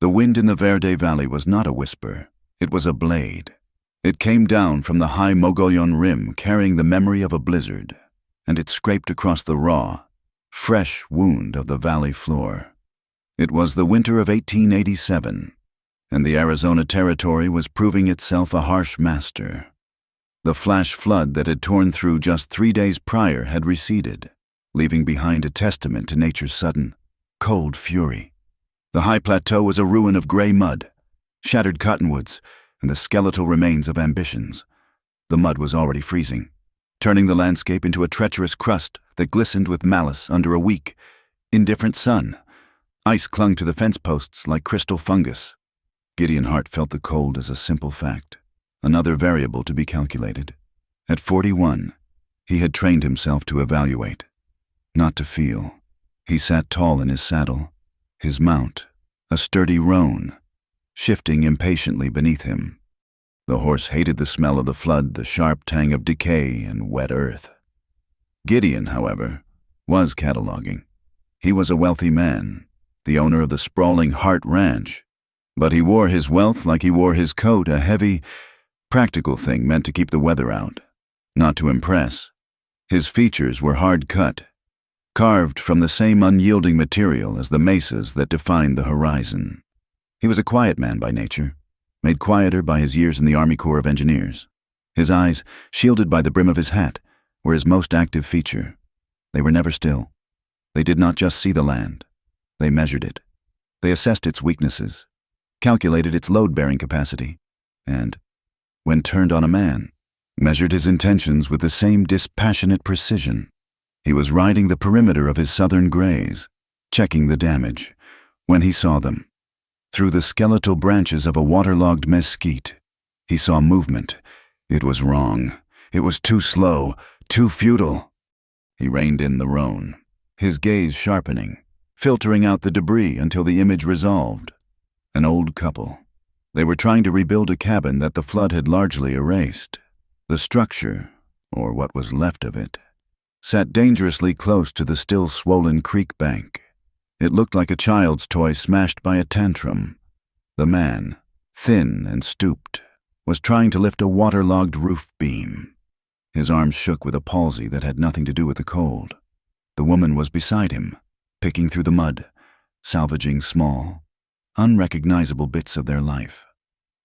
The wind in the Verde Valley was not a whisper, it was a blade. It came down from the high Mogollon rim carrying the memory of a blizzard, and it scraped across the raw, fresh wound of the valley floor. It was the winter of 1887, and the Arizona Territory was proving itself a harsh master. The flash flood that had torn through just 3 days prior had receded, leaving behind a testament to nature's sudden, cold fury. The high plateau was a ruin of gray mud, shattered cottonwoods, and the skeletal remains of ambitions. The mud was already freezing, turning the landscape into a treacherous crust that glistened with malice under a weak, indifferent sun. Ice clung to the fence posts like crystal fungus. Gideon Hart felt the cold as a simple fact, another variable to be calculated. At 41, he had trained himself to evaluate, not to feel. He sat tall in his saddle, his mount, a sturdy roan, shifting impatiently beneath him. The horse hated the smell of the flood, the sharp tang of decay and wet earth. Gideon, however, was cataloging. He was a wealthy man, the owner of the sprawling Hart Ranch, but he wore his wealth like he wore his coat, a heavy, practical thing meant to keep the weather out, not to impress. His features were hard-cut, carved from the same unyielding material as the mesas that defined the horizon. He was a quiet man by nature, made quieter by his years in the Army Corps of Engineers. His eyes, shielded by the brim of his hat, were his most active feature. They were never still. They did not just see the land. They measured it. They assessed its weaknesses, calculated its load-bearing capacity, and, when turned on a man, measured his intentions with the same dispassionate precision. He was riding the perimeter of his southern grays, checking the damage, when he saw them. Through the skeletal branches of a waterlogged mesquite, he saw movement. It was wrong. It was too slow, too futile. He reined in the roan, his gaze sharpening, filtering out the debris until the image resolved. An old couple. They were trying to rebuild a cabin that the flood had largely erased. The structure, or what was left of it, sat dangerously close to the still swollen creek bank. It looked like a child's toy smashed by a tantrum. The man, thin and stooped, was trying to lift a waterlogged roof beam. His arms shook with a palsy that had nothing to do with the cold. The woman was beside him, picking through the mud, salvaging small, unrecognizable bits of their life.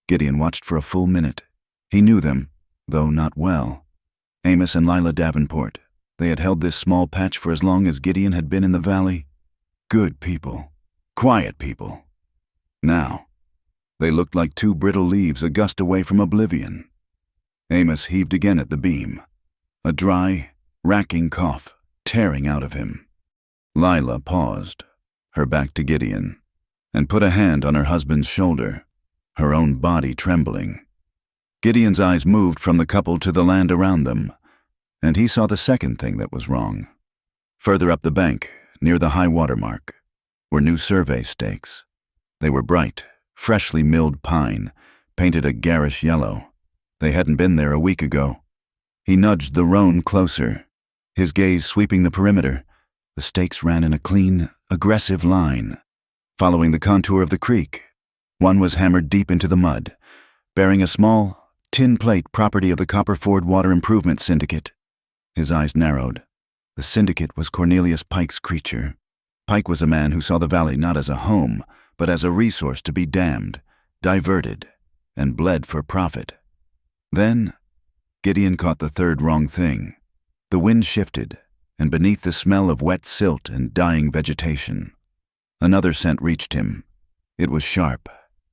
Gideon watched for a full minute. He knew them, though not well. Amos and Lila Davenport. They had held this small patch for as long as Gideon had been in the valley. Good people. Quiet people. Now, they looked like two brittle leaves a gust away from oblivion. Amos heaved again at the beam, a dry, racking cough tearing out of him. Lila paused, her back to Gideon, and put a hand on her husband's shoulder, her own body trembling. Gideon's eyes moved from the couple to the land around them, and he saw the second thing that was wrong. Further up the bank, near the high water mark, were new survey stakes. They were bright, freshly milled pine, painted a garish yellow. They hadn't been there a week ago. He nudged the roan closer, his gaze sweeping the perimeter. The stakes ran in a clean, aggressive line, following the contour of the creek. One was hammered deep into the mud, bearing a small, tin plate property of the Copperford Water Improvement Syndicate. His eyes narrowed. The syndicate was Cornelius Pike's creature. Pike was a man who saw the valley not as a home, but as a resource to be dammed, diverted, and bled for profit. Then, Gideon caught the third wrong thing. The wind shifted, and beneath the smell of wet silt and dying vegetation, another scent reached him. It was sharp,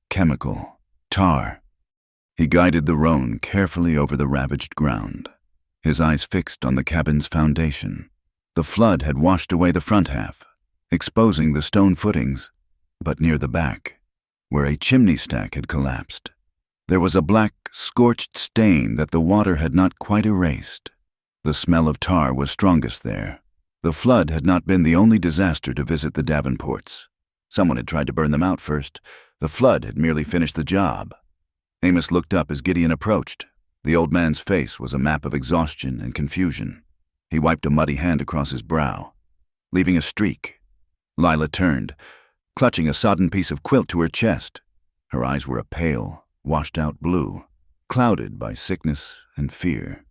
chemical, tar. He guided the roan carefully over the ravaged ground, his eyes fixed on the cabin's foundation. The flood had washed away the front half, exposing the stone footings, but near the back, where a chimney stack had collapsed, there was a black, scorched stain that the water had not quite erased. The smell of tar was strongest there. The flood had not been the only disaster to visit the Davenports. Someone had tried to burn them out first. The flood had merely finished the job. Amos looked up as Gideon approached. The old man's face was a map of exhaustion and confusion. He wiped a muddy hand across his brow, leaving a streak. Lila turned. clutching a sodden piece of quilt to her chest. Her eyes were a pale, washed-out blue, clouded by sickness and fear.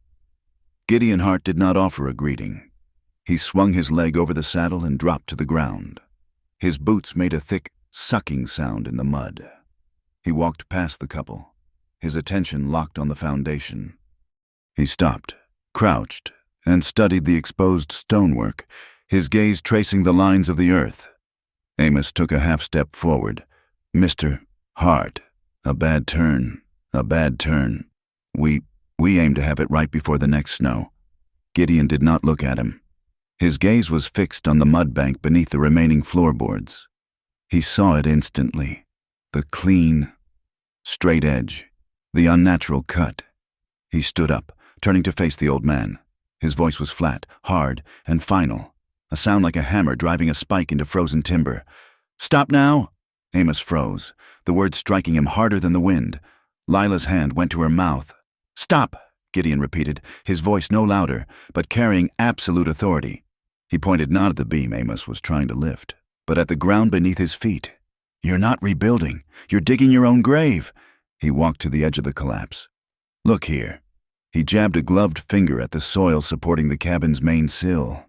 Gideon Hart did not offer a greeting. He swung his leg over the saddle and dropped to the ground. His boots made a thick, sucking sound in the mud. He walked past the couple, his attention locked on the foundation. He stopped, crouched, and studied the exposed stonework, his gaze tracing the lines of the earth. Amos took a half-step forward. "Mr. Hart, a bad turn, a bad turn. We aim to have it right before the next snow." Gideon did not look at him. His gaze was fixed on the mud bank beneath the remaining floorboards. He saw it instantly. The clean, straight edge, the unnatural cut. He stood up, turning to face the old man. His voice was flat, hard, and final, a sound like a hammer driving a spike into frozen timber. "Stop now!" Amos froze, the words striking him harder than the wind. Lila's hand went to her mouth. "Stop!" Gideon repeated, his voice no louder, but carrying absolute authority. He pointed not at the beam Amos was trying to lift, but at the ground beneath his feet. "You're not rebuilding. You're digging your own grave." He walked to the edge of the collapse. "Look here." He jabbed a gloved finger at the soil supporting the cabin's main sill.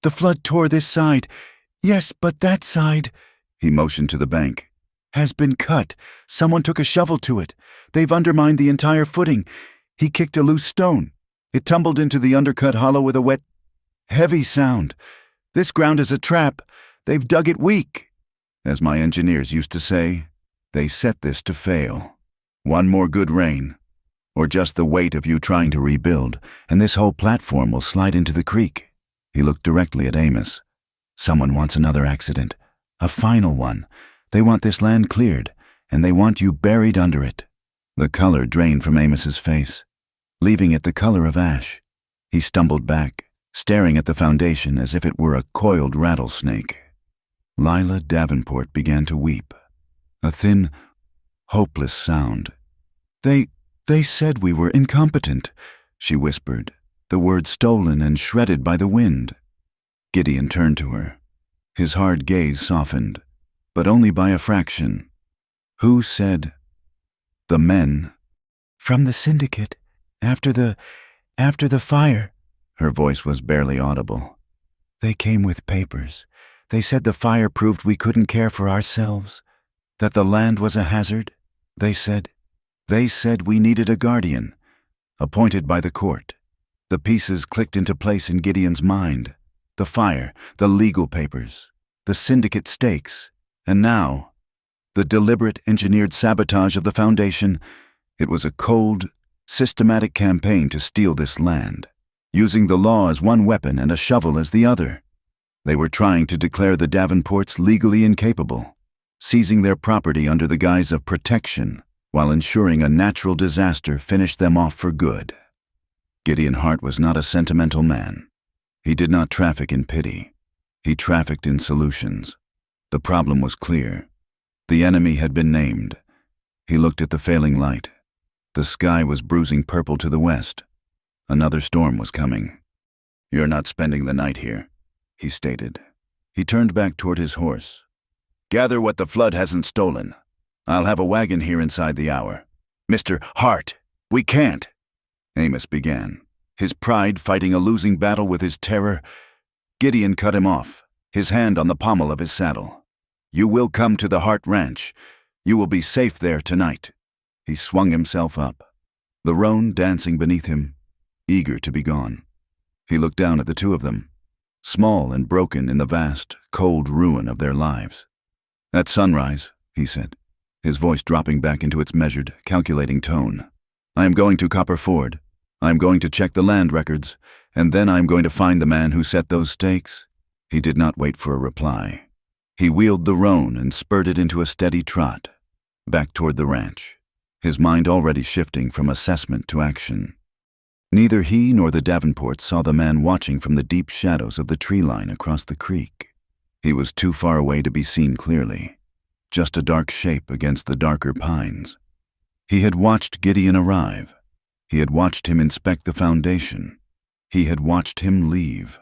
"The flood tore this side. Yes, but that side," he motioned to the bank, "has been cut. Someone took a shovel to it. They've undermined the entire footing." He kicked a loose stone. It tumbled into the undercut hollow with a wet, heavy sound. "This ground is a trap. They've dug it weak. As my engineers used to say, they set this to fail. One more good rain, or just the weight of you trying to rebuild, and this whole platform will slide into the creek." He looked directly at Amos. "Someone wants another accident. A final one. They want this land cleared, and they want you buried under it." The color drained from Amos's face, leaving it the color of ash. He stumbled back, staring at the foundation as if it were a coiled rattlesnake. Lila Davenport began to weep, a thin, hopeless sound. They said we were incompetent," she whispered, the words stolen and shredded by the wind. Gideon turned to her. His hard gaze softened, but only by a fraction. "Who said?" "The men." "From the syndicate, after the fire." Her voice was barely audible. "They came with papers. They said the fire proved we couldn't care for ourselves, that the land was a hazard. They said we needed a guardian, appointed by the court." The pieces clicked into place in Gideon's mind. The fire, the legal papers, the syndicate stakes, and now, the deliberate engineered sabotage of the foundation. It was a cold, systematic campaign to steal this land, using the law as one weapon and a shovel as the other. They were trying to declare the Davenports legally incapable, seizing their property under the guise of protection, while ensuring a natural disaster finished them off for good. Gideon Hart was not a sentimental man. He did not traffic in pity. He trafficked in solutions. The problem was clear. The enemy had been named. He looked at the failing light. The sky was bruising purple to the west. Another storm was coming. "You're not spending the night here," he stated. He turned back toward his horse. "Gather what the flood hasn't stolen. I'll have a wagon here inside the hour." "Mr. Hart, we can't," Amos began, his pride fighting a losing battle with his terror. Gideon cut him off, his hand on the pommel of his saddle. "You will come to the Hart Ranch. You will be safe there tonight." He swung himself up, the roan dancing beneath him, eager to be gone. He looked down at the two of them, small and broken in the vast, cold ruin of their lives. "At sunrise," he said, his voice dropping back into its measured, calculating tone, "I am going to Copper Ford. I am going to check the land records, and then I am going to find the man who set those stakes." He did not wait for a reply. He wheeled the roan and spurred it into a steady trot, back toward the ranch, his mind already shifting from assessment to action. Neither he nor the Davenports saw the man watching from the deep shadows of the tree line across the creek. He was too far away to be seen clearly, just a dark shape against the darker pines. He had watched Gideon arrive. He had watched him inspect the foundation. He had watched him leave.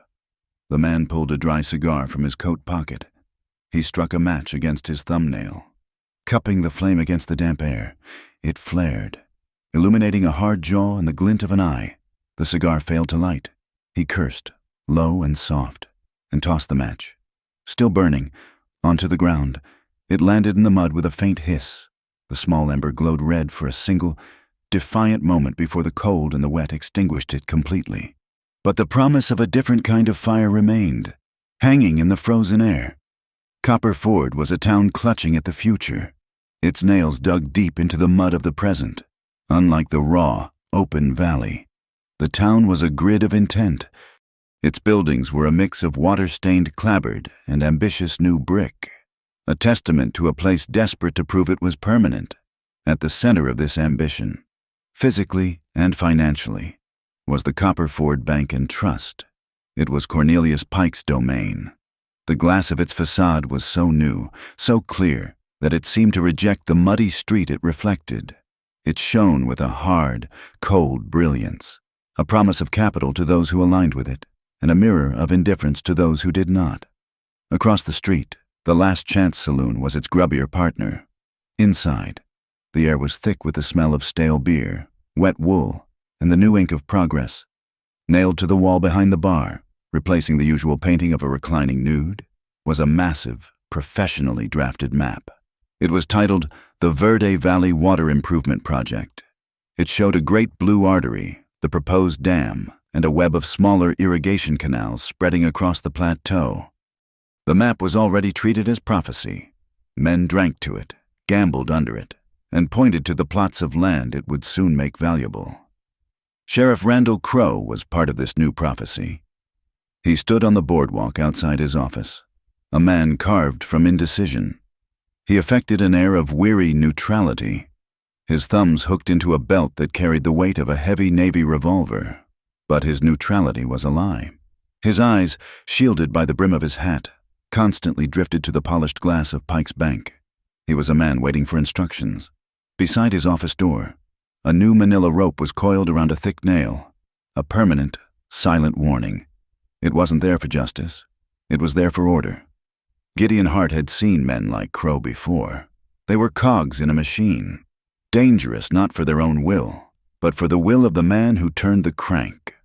The man pulled a dry cigar from his coat pocket. He struck a match against his thumbnail. Cupping the flame against the damp air, it flared, illuminating a hard jaw and the glint of an eye. The cigar failed to light. He cursed, low and soft, and tossed the match. Still burning, onto the ground. It landed in the mud with a faint hiss. The small ember glowed red for a single, defiant moment before the cold and the wet extinguished it completely. But the promise of a different kind of fire remained, hanging in the frozen air. Copper Ford was a town clutching at the future, its nails dug deep into the mud of the present. Unlike the raw, open valley, the town was a grid of intent. Its buildings were a mix of water-stained clapboard and ambitious new brick, a testament to a place desperate to prove it was permanent. At the center of this ambition, physically and financially, was the Copper Ford Bank and Trust. It was Cornelius Pike's domain. The glass of its facade was so new, so clear, that it seemed to reject the muddy street it reflected. It shone with a hard, cold brilliance, a promise of capital to those who aligned with it, and a mirror of indifference to those who did not. Across the street, the Last Chance Saloon was its grubbier partner. Inside, the air was thick with the smell of stale beer, wet wool, and the new ink of progress. Nailed to the wall behind the bar, replacing the usual painting of a reclining nude, was a massive, professionally drafted map. It was titled the Verde Valley Water Improvement Project. It showed a great blue artery, the proposed dam, and a web of smaller irrigation canals spreading across the plateau. The map was already treated as prophecy. Men drank to it, gambled under it, and pointed to the plots of land it would soon make valuable. Sheriff Randall Crowe was part of this new prophecy. He stood on the boardwalk outside his office, a man carved from indecision. He affected an air of weary neutrality, his thumbs hooked into a belt that carried the weight of a heavy Navy revolver. But his neutrality was a lie. His eyes, shielded by the brim of his hat, constantly drifted to the polished glass of Pike's Bank. He was a man waiting for instructions. Beside his office door, a new manila rope was coiled around a thick nail, a permanent, silent warning. It wasn't there for justice. It was there for order. Gideon Hart had seen men like Crowe before. They were cogs in a machine, dangerous not for their own will, but for the will of the man who turned the crank.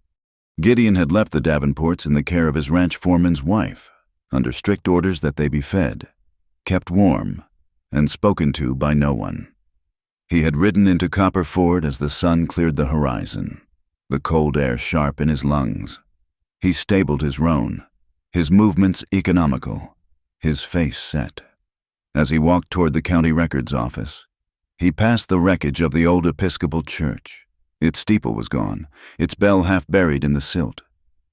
Gideon had left the Davenports in the care of his ranch foreman's wife, under strict orders that they be fed, kept warm, and spoken to by no one. He had ridden into Copper Ford as the sun cleared the horizon, the cold air sharp in his lungs. He stabled his roan, his movements economical, his face set. As he walked toward the county records office, he passed the wreckage of the old Episcopal church. Its steeple was gone, its bell half buried in the silt.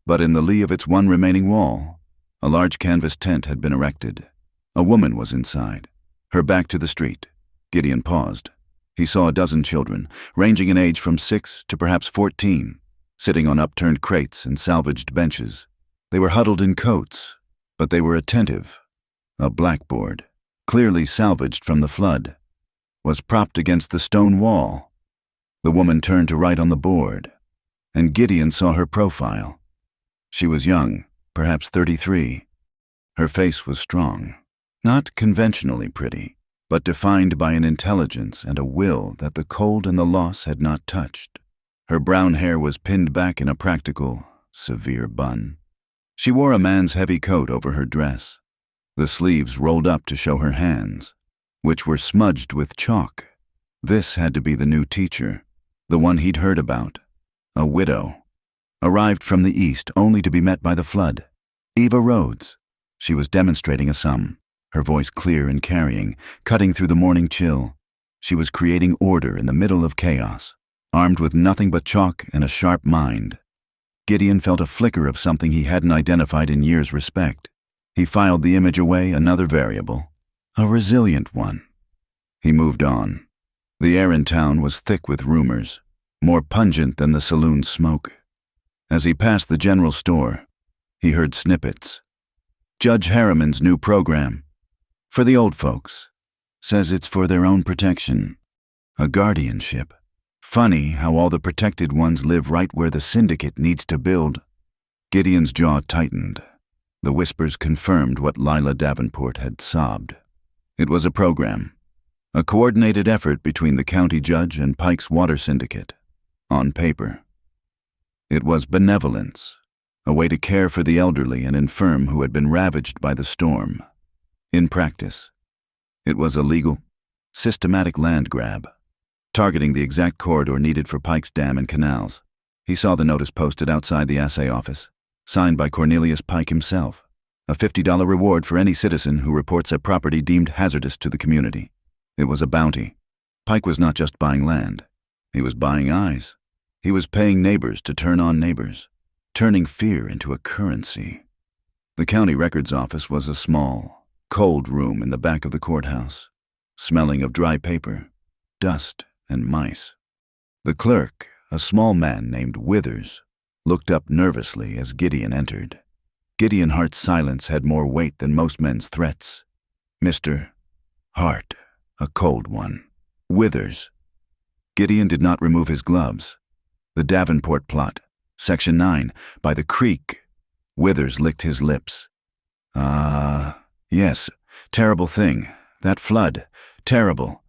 But in the lee of its one remaining wall, a large canvas tent had been erected. A woman was inside, her back to the street. Gideon paused. He saw a dozen children, ranging in age from 6 to perhaps 14, sitting on upturned crates and salvaged benches. They were huddled in coats, but they were attentive. A blackboard, clearly salvaged from the flood, was propped against the stone wall. The woman turned to write on the board, and Gideon saw her profile. She was young, perhaps 33. Her face was strong, not conventionally pretty, but defined by an intelligence and a will that the cold and the loss had not touched. Her brown hair was pinned back in a practical, severe bun. She wore a man's heavy coat over her dress, the sleeves rolled up to show her hands, which were smudged with chalk. This had to be the new teacher, the one he'd heard about, a widow, arrived from the east only to be met by the flood. Eva Rhodes. She was demonstrating a sum, her voice clear and carrying, cutting through the morning chill. She was creating order in the middle of chaos, armed with nothing but chalk and a sharp mind. Gideon felt a flicker of something he hadn't identified in years' respect. He filed the image away, another variable, a resilient one. He moved on. The air in town was thick with rumors, more pungent than the saloon smoke. As he passed the general store, he heard snippets. Judge Harriman's new program. For the old folks. Says it's for their own protection. A guardianship. Funny how all the protected ones live right where the syndicate needs to build. Gideon's jaw tightened. The whispers confirmed what Lila Davenport had sobbed. It was a program, a coordinated effort between the county judge and Pike's Water Syndicate. On paper, it was benevolence, a way to care for the elderly and infirm who had been ravaged by the storm. In practice, it was a legal, systematic land grab, targeting the exact corridor needed for Pike's dam and canals. He saw the notice posted outside the assay office, signed by Cornelius Pike himself, a $50 reward for any citizen who reports a property deemed hazardous to the community. It was a bounty. Pike was not just buying land. He was buying eyes. He was paying neighbors to turn on neighbors, turning fear into a currency. The county records office was a small, cold room in the back of the courthouse, smelling of dry paper, dust, and mice. The clerk, a small man named Withers, looked up nervously as Gideon entered. Gideon Hart's silence had more weight than most men's threats. Mr. Hart, a cold one. Withers. Gideon did not remove his gloves. The Davenport plot, Section 9, by the creek. Withers licked his lips. Yes, terrible thing. That flood. Terrible.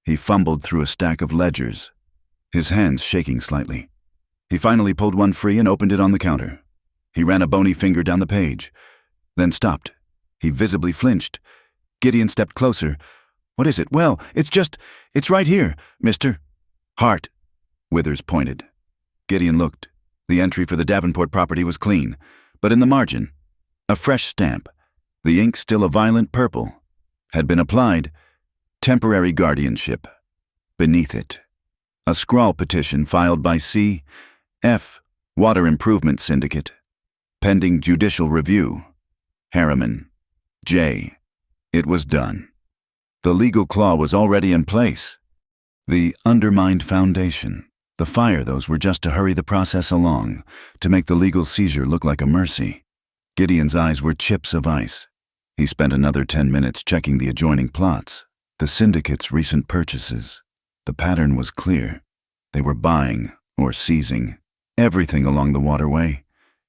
He fumbled through a stack of ledgers, his hands shaking slightly. He finally pulled one free and opened it on the counter. He ran a bony finger down the page, then stopped. He visibly flinched. Gideon stepped closer. What is it? Well, it's right here, Mr. Hart. Withers pointed. Gideon looked. The entry for the Davenport property was clean, but in the margin, a fresh stamp, the ink still a violent purple, had been applied. Temporary guardianship. Beneath it, a scrawl petition filed by C.F. Water Improvement Syndicate, pending judicial review. Harriman, J. It was done. The legal claw was already in place. The undermined foundation. The fire those were just to hurry the process along, to make the legal seizure look like a mercy. Gideon's eyes were chips of ice. He spent another 10 minutes checking the adjoining plots, the syndicate's recent purchases. The pattern was clear. They were buying, or seizing, everything along the waterway.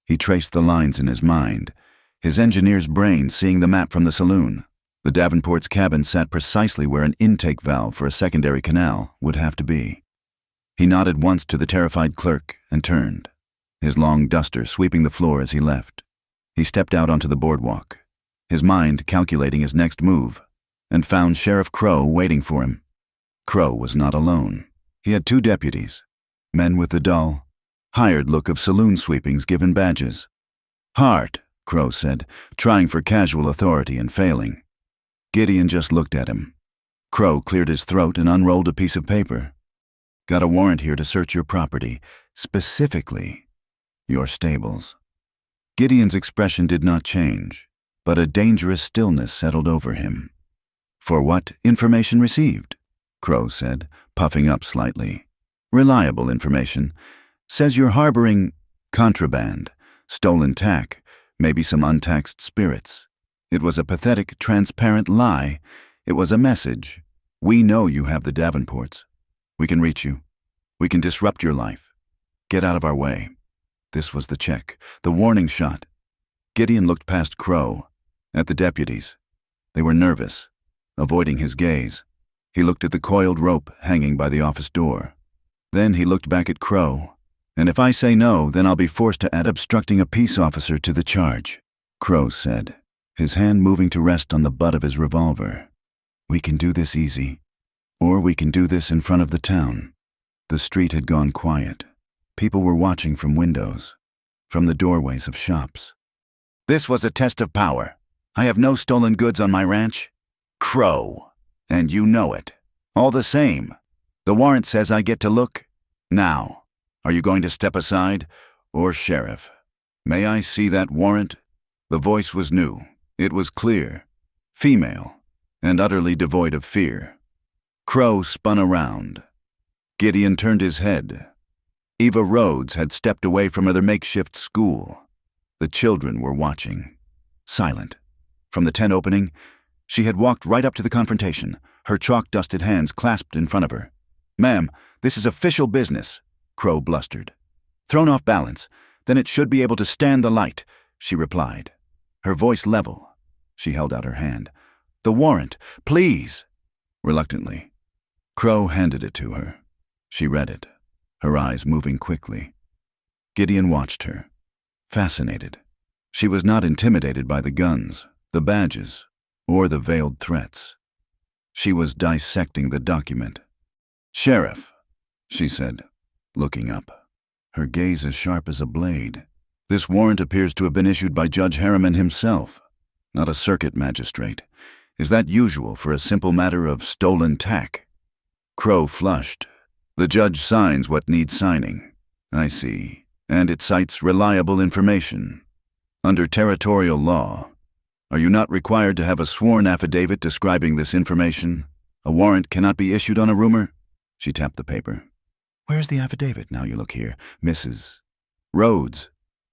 He traced the lines in his mind, his engineer's brain seeing the map from the saloon. The Davenport's cabin sat precisely where an intake valve for a secondary canal would have to be. He nodded once to the terrified clerk and turned, his long duster sweeping the floor as he left. He stepped out onto the boardwalk, his mind calculating his next move, and found Sheriff Crow waiting for him. Crow was not alone. He had 2 deputies, men with the dull, hired look of saloon sweepings given badges. Hart, Crow said, trying for casual authority and failing. Gideon just looked at him. Crow cleared his throat and unrolled a piece of paper. Got a warrant here to search your property, specifically your stables. Gideon's expression did not change, but a dangerous stillness settled over him. For what information received? Crow said, puffing up slightly. Reliable information. Says you're harboring contraband, stolen tack, maybe some untaxed spirits. It was a pathetic, transparent lie. It was a message. We know you have the Davenports. We can reach you. We can disrupt your life. Get out of our way. This was the check, the warning shot. Gideon looked past Crow, at the deputies. They were nervous, avoiding his gaze. He looked at the coiled rope hanging by the office door. Then he looked back at Crow. And if I say no, then I'll be forced to add obstructing a peace officer to the charge, Crow said, his hand moving to rest on the butt of his revolver. We can do this easy, or we can do this in front of the town. The street had gone quiet. People were watching from windows, from the doorways of shops. This was a test of power. I have no stolen goods on my ranch. Crow. And you know it. All the same, the warrant says I get to look. Now, are you going to step aside? Or Sheriff? May I see that warrant? The voice was new. It was clear, female, and utterly devoid of fear. Crow spun around. Gideon turned his head. Eva Rhodes had stepped away from her makeshift school. The children were watching, silent. From the tent opening, she had walked right up to the confrontation, her chalk-dusted hands clasped in front of her. "Ma'am, this is official business," Crow blustered. "Thrown off balance, then it should be able to stand the light," she replied. her voice level. She held out her hand. "The warrant, please." Reluctantly, Crow handed it to her. She read it, her eyes moving quickly. Gideon watched her, fascinated. She was not intimidated by the guns, the badges, or the veiled threats. She was dissecting the document. "Sheriff," she said, looking up, her gaze as sharp as a blade. "This warrant appears to have been issued by Judge Harriman himself, not a circuit magistrate. Is that usual for a simple matter of stolen tack?" Crow flushed. "The judge signs what needs signing." "I see. And it cites reliable information. Under territorial law, are you not required to have a sworn affidavit describing this information? A warrant cannot be issued on a rumor?" She tapped the paper. "Where is the affidavit, now you look here, Mrs. Rhodes?"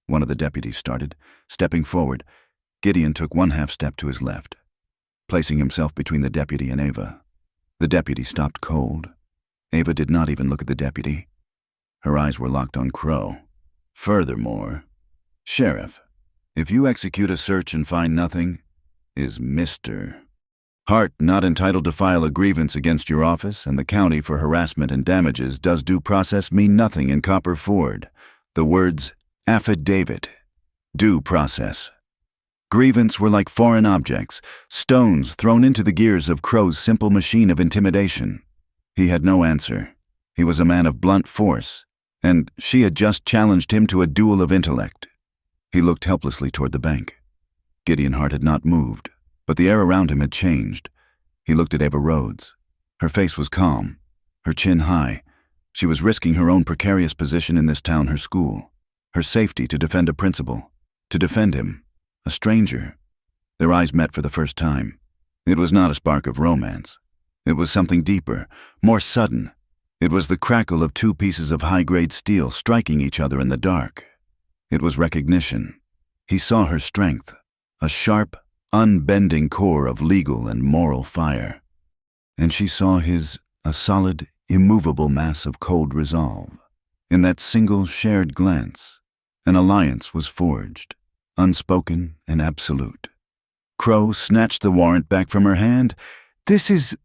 One of the deputies started, stepping forward. Gideon took one half step to his left, placing himself between the deputy and Ava. The deputy stopped cold. Ava did not even look at the deputy. Her eyes were locked on Crow. "Furthermore, Sheriff, if you execute a search and find nothing, is Mr. Hart not entitled to file a grievance against your office and the county for harassment and damages? Does due process mean nothing in Copper Ford? The words affidavit, due process. Grievance were like foreign objects, stones thrown into the gears of Crow's simple machine of intimidation. He had no answer. He was a man of blunt force, and she had just challenged him to a duel of intellect. He looked helplessly toward the bank. Gideon Hart had not moved, but the air around him had changed. He looked at Ava Rhodes. Her face was calm, her chin high. She was risking her own precarious position in this town, her school, her safety to defend a principal, to defend him, a stranger. Their eyes met for the first time. It was not a spark of romance. It was something deeper, more sudden. It was the crackle of two pieces of high-grade steel striking each other in the dark. It was recognition. He saw her strength, a sharp, unbending core of legal and moral fire. And she saw his, a solid, immovable mass of cold resolve. In that single shared glance, an alliance was forged, unspoken and absolute. Crow snatched the warrant back from her hand. This is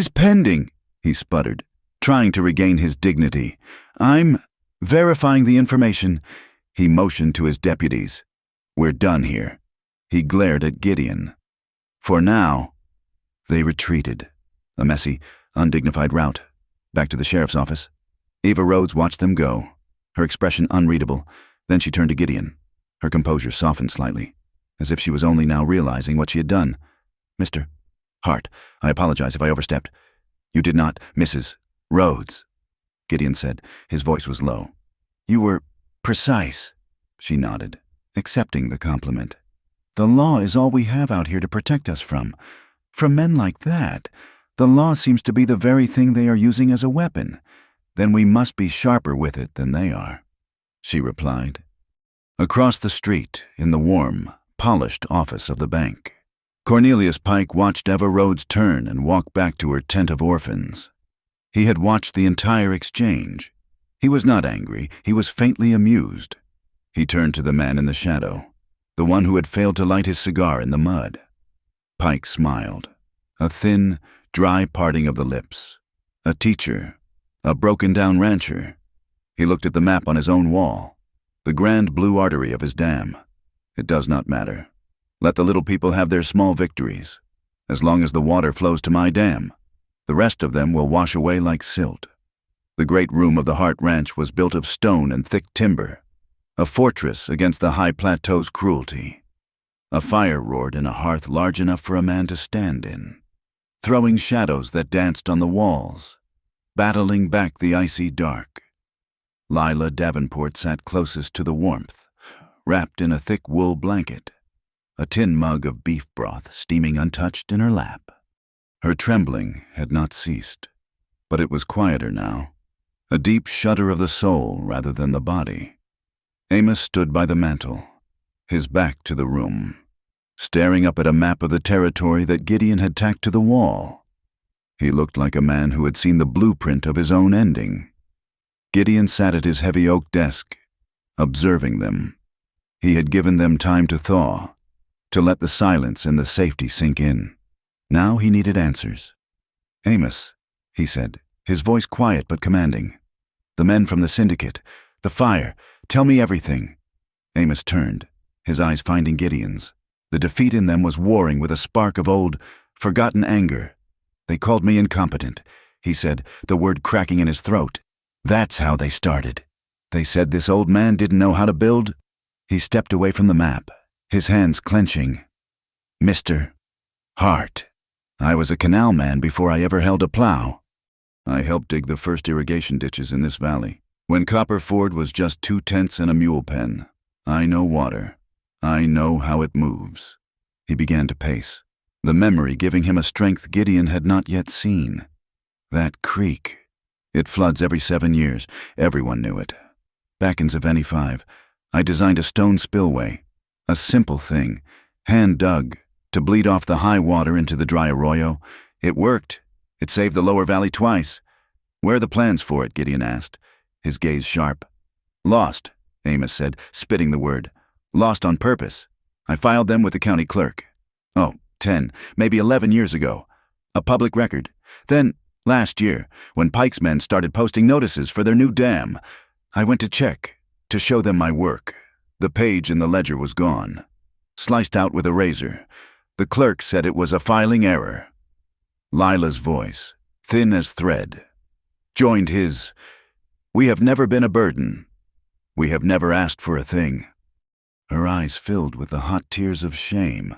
pending," he sputtered, trying to regain his dignity. "I'm verifying the information." He motioned to his deputies. "We're done here." He glared at Gideon. For now, they retreated, a messy, undignified rout, back to the sheriff's office. Ava Rhodes watched them go, her expression unreadable. Then she turned to Gideon. Her composure softened slightly, as if she was only now realizing what she had done. "Mr. Hart, I apologize if I overstepped." "You did not, Mrs. Rhodes," Gideon said. His voice was low. "You were precise." She nodded, accepting the compliment. "The law is all we have out here to protect us from. From men like that, the law seems to be the very thing they are using as a weapon. Then we must be sharper with it than they are," she replied. Across the street, in the warm, polished office of the bank, Cornelius Pike watched Eva Rhodes turn and walk back to her tent of orphans. He had watched the entire exchange. He was not angry, he was faintly amused. He turned to the man in the shadow, the one who had failed to light his cigar in the mud. Pike smiled, a thin, dry parting of the lips. A teacher, a broken-down rancher. He looked at the map on his own wall, the grand blue artery of his dam. It does not matter. Let the little people have their small victories. As long as the water flows to my dam, the rest of them will wash away like silt. The great room of the Hart Ranch was built of stone and thick timber, a fortress against the high plateau's cruelty. A fire roared in a hearth large enough for a man to stand in, throwing shadows that danced on the walls, battling back the icy dark. Lila Davenport sat closest to the warmth, wrapped in a thick wool blanket, a tin mug of beef broth steaming untouched in her lap. Her trembling had not ceased, but it was quieter now, a deep shudder of the soul rather than the body. Amos stood by the mantel, his back to the room, staring up at a map of the territory that Gideon had tacked to the wall. He looked like a man who had seen the blueprint of his own ending. Gideon sat at his heavy oak desk, observing them. He had given them time to thaw. to let the silence and the safety sink in. Now he needed answers. "Amos," he said, his voice quiet but commanding. "The men from the syndicate, the fire, tell me everything." Amos turned, his eyes finding Gideon's. The defeat in them was warring with a spark of old, forgotten anger. "They called me incompetent," he said, the word cracking in his throat. "That's how they started. They said this old man didn't know how to build." He stepped away from the map, his hands clenching. "Mr. Hart, I was a canal man before I ever held a plow. I helped dig the first irrigation ditches in this valley, when Copper Ford was just 2 tents and a mule pen. I know water. I know how it moves." He began to pace, the memory giving him a strength Gideon had not yet seen. That creek. It floods every 7 years. Everyone knew it. Back in Zaveni 5, I designed a stone spillway. A simple thing, hand-dug, to bleed off the high water into the dry arroyo. It worked. It saved the lower valley twice. "Where are the plans for it?" Gideon asked, his gaze sharp. "Lost," Amos said, spitting the word. "Lost on purpose. I filed them with the county clerk. 10, maybe 11 years ago. A public record. Then, last year, when Pike's men started posting notices for their new dam, I went to check, to show them my work. The page in the ledger was gone, sliced out with a razor. The clerk said it was a filing error." Lila's voice, thin as thread, joined his. "We have never been a burden. We have never asked for a thing." Her eyes filled with the hot tears of shame.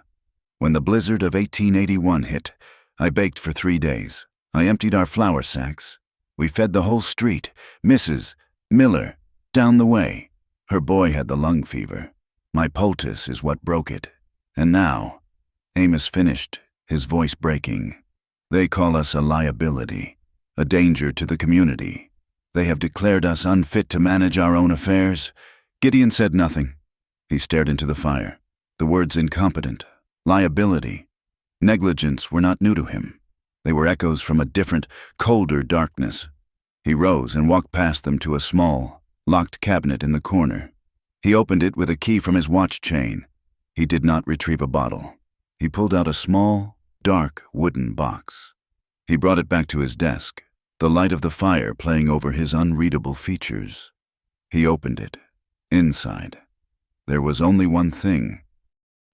"When the blizzard of 1881 hit, I baked for 3 days. I emptied our flour sacks. We fed the whole street. Mrs. Miller, down the way. Her boy had the lung fever. My poultice is what broke it. And now," Amos finished, his voice breaking, "they call us a liability, a danger to the community. They have declared us unfit to manage our own affairs." Gideon said nothing. He stared into the fire. The words incompetent, liability, negligence were not new to him. They were echoes from a different, colder darkness. He rose and walked past them to a small, locked cabinet in the corner. He opened it with a key from his watch chain. He did not retrieve a bottle. He pulled out a small, dark wooden box. He brought it back to his desk, the light of the fire playing over his unreadable features. He opened it. Inside, there was only one thing.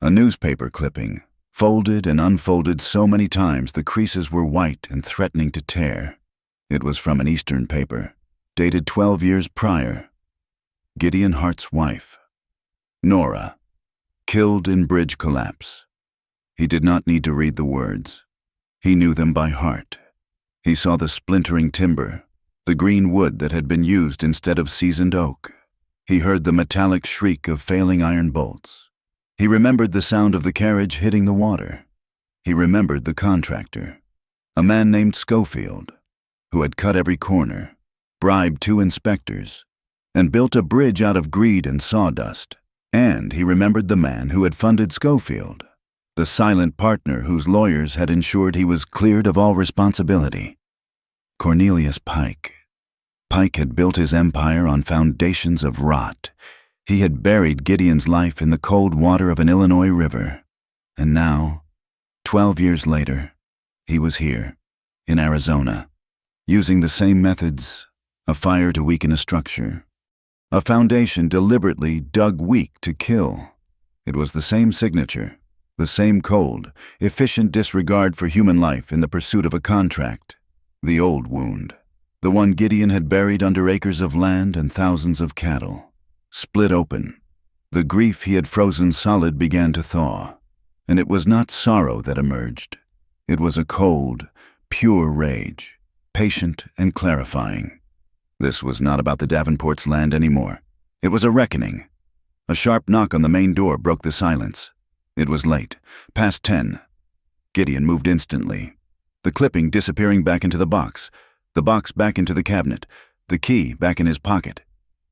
A newspaper clipping, folded and unfolded so many times the creases were white and threatening to tear. It was from an Eastern paper, dated 12 years prior. Gideon Hart's wife, Nora, killed in bridge collapse. He did not need to read the words. He knew them by heart. He saw the splintering timber, the green wood that had been used instead of seasoned oak. He heard the metallic shriek of failing iron bolts. He remembered the sound of the carriage hitting the water. He remembered the contractor, a man named Schofield, who had cut every corner, bribed 2 inspectors, and built a bridge out of greed and sawdust. And he remembered the man who had funded Schofield, the silent partner whose lawyers had ensured he was cleared of all responsibility. Cornelius Pike. Pike had built his empire on foundations of rot. He had buried Gideon's life in the cold water of an Illinois river. And now, 12 years later, he was here, in Arizona, using the same methods, a fire to weaken a structure, a foundation deliberately dug weak to kill. It was the same signature, the same cold, efficient disregard for human life in the pursuit of a contract. The old wound, the one Gideon had buried under acres of land and thousands of cattle, split open. The grief he had frozen solid began to thaw, and it was not sorrow that emerged. It was a cold, pure rage, patient and clarifying. This was not about the Davenport's land anymore. It was a reckoning. A sharp knock on the main door broke the silence. It was late, past 10. Gideon moved instantly, the clipping disappearing back into the box back into the cabinet, the key back in his pocket.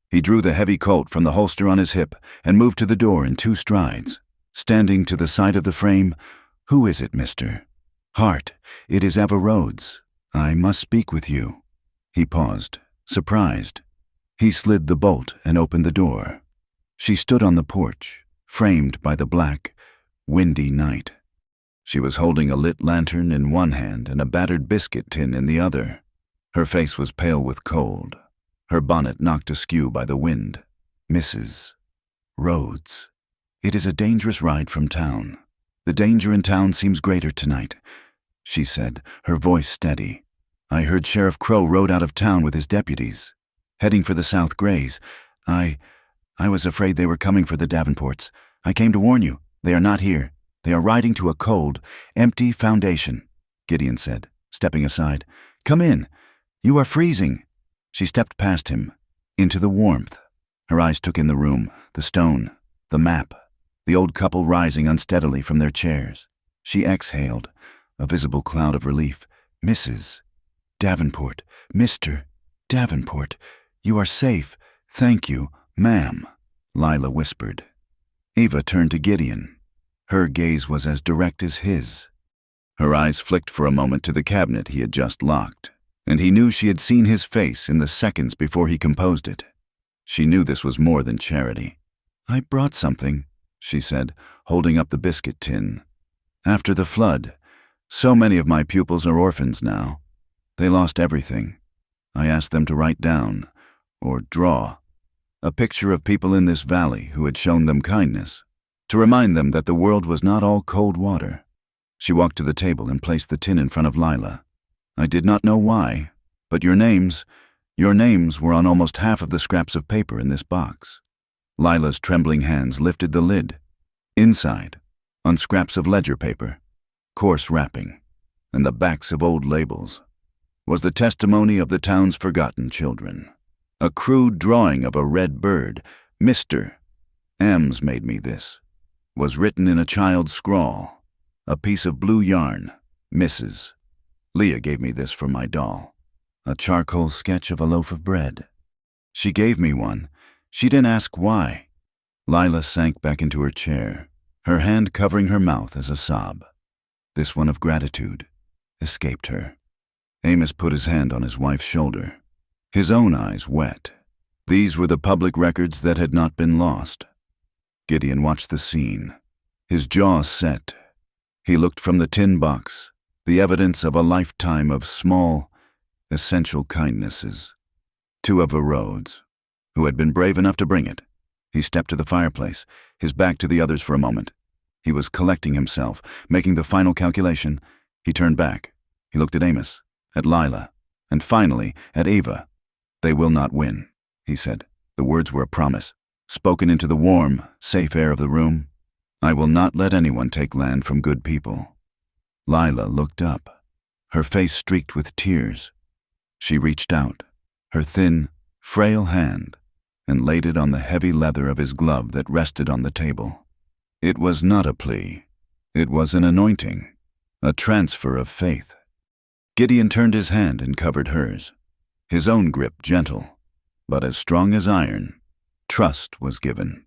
He drew the heavy Colt from the holster on his hip and moved to the door in 2 strides. Standing to the side of the frame, "Who is it, Mr. Hart? It is Eva Rhodes. I must speak with you." He paused, surprised. He slid the bolt and opened the door. She stood on the porch, framed by the black, windy night. She was holding a lit lantern in one hand and a battered biscuit tin in the other. Her face was pale with cold, her bonnet knocked askew by the wind. Mrs. Rhodes. It is a dangerous ride from town. The danger in town seems greater tonight, she said, her voice steady. I heard Sheriff Crow rode out of town with his deputies, heading for the South Grays. I was afraid they were coming for the Davenports. I came to warn you. They are not here. They are riding to a cold, empty foundation, Gideon said, stepping aside. Come in. You are freezing. She stepped past him, into the warmth. Her eyes took in the room, the stone, the map, the old couple rising unsteadily from their chairs. She exhaled, a visible cloud of relief. Mrs. Davenport, Mr. Davenport, you are safe. Thank you, ma'am, Lila whispered. Eva turned to Gideon. Her gaze was as direct as his. Her eyes flicked for a moment to the cabinet he had just locked, and he knew she had seen his face in the seconds before he composed it. She knew this was more than charity. I brought something, she said, holding up the biscuit tin. After the flood, so many of my pupils are orphans now. They lost everything. I asked them to write down, or draw, a picture of people in this valley who had shown them kindness, to remind them that the world was not all cold water. She walked to the table and placed the tin in front of Lila. I did not know why, but your names were on almost half of the scraps of paper in this box. Lila's trembling hands lifted the lid. Inside, on scraps of ledger paper, coarse wrapping, and the backs of old labels, was the testimony of the town's forgotten children. A crude drawing of a red bird, Mr. M's made me this, was written in a child's scrawl. A piece of blue yarn, Mrs. Leah gave me this for my doll. A charcoal sketch of a loaf of bread. She gave me one. She didn't ask why. Lila sank back into her chair, her hand covering her mouth as a sob. This one of gratitude escaped her. Amos put his hand on his wife's shoulder, his own eyes wet. These were the public records that had not been lost. Gideon watched the scene, his jaw set. He looked from the tin box, the evidence of a lifetime of small, essential kindnesses, to Eva Rhodes, who had been brave enough to bring it. He stepped to the fireplace, his back to the others for a moment. He was collecting himself, making the final calculation. He turned back. He looked at Amos, at Lila, and finally at Eva. They will not win, he said. The words were a promise, spoken into the warm, safe air of the room. I will not let anyone take land from good people. Lila looked up, her face streaked with tears. She reached out, her thin, frail hand, and laid it on the heavy leather of his glove that rested on the table. It was not a plea. It was an anointing, a transfer of faith. Gideon turned his hand and covered hers, his own grip gentle, but as strong as iron. Trust was given,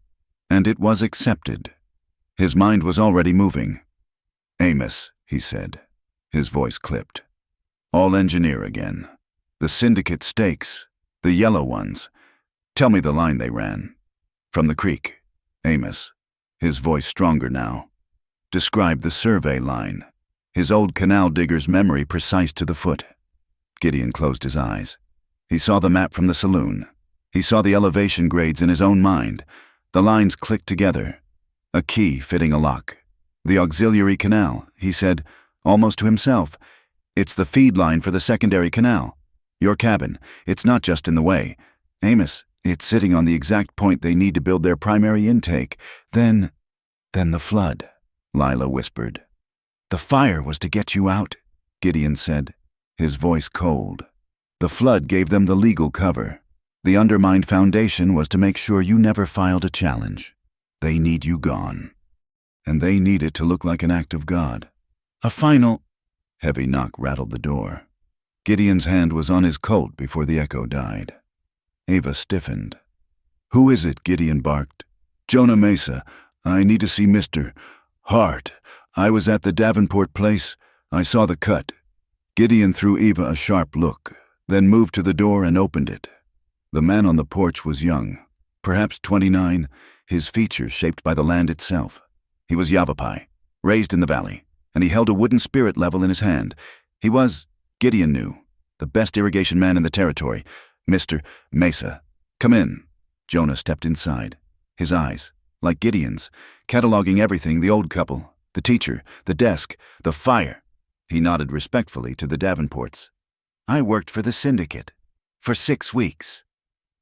and it was accepted. His mind was already moving. Amos, he said, his voice clipped. All engineer again. The syndicate stakes, the yellow ones. Tell me the line they ran. From the creek. Amos, his voice stronger now. Describe the survey line, his old canal digger's memory precise to the foot. Gideon closed his eyes. He saw the map from the saloon. He saw the elevation grades in his own mind. The lines clicked together. A key fitting a lock. The auxiliary canal, he said, almost to himself. It's the feed line for the secondary canal. Your cabin, it's not just in the way. Amos, it's sitting on the exact point they need to build their primary intake. Then the flood, Lila whispered. The fire was to get you out, Gideon said, his voice cold. The flood gave them the legal cover. The undermined foundation was to make sure you never filed a challenge. They need you gone. And they need it to look like an act of God. A final... Heavy knock rattled the door. Gideon's hand was on his coat before the echo died. Eva stiffened. Who is it? Gideon barked. Jonah Mesa. I need to see Mr. Hart. I was at the Davenport place. I saw the cut. Gideon threw Eva a sharp look, then moved to the door and opened it. The man on the porch was young, perhaps 29, his features shaped by the land itself. He was Yavapai, raised in the valley, and he held a wooden spirit level in his hand. He was, Gideon knew, the best irrigation man in the territory, Mr. Mesa. "Come in." Jonah stepped inside, his eyes, like Gideon's, cataloging everything: the old couple, the teacher, the desk, the fire. He nodded respectfully to the Davenports. "I worked for the syndicate for 6 weeks,"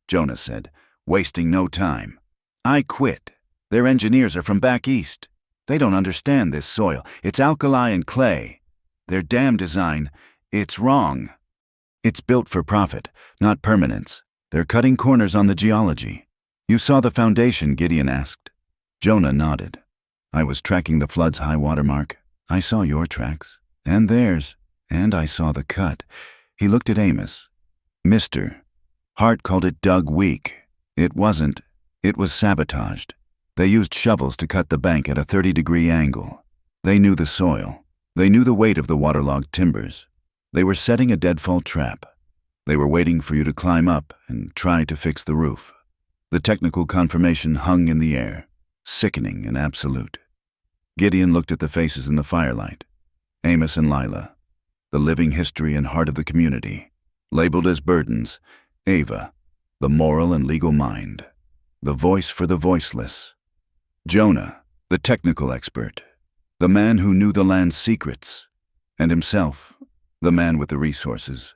Jonah said, wasting no time. "I quit. Their engineers are from back east. They don't understand this soil. It's alkali and clay. Their dam design, it's wrong. It's built for profit, not permanence. They're cutting corners on the geology." "You saw the foundation?" Gideon asked. Jonah nodded. "I was tracking the flood's high water mark. I saw your tracks, and theirs, and I saw the cut." He looked at Amos. "Mr. Hart called it dug weak. It wasn't. It was sabotaged. They used shovels to cut the bank at a 30-degree angle. They knew the soil. They knew the weight of the waterlogged timbers. They were setting a deadfall trap. They were waiting for you to climb up and try to fix the roof." The technical confirmation hung in the air, sickening and absolute. Gideon looked at the faces in the firelight. Amos and Lila, the living history and heart of the community. Labeled as burdens, Ava, the moral and legal mind, the voice for the voiceless. Jonah, the technical expert, the man who knew the land's secrets, and himself, the man with the resources,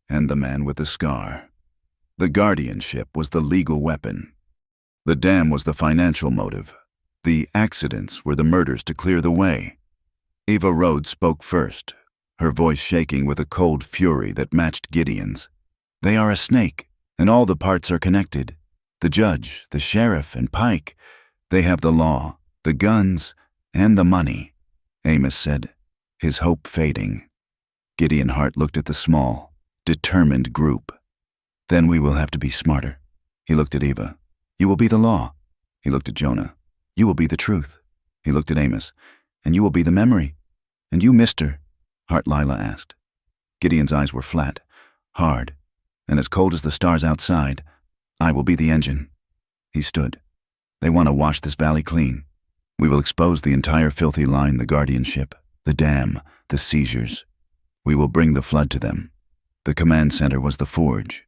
and the man with the scar. The guardianship was the legal weapon. The dam was the financial motive. The accidents were the murders to clear the way. Eva Rhodes spoke first, her voice shaking with a cold fury that matched Gideon's. "They are a snake, and all the parts are connected. The judge, the sheriff, and Pike. They have the law, the guns, and the money," Amos said, his hope fading. Gideon Hart looked at the small, determined group. "Then we will have to be smarter." He looked at Eva. "You will be the law." He looked at Jonah. "You will be the truth." He looked at Amos. "And you will be the memory." "And you, Mr. Hart?" Lila asked. Gideon's eyes were flat, hard, and as cold as the stars outside. "I will be the engine." He stood. "They want to wash this valley clean. We will expose the entire filthy line: the guardianship, the dam, the seizures. We will bring the flood to them." The command center was the forge.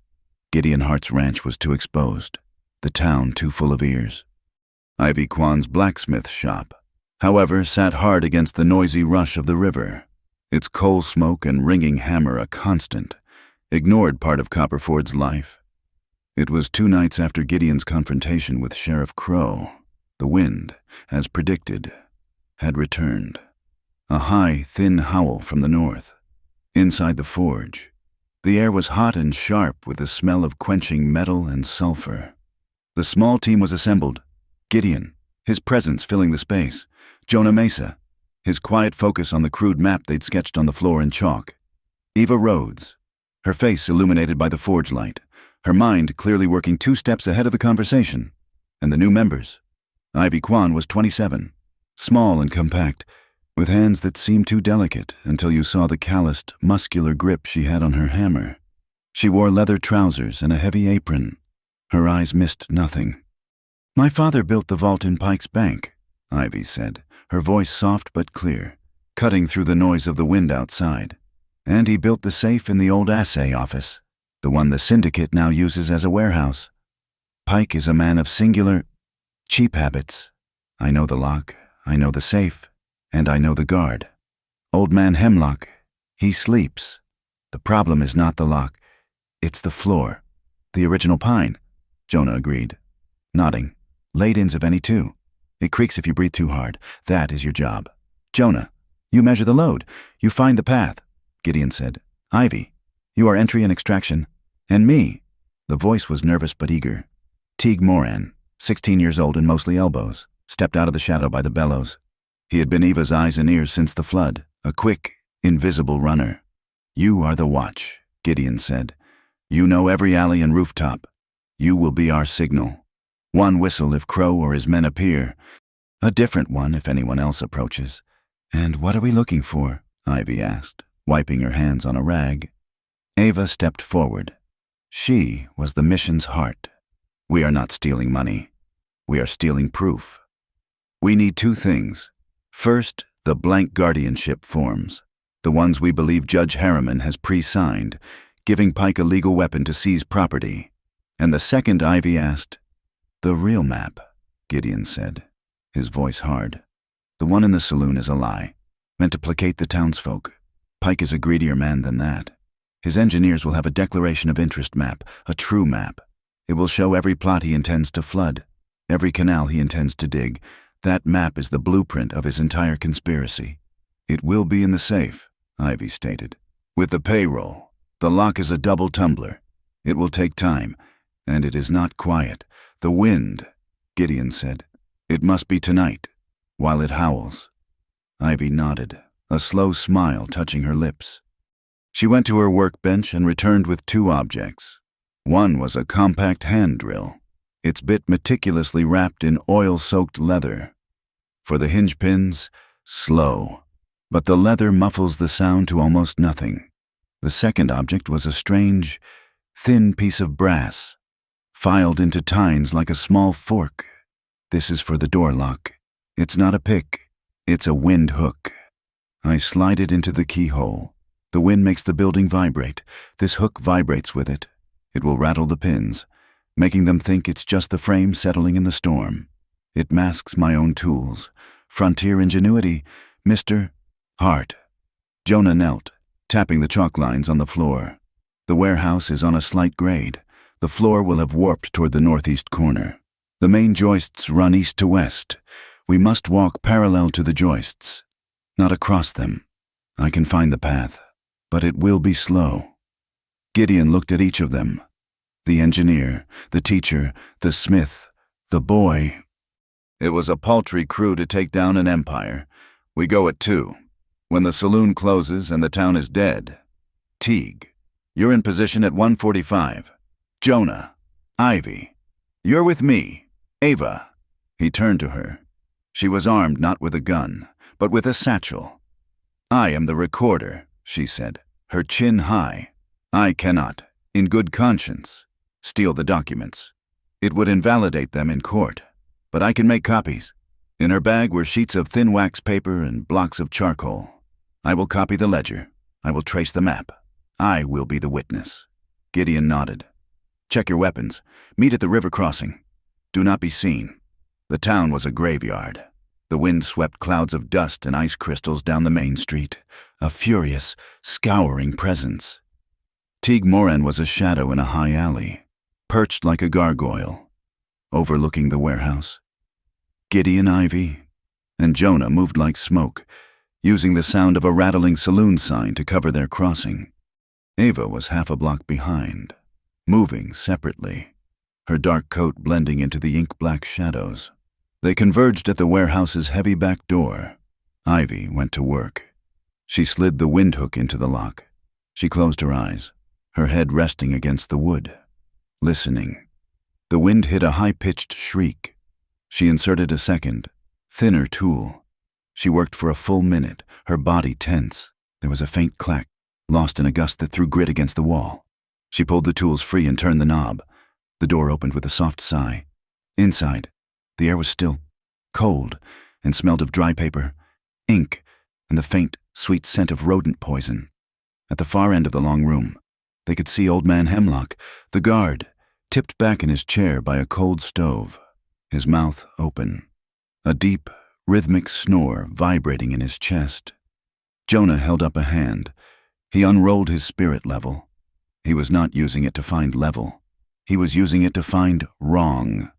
Gideon Hart's ranch was too exposed, the town too full of ears. Ivy Kwan's blacksmith shop, however, sat hard against the noisy rush of the river, its coal smoke and ringing hammer a constant, ignored part of Copperford's life. It was 2 nights after Gideon's confrontation with Sheriff Crow. The wind, as predicted, had returned. A high, thin howl from the north. Inside the forge, the air was hot and sharp with the smell of quenching metal and sulfur. The small team was assembled. Gideon, his presence filling the space. Jonah Mesa, his quiet focus on the crude map they'd sketched on the floor in chalk. Eva Rhodes, her face illuminated by the forge light, her mind clearly working 2 steps ahead of the conversation. And the new members. Ivy Kwan was 27, small and compact, with hands that seemed too delicate until you saw the calloused, muscular grip she had on her hammer. She wore leather trousers and a heavy apron. Her eyes missed nothing. "My father built the vault in Pike's Bank," Ivy said, her voice soft but clear, cutting through the noise of the wind outside. "And he built the safe in the old assay office, the one the syndicate now uses as a warehouse. Pike is a man of singular, cheap habits. I know the lock, I know the safe, and I know the guard. Old man Hemlock, he sleeps. The problem is not the lock, it's the floor. The original pine," Jonah agreed, nodding. "Laid-ins of any too. It creaks if you breathe too hard. That is your job. Jonah, you measure the load. You find the path," Gideon said. "Ivy, you are entry and extraction. And me." The voice was nervous but eager. Teague Moran, 16 years old and mostly elbows, stepped out of the shadow by the bellows. He had been Eva's eyes and ears since the flood, a quick, invisible runner. "You are the watch," Gideon said. "You know every alley and rooftop. You will be our signal. One whistle if Crow or his men appear, a different one if anyone else approaches." "And what are we looking for?" Ivy asked, wiping her hands on a rag. Ava stepped forward. She was the mission's heart. "We are not stealing money. We are stealing proof." We need two things. First, the blank guardianship forms, the ones we believe Judge Harriman has pre-signed, giving Pike a legal weapon to seize property. And the second, Ivy asked. The real map, Gideon said, his voice hard. The one in the saloon is a lie, meant to placate the townsfolk. Pike is a greedier man than that. His engineers will have a declaration of interest map, a true map. It will show every plot he intends to flood, every canal he intends to dig. That map is the blueprint of his entire conspiracy. It will be in the safe, Ivy stated. With the payroll, the lock is a double tumbler. It will take time, and it is not quiet. The wind, Gideon said. It must be tonight, while it howls. Ivy nodded, a slow smile touching her lips. She went to her workbench and returned with two objects. One was a compact hand drill, its bit meticulously wrapped in oil-soaked leather. For the hinge pins, slow, but the leather muffles the sound to almost nothing. The second object was a strange, thin piece of brass, filed into tines like a small fork. This is for the door lock. It's not a pick, it's a wind hook. I slide it into the keyhole. The wind makes the building vibrate. This hook vibrates with it. It will rattle the pins, making them think it's just the frame settling in the storm. It masks my own tools. Frontier ingenuity, Mr. Hart. Jonah knelt, tapping the chalk lines on the floor. The warehouse is on a slight grade. The floor will have warped toward the northeast corner. The main joists run east to west. We must walk parallel to the joists, not across them. I can find the path, but it will be slow. Gideon looked at each of them. The engineer, the teacher, the smith, the boy. It was a paltry crew to take down an empire. We go at 2. When the saloon closes and the town is dead. Teague, you're in position at 1:45. Jonah, Ivy, you're with me. Ava. He turned to her. She was armed not with a gun, but with a satchel. I am the recorder, she said, her chin high. I cannot, in good conscience, steal the documents. It would invalidate them in court, but I can make copies. In her bag were sheets of thin wax paper and blocks of charcoal. I will copy the ledger. I will trace the map. I will be the witness. Gideon nodded. Check your weapons. Meet at the river crossing. Do not be seen. The town was a graveyard. The wind swept clouds of dust and ice crystals down the main street, a furious, scouring presence. Teague Moran was a shadow in a high alley, perched like a gargoyle, overlooking the warehouse. Gideon, Ivy, and Jonah moved like smoke, using the sound of a rattling saloon sign to cover their crossing. Ava was half a block behind, moving separately, her dark coat blending into the ink-black shadows. They converged at the warehouse's heavy back door. Ivy went to work. She slid the windhook into the lock. She closed her eyes, her head resting against the wood, listening. The wind hit a high-pitched shriek. She inserted a second, thinner tool. She worked for a full minute, her body tense. There was a faint clack, lost in a gust that threw grit against the wall. She pulled the tools free and turned the knob. The door opened with a soft sigh. Inside, the air was still, cold, and smelled of dry paper, ink, and the faint, sweet scent of rodent poison. At the far end of the long room, they could see Old Man Hemlock, the guard, tipped back in his chair by a cold stove, his mouth open, a deep, rhythmic snore vibrating in his chest. Jonah held up a hand. He unrolled his spirit level. He was not using it to find level. He was using it to find wrong.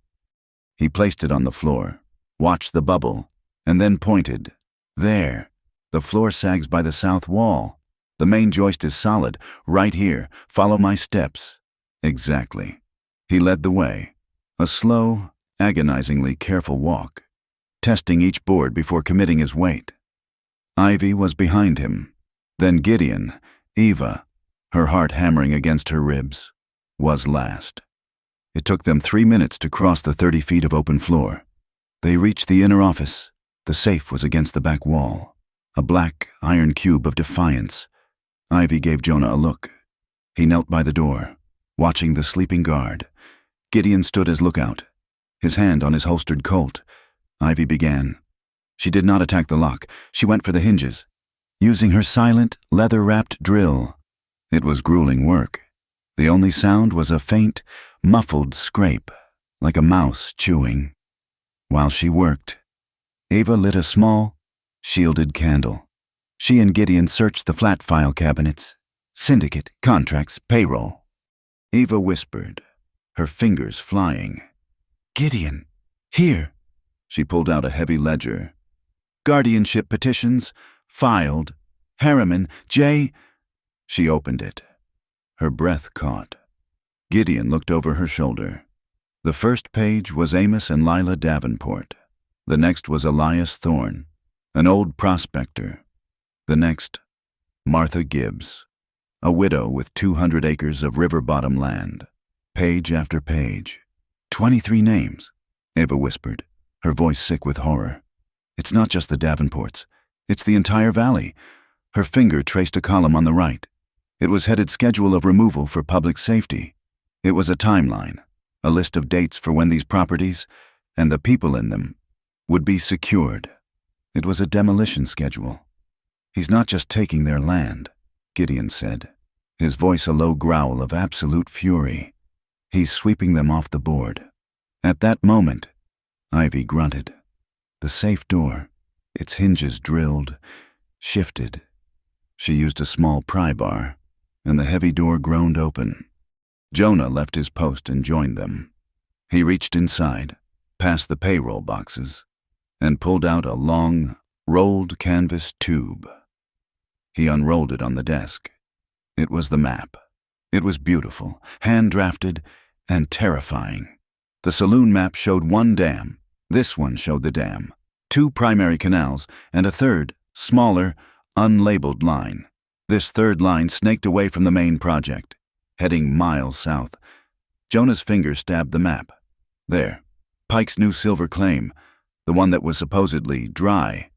He placed it on the floor, watched the bubble, and then pointed. There. The floor sags by the south wall. The main joist is solid. Right here. Follow my steps. Exactly. He led the way. A slow, agonizingly careful walk, testing each board before committing his weight. Ivy was behind him. Then Gideon, Eva, her heart hammering against her ribs, was last. It took them 3 minutes to cross the 30 feet of open floor. They reached the inner office. The safe was against the back wall, a black iron cube of defiance. Ivy gave Jonah a look. He knelt by the door, watching the sleeping guard. Gideon stood as lookout, his hand on his holstered Colt. Ivy began. She did not attack the lock. She went for the hinges, using her silent, leather-wrapped drill. It was grueling work. The only sound was a faint, muffled scrape, like a mouse chewing. While she worked, Ava lit a small, shielded candle. She and Gideon searched the flat file cabinets, syndicate, contracts, payroll. Ava whispered, her fingers flying. "Gideon, here." She pulled out a heavy ledger. "Guardianship petitions, filed, Harriman, J." She opened it. Her breath caught. Gideon looked over her shoulder. The first page was Amos and Lila Davenport. The next was Elias Thorne, an old prospector. The next, Martha Gibbs, a widow with 200 acres of river-bottom land. Page after page. 23 names, Ava whispered, her voice sick with horror. "It's not just the Davenports. It's the entire valley." Her finger traced a column on the right. It was headed Schedule of Removal for Public Safety. It was a timeline, a list of dates for when these properties, and the people in them, would be secured. It was a demolition schedule. "He's not just taking their land," Gideon said, his voice a low growl of absolute fury. "He's sweeping them off the board." At that moment, Ivy grunted. The safe door, its hinges drilled, shifted. She used a small pry bar, and the heavy door groaned open. Jonah left his post and joined them. He reached inside, past the payroll boxes, and pulled out a long, rolled canvas tube. He unrolled it on the desk. It was the map. It was beautiful, hand-drafted, and terrifying. The saloon map showed one dam. This one showed the dam, 2 primary canals, and a third, smaller, unlabeled line. This third line snaked away from the main project, heading miles south. Jonah's finger stabbed the map. There, Pike's new silver claim, the one that was supposedly dry.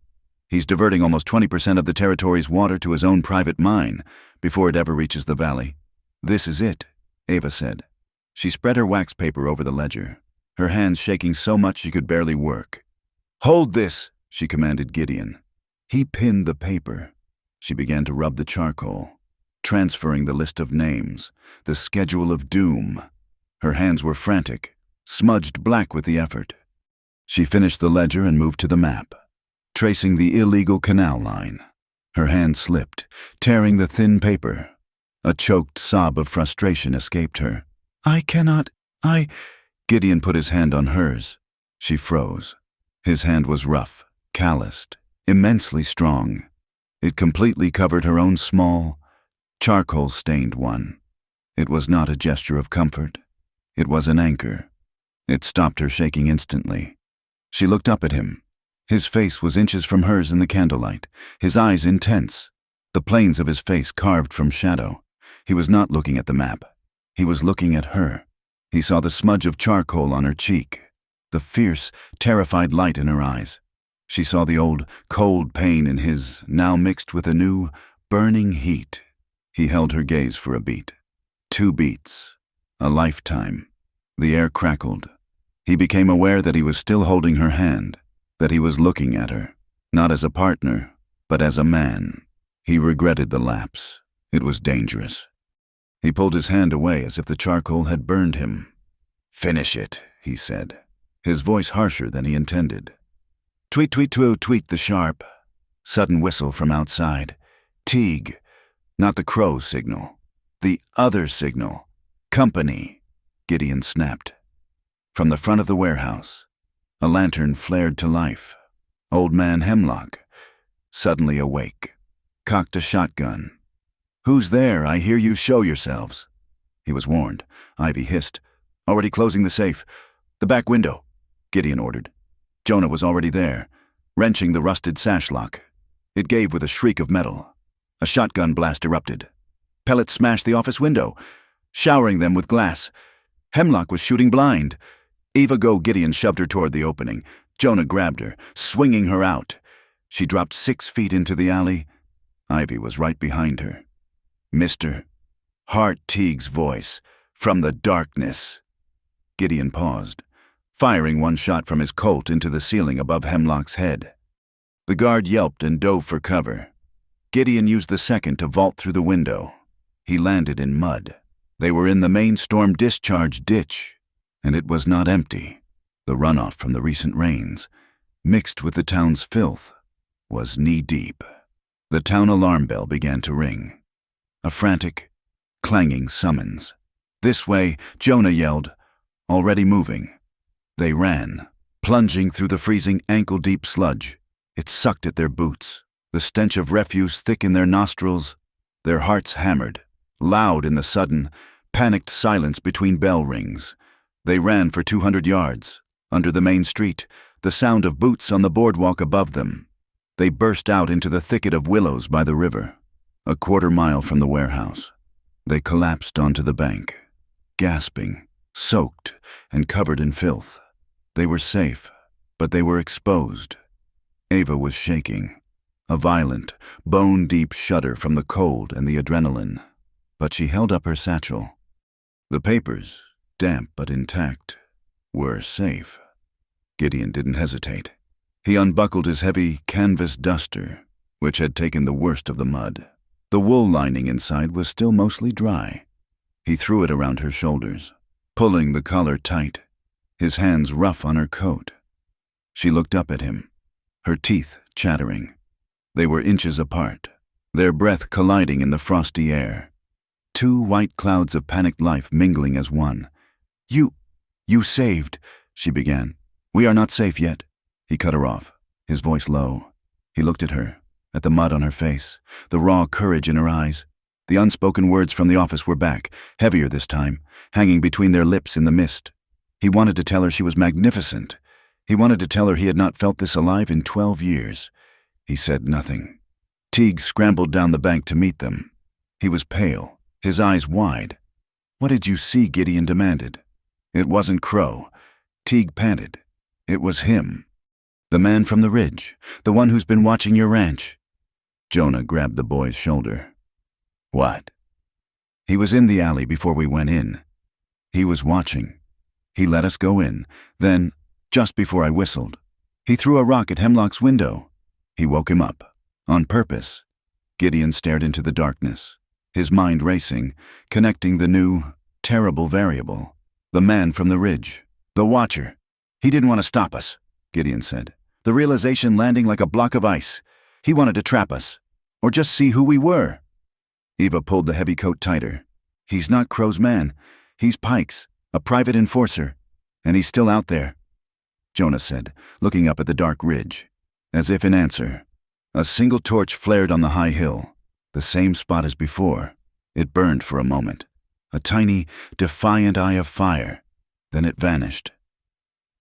He's diverting almost 20% of the territory's water to his own private mine before it ever reaches the valley. "This is it," Ava said. She spread her wax paper over the ledger, her hands shaking so much she could barely work. "Hold this," she commanded Gideon. He pinned the paper. She began to rub the charcoal, transferring the list of names, the schedule of doom. Her hands were frantic, smudged black with the effort. She finished the ledger and moved to the map, tracing the illegal canal line. Her hand slipped, tearing the thin paper. A choked sob of frustration escaped her. "I cannot, Gideon put his hand on hers. She froze. His hand was rough, calloused, immensely strong. It completely covered her own small, charcoal-stained one. It was not a gesture of comfort. It was an anchor. It stopped her shaking instantly. She looked up at him. His face was inches from hers in the candlelight, his eyes intense, the planes of his face carved from shadow. He was not looking at the map. He was looking at her. He saw the smudge of charcoal on her cheek, the fierce, terrified light in her eyes. She saw the old, cold pain in his, now mixed with a new, burning heat. He held her gaze for a beat. 2 beats. A lifetime. The air crackled. He became aware that he was still holding her hand, that he was looking at her, not as a partner, but as a man. He regretted the lapse. It was dangerous. He pulled his hand away as if the charcoal had burned him. "Finish it," he said, his voice harsher than he intended. Tweet, tweet, tweet, tweet the sharp. Sudden whistle from outside. Teague. Not the crow signal. The other signal. Company. Gideon snapped. From the front of the warehouse, a lantern flared to life. Old man Hemlock, suddenly awake, cocked a shotgun. "Who's there? I hear you. Show yourselves." He was warned. Ivy hissed. "Already closing the safe. The back window," Gideon ordered. Jonah was already there, wrenching the rusted sash lock. It gave with a shriek of metal. A shotgun blast erupted. Pellets smashed the office window, showering them with glass. Hemlock was shooting blind. "Eva, go!" Gideon shoved her toward the opening. Jonah grabbed her, swinging her out. She dropped 6 feet into the alley. Ivy was right behind her. "Mr. Hart," Teague's voice, from the darkness. Gideon paused, firing one shot from his Colt into the ceiling above Hemlock's head. The guard yelped and dove for cover. Gideon used the second to vault through the window. He landed in mud. They were in the main storm discharge ditch, and it was not empty. The runoff from the recent rains, mixed with the town's filth, was knee-deep. The town alarm bell began to ring. A frantic, clanging summons. "This way," Jonah yelled, already moving. They ran, plunging through the freezing ankle-deep sludge. It sucked at their boots, the stench of refuse thick in their nostrils. Their hearts hammered, loud in the sudden, panicked silence between bell rings. They ran for 200 yards. Under the main street, the sound of boots on the boardwalk above them. They burst out into the thicket of willows by the river. A quarter mile from the warehouse, they collapsed onto the bank, gasping, soaked, and covered in filth. They were safe, but they were exposed. Ava was shaking, a violent, bone-deep shudder from the cold and the adrenaline, but she held up her satchel. The papers, damp but intact, were safe. Gideon didn't hesitate. He unbuckled his heavy canvas duster, which had taken the worst of the mud. The wool lining inside was still mostly dry. He threw it around her shoulders, pulling the collar tight, his hands rough on her coat. She looked up at him, her teeth chattering. They were inches apart, their breath colliding in the frosty air. Two white clouds of panicked life mingling as one. You saved," she began. "We are not safe yet." He cut her off, his voice low. He looked at her, at the mud on her face, the raw courage in her eyes. The unspoken words from the office were back, heavier this time, hanging between their lips in the mist. He wanted to tell her she was magnificent. He wanted to tell her he had not felt this alive in 12 years. He said nothing. Teague scrambled down the bank to meet them. He was pale, his eyes wide. "What did you see?" Gideon demanded. It wasn't Crow. Teague panted. It was him. "The man from the ridge, the one who's been watching your ranch." Jonah grabbed the boy's shoulder. "What?" "He was in the alley before we went in. He was watching. He let us go in. Then, just before I whistled, he threw a rock at Hemlock's window. He woke him up. On purpose." Gideon stared into the darkness, his mind racing, connecting the new, terrible variable. The man from the ridge. The watcher. "He didn't want to stop us," Gideon said. "The realization landing like a block of ice. He wanted to trap us. Or just see who we were." Eva pulled the heavy coat tighter. "He's not Crow's man. He's Pike's, a private enforcer. And he's still out there," Jonah said, looking up at the dark ridge. As if in answer, a single torch flared on the high hill, the same spot as before. It burned for a moment, a tiny, defiant eye of fire. Then it vanished.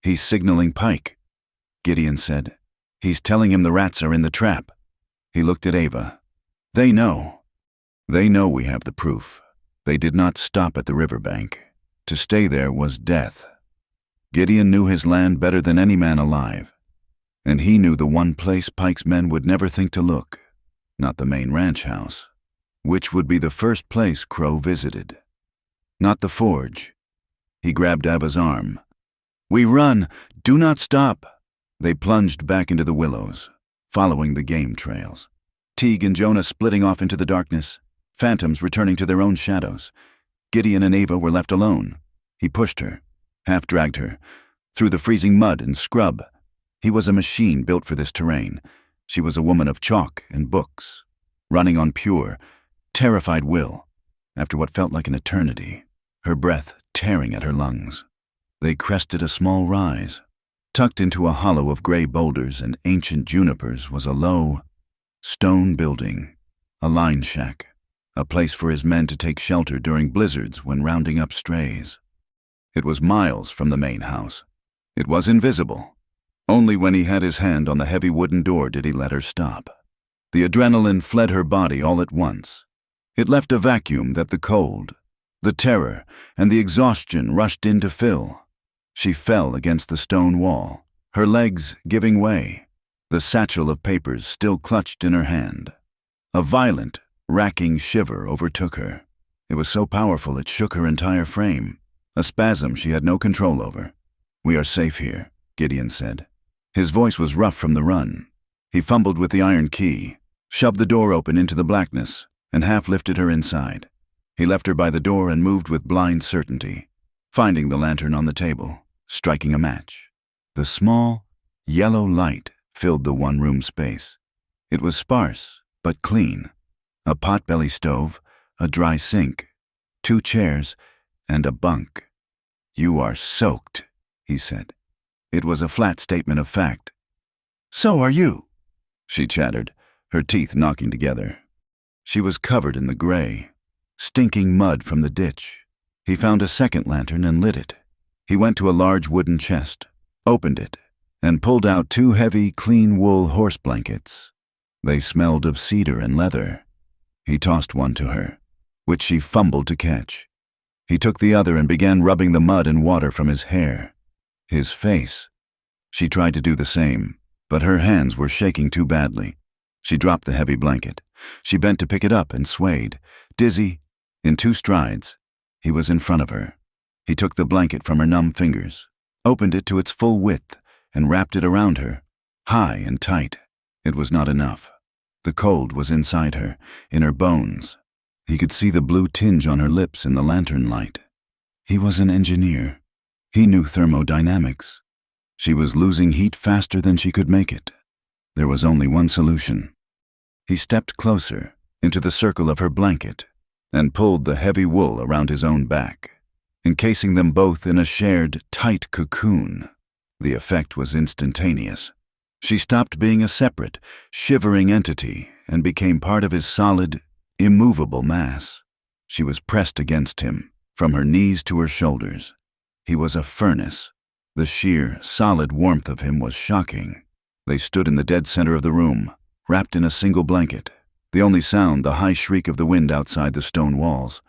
"He's signaling Pike," Gideon said. "He's telling him the rats are in the trap." He looked at Ava. "They know. They know we have the proof. They did not stop at the riverbank. To stay there was death." Gideon knew his land better than any man alive. And he knew the one place Pike's men would never think to look, not the main ranch house, which would be the first place Crow visited. Not the forge. He grabbed Ava's arm. "We run! Do not stop!" They plunged back into the willows, following the game trails. Teague and Jonah splitting off into the darkness, phantoms returning to their own shadows. Gideon and Ava were left alone. He pushed her, half-dragged her, through the freezing mud and scrub. He was a machine built for this terrain. She was a woman of chalk and books, running on pure, terrified will, after what felt like an eternity, her breath tearing at her lungs. They crested a small rise. Tucked into a hollow of gray boulders and ancient junipers was a low, stone building, a line shack, a place for his men to take shelter during blizzards when rounding up strays. It was miles from the main house. It was invisible. Only when he had his hand on the heavy wooden door did he let her stop. The adrenaline fled her body all at once. It left a vacuum that the cold, the terror, and the exhaustion rushed in to fill. She fell against the stone wall, her legs giving way, the satchel of papers still clutched in her hand. A violent, racking shiver overtook her. It was so powerful it shook her entire frame, a spasm she had no control over. "We are safe here," Gideon said. His voice was rough from the run. He fumbled with the iron key, shoved the door open into the blackness, and half lifted her inside. He left her by the door and moved with blind certainty, finding the lantern on the table, striking a match. The small, yellow light filled the one-room space. It was sparse, but clean. A potbelly stove, a dry sink, 2 chairs, and a bunk. "You are soaked," he said. It was a flat statement of fact. "So are you," she chattered, her teeth knocking together. She was covered in the gray, stinking mud from the ditch. He found a second lantern and lit it. He went to a large wooden chest, opened it, and pulled out 2 heavy, clean wool horse blankets. They smelled of cedar and leather. He tossed one to her, which she fumbled to catch. He took the other and began rubbing the mud and water from his hair, his face. She tried to do the same, but her hands were shaking too badly. She dropped the heavy blanket. She bent to pick it up and swayed. Dizzy, in 2 strides, he was in front of her. He took the blanket from her numb fingers, opened it to its full width, and wrapped it around her, high and tight. It was not enough. The cold was inside her, in her bones. He could see the blue tinge on her lips in the lantern light. He was an engineer. He knew thermodynamics. She was losing heat faster than she could make it. There was only one solution. He stepped closer, into the circle of her blanket, and pulled the heavy wool around his own back, encasing them both in a shared, tight cocoon. The effect was instantaneous. She stopped being a separate, shivering entity and became part of his solid, immovable mass. She was pressed against him, from her knees to her shoulders. He was a furnace. The sheer, solid warmth of him was shocking. They stood in the dead center of the room, wrapped in a single blanket, the only sound the high shriek of the wind outside the stone walls.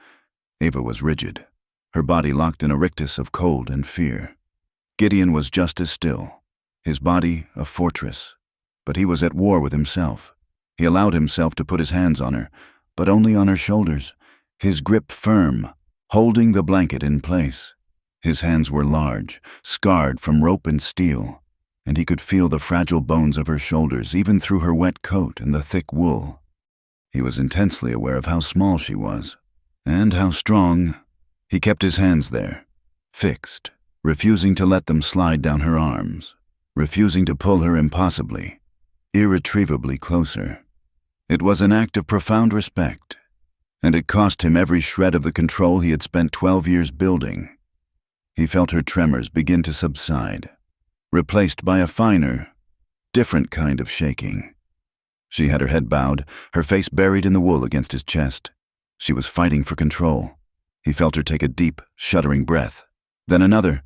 Ava was rigid, her body locked in a rictus of cold and fear. Gideon was just as still, his body a fortress, but he was at war with himself. He allowed himself to put his hands on her, but only on her shoulders, his grip firm, holding the blanket in place. His hands were large, scarred from rope and steel, and he could feel the fragile bones of her shoulders even through her wet coat and the thick wool. He was intensely aware of how small she was, and how strong. He kept his hands there, fixed, refusing to let them slide down her arms, refusing to pull her impossibly, irretrievably closer. It was an act of profound respect, and it cost him every shred of the control he had spent 12 years building. He felt her tremors begin to subside, replaced by a finer, different kind of shaking. She had her head bowed, her face buried in the wool against his chest. She was fighting for control. He felt her take a deep, shuddering breath, then another.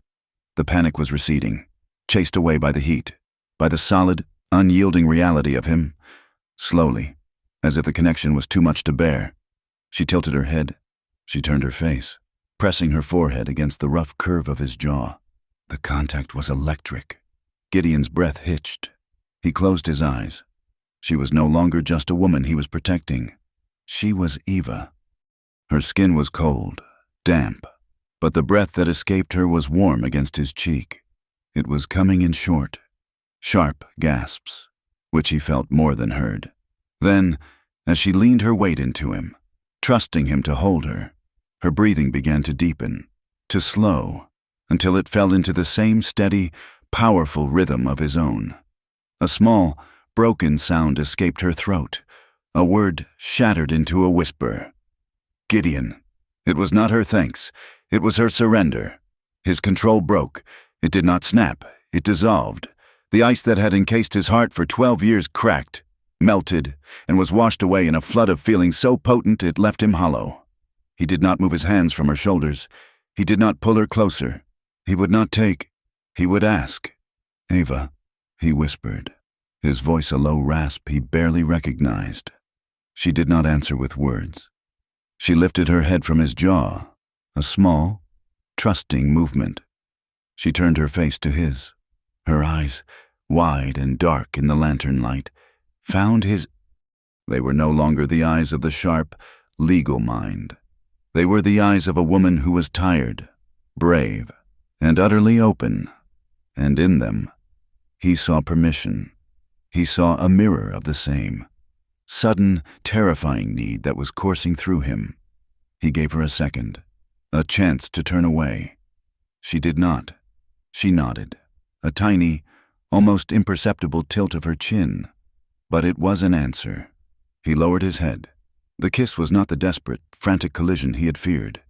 The panic was receding, chased away by the heat, by the solid, unyielding reality of him. Slowly, as if the connection was too much to bear, she tilted her head. She turned her face, pressing her forehead against the rough curve of his jaw. The contact was electric. Gideon's breath hitched. He closed his eyes. She was no longer just a woman he was protecting. She was Eva. Her skin was cold, damp, but the breath that escaped her was warm against his cheek. It was coming in short, sharp gasps, which he felt more than heard. Then, as she leaned her weight into him, trusting him to hold her, her breathing began to deepen, to slow, until it fell into the same steady, powerful rhythm of his own. A small, broken sound escaped her throat, a word shattered into a whisper. Gideon. It was not her thanks. It was her surrender. His control broke. It did not snap. It dissolved. The ice that had encased his heart for 12 years cracked, melted, and was washed away in a flood of feeling so potent it left him hollow. He did not move his hands from her shoulders. He did not pull her closer. He would not take. He would ask. Ava, he whispered, his voice a low rasp he barely recognized. She did not answer with words. She lifted her head from his jaw, a small, trusting movement. She turned her face to his. Her eyes, wide and dark in the lantern light, found his. They were no longer the eyes of the sharp, legal mind. They were the eyes of a woman who was tired, brave, and utterly open, and in them, he saw permission. He saw a mirror of the same. Sudden, terrifying need that was coursing through him. He gave her a second, a chance to turn away. She did not. She nodded, a tiny, almost imperceptible tilt of her chin. But it was an answer. He lowered his head. The kiss was not the desperate, frantic collision he had feared.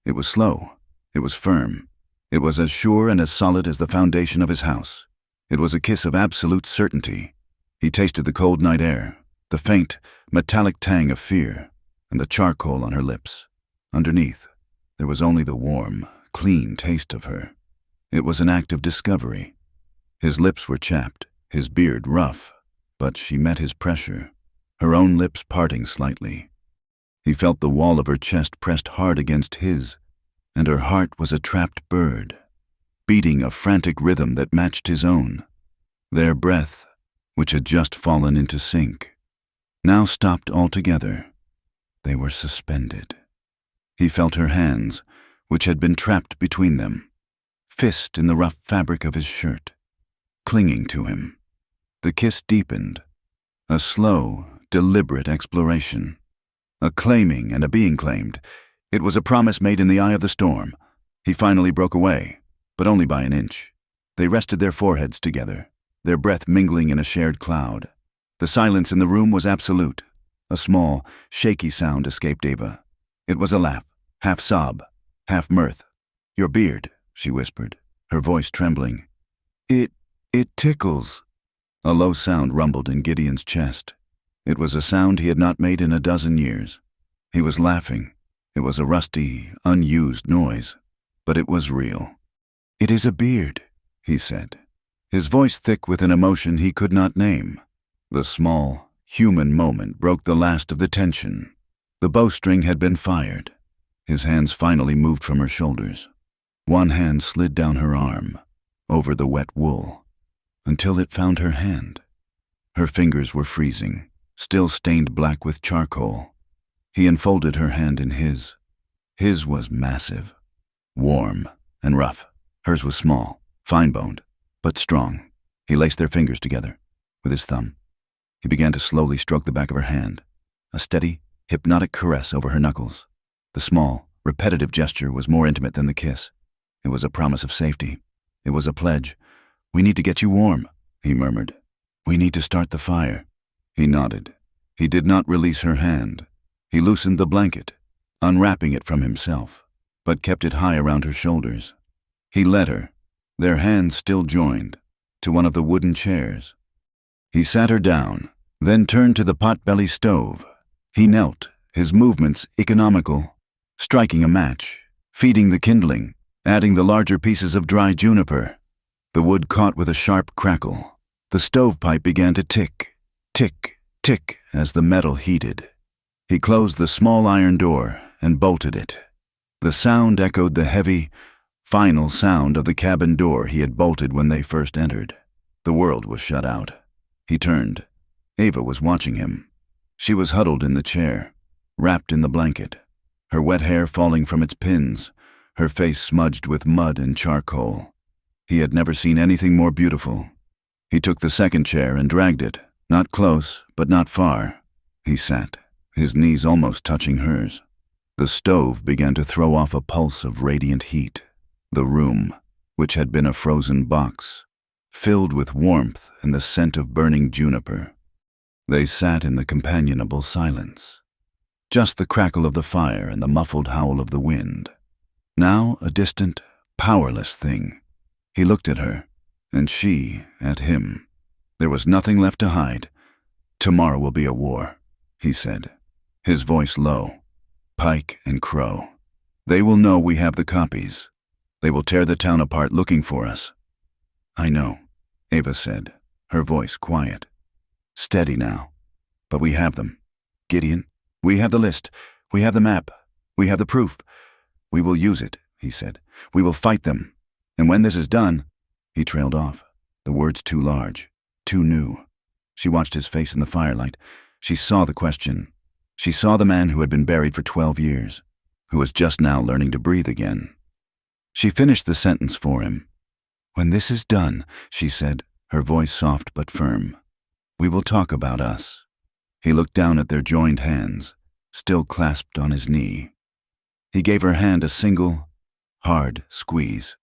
It was slow. It was firm. It was as sure and as solid as the foundation of his house. It was a kiss of absolute certainty. He tasted the cold night air, the faint, metallic tang of fear, and the charcoal on her lips. Underneath, there was only the warm, clean taste of her. It was an act of discovery. His lips were chapped, his beard rough, but she met his pressure, her own lips parting slightly. He felt the wall of her chest pressed hard against his, and her heart was a trapped bird, beating a frantic rhythm that matched his own. Their breath, which had just fallen into sync, now stopped altogether. They were suspended. He felt her hands, which had been trapped between them, fist in the rough fabric of his shirt, clinging to him. The kiss deepened, a slow, deliberate exploration, a claiming and a being claimed. It was a promise made in the eye of the storm. He finally broke away, but only by an inch. They rested their foreheads together, their breath mingling in a shared cloud. The silence in the room was absolute. A small, shaky sound escaped Ava. It was a laugh, half sob, half mirth. "Your beard," she whispered, her voice trembling. It tickles." A low sound rumbled in Gideon's chest. It was a sound he had not made in a dozen years. He was laughing. It was a rusty, unused noise, but it was real. "It is a beard," he said, his voice thick with an emotion he could not name. The small, human moment broke the last of the tension. The bowstring had been fired. His hands finally moved from her shoulders. One hand slid down her arm, over the wet wool, until it found her hand. Her fingers were freezing, still stained black with charcoal. He enfolded her hand in his. His was massive, warm, and rough. Hers was small, fine-boned, but strong. He laced their fingers together with his thumb. He began to slowly stroke the back of her hand, a steady, hypnotic caress over her knuckles. The small, repetitive gesture was more intimate than the kiss. It was a promise of safety. It was a pledge. "We need to get you warm," he murmured. "We need to start the fire." He nodded. He did not release her hand. He loosened the blanket, unwrapping it from himself, but kept it high around her shoulders. He led her, their hands still joined, to one of the wooden chairs. He sat her down, then turned to the pot-belly stove. He knelt, his movements economical, striking a match, feeding the kindling, adding the larger pieces of dry juniper. The wood caught with a sharp crackle. The stovepipe began to tick, tick, tick as the metal heated. He closed the small iron door and bolted it. The sound echoed the heavy, final sound of the cabin door he had bolted when they first entered. The world was shut out. He turned. Ava was watching him. She was huddled in the chair, wrapped in the blanket, her wet hair falling from its pins, her face smudged with mud and charcoal. He had never seen anything more beautiful. He took the second chair and dragged it, not close, but not far. He sat, his knees almost touching hers. The stove began to throw off a pulse of radiant heat. The room, which had been a frozen box, filled with warmth and the scent of burning juniper. They sat in the companionable silence. Just the crackle of the fire and the muffled howl of the wind. Now a distant, powerless thing. He looked at her, and she at him. There was nothing left to hide. "Tomorrow will be a war," he said, his voice low. "Pike and Crow. They will know we have the copies. They will tear the town apart looking for us." "I know," Ava said, her voice quiet. "Steady now. But we have them. Gideon, we have the list. We have the map. We have the proof. We will use it," he said. "We will fight them. And when this is done—" He trailed off, the words too large, too new. She watched his face in the firelight. She saw the question. She saw the man who had been buried for 12 years, who was just now learning to breathe again. She finished the sentence for him. "When this is done," she said, her voice soft but firm, "we will talk about us." He looked down at their joined hands, still clasped on his knee. He gave her hand a single, hard squeeze.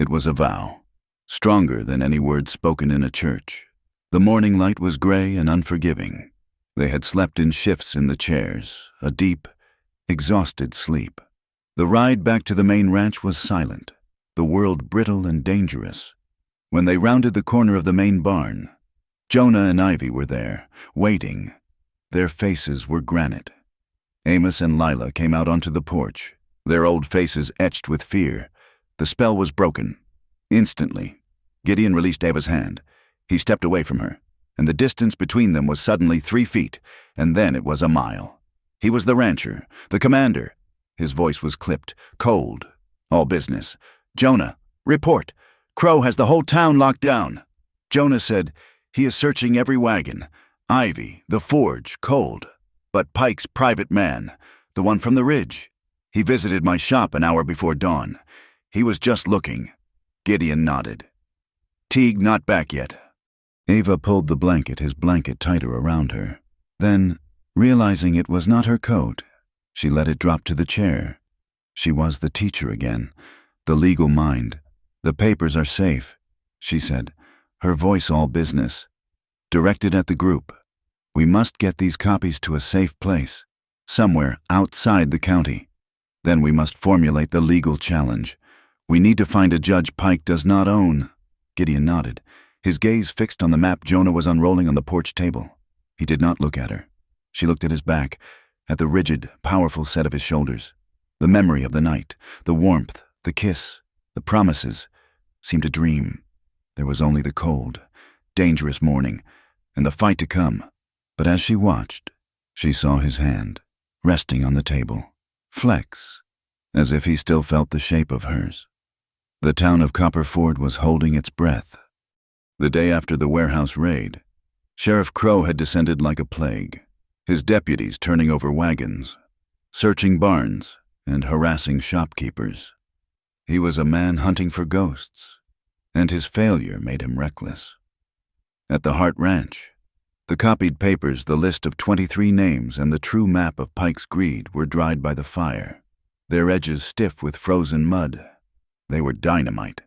It was a vow, stronger than any words spoken in a church. The morning light was gray and unforgiving. They had slept in shifts in the chairs, a deep, exhausted sleep. The ride back to the main ranch was silent, the world brittle and dangerous. When they rounded the corner of the main barn, Jonah and Ivy were there, waiting. Their faces were granite. Amos and Lila came out onto the porch, their old faces etched with fear. The spell was broken. Instantly, Gideon released Ava's hand. He stepped away from her, and the distance between them was suddenly 3 feet, and then it was a mile. He was the rancher, the commander. His voice was clipped, cold, all business. "Jonah, report. Crow has the whole town locked down." Jonah said, "He is searching every wagon. Ivy, the forge, cold. But Pike's private man, the one from the ridge. He visited my shop an hour before dawn. He was just looking." Gideon nodded. "Teague not back yet." Ava pulled the blanket, his blanket tighter around her. Then, realizing it was not her coat, she let it drop to the chair. She was the teacher again, the legal mind. "The papers are safe," she said, her voice all business. "Directed at the group. We must get these copies to a safe place, somewhere outside the county. Then we must formulate the legal challenge. We need to find a judge Pike does not own." Gideon nodded, his gaze fixed on the map Jonah was unrolling on the porch table. He did not look at her. She looked at his back, at the rigid, powerful set of his shoulders. The memory of the night, the warmth, the kiss, the promises, seemed a dream. There was only the cold, dangerous morning, and the fight to come. But as she watched, she saw his hand, resting on the table, flex, as if he still felt the shape of hers. The town of Copper Ford was holding its breath. The day after the warehouse raid, Sheriff Crow had descended like a plague, his deputies turning over wagons, searching barns, and harassing shopkeepers. He was a man hunting for ghosts, and his failure made him reckless. At the Hart Ranch, the copied papers, the list of 23 names, and the true map of Pike's greed were dried by the fire, their edges stiff with frozen mud. They were dynamite.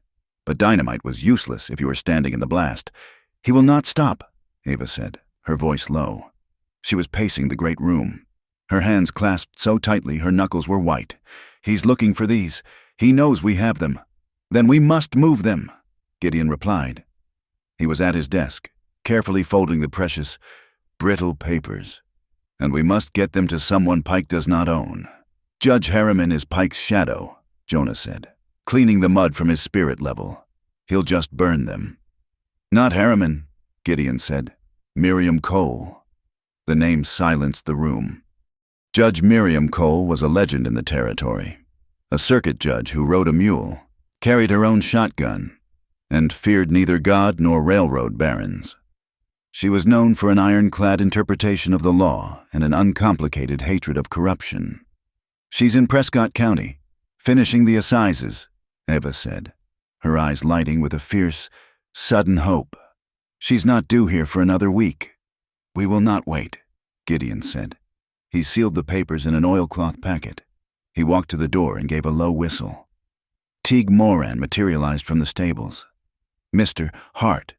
But dynamite was useless if you were standing in the blast. "He will not stop," Ava said, her voice low. She was pacing the great room, her hands clasped so tightly her knuckles were white. "He's looking for these. He knows we have them. Then we must move them," Gideon replied. He was at his desk, carefully folding the precious, brittle papers. "And we must get them to someone Pike does not own. Judge Harriman is Pike's shadow," Jonah said, cleaning the mud from his spirit level. "He'll just burn them." "Not Harriman," Gideon said. "Miriam Cole." The name silenced the room. Judge Miriam Cole was a legend in the territory, a circuit judge who rode a mule, carried her own shotgun, and feared neither God nor railroad barons. She was known for an ironclad interpretation of the law and an uncomplicated hatred of corruption. "She's in Prescott County, finishing the assizes," Eva said, her eyes lighting with a fierce, sudden hope. "She's not due here for another week." "We will not wait," Gideon said. He sealed the papers in an oilcloth packet. He walked to the door and gave a low whistle. Teague Moran materialized from the stables. "Mr. Hart,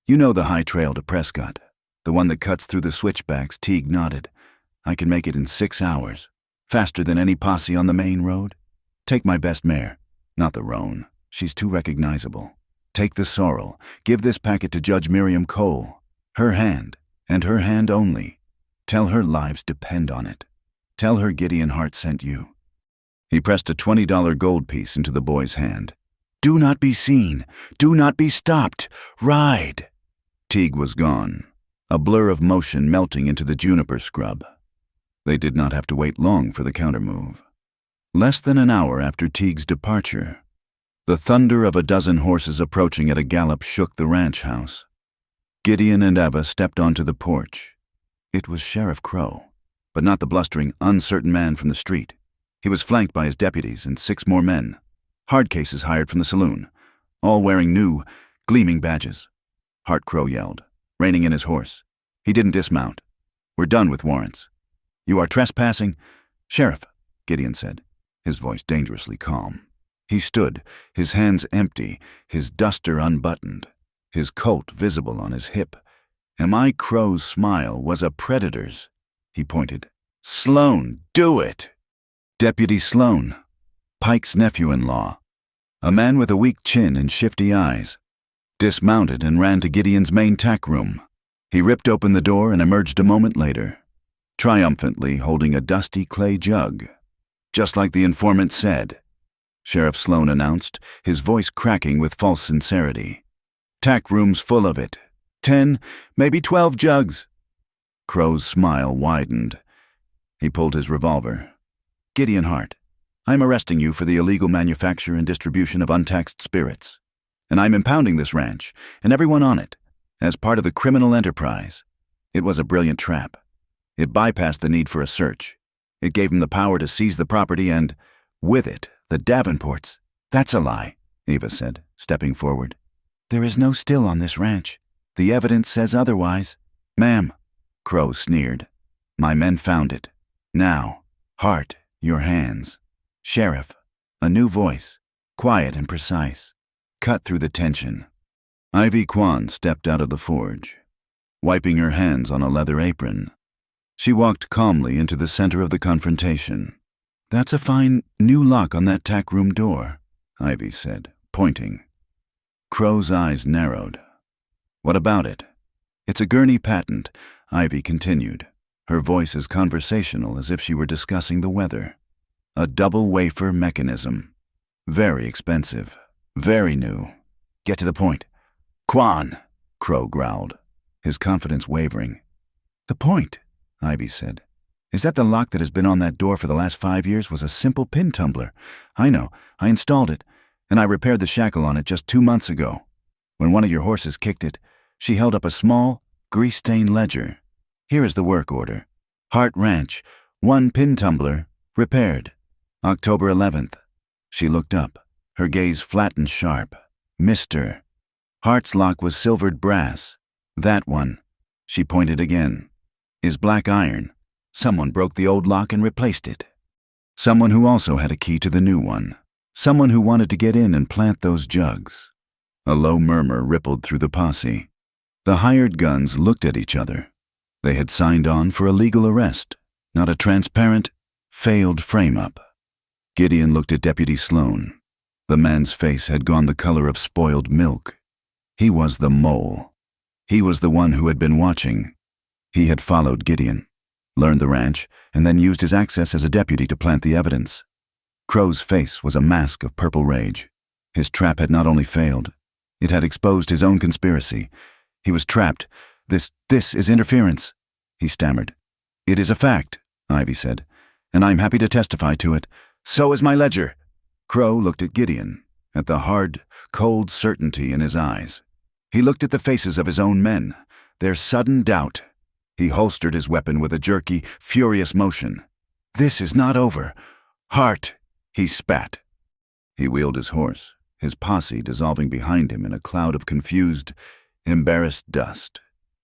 you know the high trail to Prescott, the one that cuts through the switchbacks." Teague nodded. "I can make it in 6 hours, faster than any posse on the main road. Take my best mare, not the roan. She's too recognizable. Take the sorrel. Give this packet to Judge Miriam Cole. Her hand, and her hand only. Tell her lives depend on it. Tell her Gideon Hart sent you." He pressed a $20 gold piece into the boy's hand. "Do not be seen. Do not be stopped. Ride." Teague was gone, a blur of motion melting into the juniper scrub. They did not have to wait long for the countermove. Less than an hour after Teague's departure, the thunder of a dozen horses approaching at a gallop shook the ranch house. Gideon and Eva stepped onto the porch. It was Sheriff Crow, but not the blustering, uncertain man from the street. He was flanked by his deputies and 6 more men, hard cases hired from the saloon, all wearing new, gleaming badges. Hart Crow yelled, reining in his horse. He didn't dismount. We're done with warrants. You are trespassing? Sheriff, Gideon said, his voice dangerously calm. He stood, his hands empty, his duster unbuttoned, his Colt visible on his hip. M.I. Crow's smile was a predator's. He pointed. Sloan, do it! Deputy Sloan, Pike's nephew-in-law, a man with a weak chin and shifty eyes, dismounted and ran to Gideon's main tack room. He ripped open the door and emerged a moment later, triumphantly holding a dusty clay jug. Just like the informant said, Sheriff Sloan announced, his voice cracking with false sincerity. Tack room's full of it. 10, maybe 12 jugs. Crow's smile widened. He pulled his revolver. Gideon Hart, I'm arresting you for the illegal manufacture and distribution of untaxed spirits. And I'm impounding this ranch, and everyone on it, as part of the criminal enterprise. It was a brilliant trap. It bypassed the need for a search. It gave him the power to seize the property and, with it, the Davenports. That's a lie, Eva said, stepping forward. There is no still on this ranch. The evidence says otherwise. Ma'am, Crow sneered. My men found it. Now, Hart, your hands. Sheriff, a new voice, quiet and precise, cut through the tension. Ivy Kwan stepped out of the forge, wiping her hands on a leather apron. She walked calmly into the center of the confrontation. That's a fine new lock on that tack room door, Ivy said, pointing. Crow's eyes narrowed. What about it? It's a Gurney patent, Ivy continued, her voice as conversational as if she were discussing the weather. A double wafer mechanism. Very expensive. Very new. Get to the point. Kwan, Crow growled, his confidence wavering. The point, Ivy said, is that the lock that has been on that door for the last 5 years was a simple pin tumbler. I know. I installed it, and I repaired the shackle on it just 2 months ago. When one of your horses kicked it, she held up a small, grease-stained ledger. Here is the work order. Hart Ranch, 1 pin tumbler, repaired. October 11th. She looked up, her gaze flat and sharp. Mr. Hart's lock was silvered brass. That one, she pointed again, is black iron. Someone broke the old lock and replaced it. Someone who also had a key to the new one. Someone who wanted to get in and plant those jugs. A low murmur rippled through the posse. The hired guns looked at each other. They had signed on for a legal arrest, not a transparent, failed frame-up. Gideon looked at Deputy Sloan. The man's face had gone the color of spoiled milk. He was the mole. He was the one who had been watching. He had followed Gideon, learned the ranch, and then used his access as a deputy to plant the evidence. Crow's face was a mask of purple rage. His trap had not only failed, it had exposed his own conspiracy. He was trapped. This is interference, he stammered. It is a fact, Ivy said, and I'm happy to testify to it. So is my ledger. Crow looked at Gideon, at the hard, cold certainty in his eyes. He looked at the faces of his own men, their sudden doubt. He holstered his weapon with a jerky, furious motion. This is not over. Hart, he spat. He wheeled his horse, his posse dissolving behind him in a cloud of confused, embarrassed dust.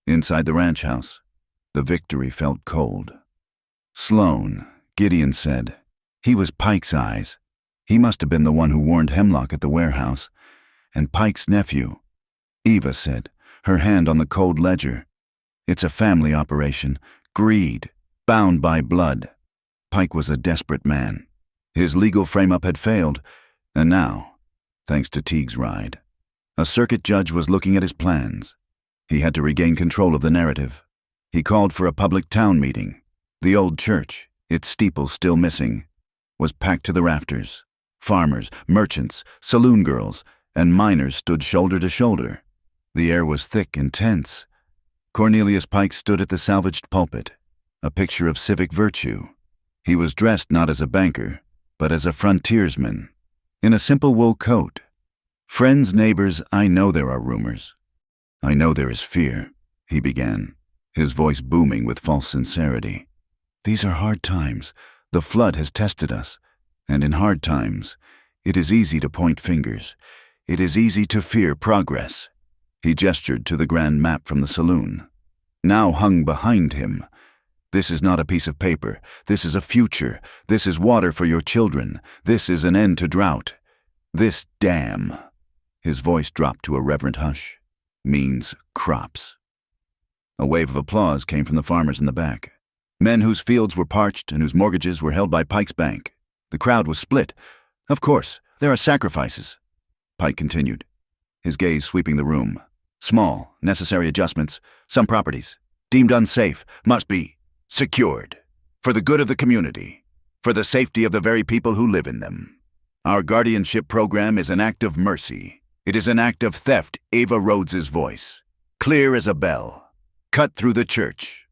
Inside the ranch house, the victory felt cold. Sloan, Gideon said. He was Pike's eyes. He must have been the one who warned Hemlock at the warehouse. And Pike's nephew. Eva said, her hand on the cold ledger. It's a family operation. Greed. Bound by blood. Pike was a desperate man. His legal frame-up had failed, and now, thanks to Teague's ride, a circuit judge was looking at his plans. He had to regain control of the narrative. He called for a public town meeting. The old church, its steeple still missing, was packed to the rafters. Farmers, merchants, saloon girls, and miners stood shoulder to shoulder. The air was thick and tense. Cornelius Pike stood at the salvaged pulpit, a picture of civic virtue. He was dressed not as a banker, but as a frontiersman, in a simple wool coat. Friends, neighbors, I know there are rumors. I know there is fear, he began, his voice booming with false sincerity. These are hard times. The flood has tested us, and in hard times, it is easy to point fingers. It is easy to fear progress. He gestured to the grand map from the saloon, now hung behind him. This is not a piece of paper. This is a future. This is water for your children. This is an end to drought. This dam, his voice dropped to a reverent hush, means crops. A wave of applause came from the farmers in the back, men whose fields were parched and whose mortgages were held by Pike's bank. The crowd was split. Of course, there are sacrifices, Pike continued, his gaze sweeping the room. Small, necessary adjustments, some properties, deemed unsafe, must be secured, for the good of the community, for the safety of the very people who live in them. Our guardianship program is an act of mercy. It is an act of theft, Ava Rhodes's voice, clear as a bell, cut through the church.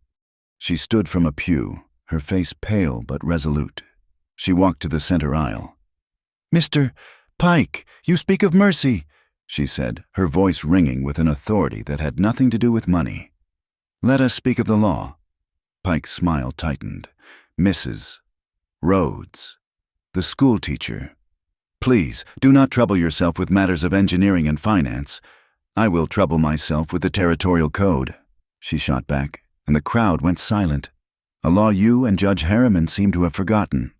She stood from a pew, her face pale but resolute. She walked to the center aisle. "Mr. Pike, you speak of mercy," she said, her voice ringing with an authority that had nothing to do with money. "Let us speak of the law." Pike's smile tightened. "Mrs. Rhodes, the school teacher. Please, do not trouble yourself with matters of engineering and finance. I will trouble myself with the territorial code," she shot back, and the crowd went silent. A law you and Judge Harriman seem to have forgotten.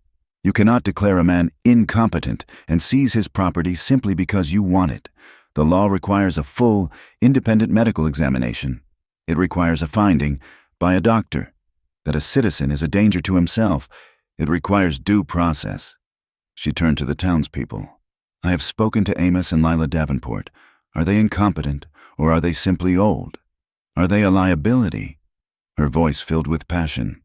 You cannot declare a man incompetent and seize his property simply because you want it. The law requires a full, independent medical examination. It requires a finding, by a doctor, that a citizen is a danger to himself. It requires due process. She turned to the townspeople. "I have spoken to Amos and Lila Davenport. Are they incompetent, or are they simply old? Are they a liability?" Her voice filled with passion.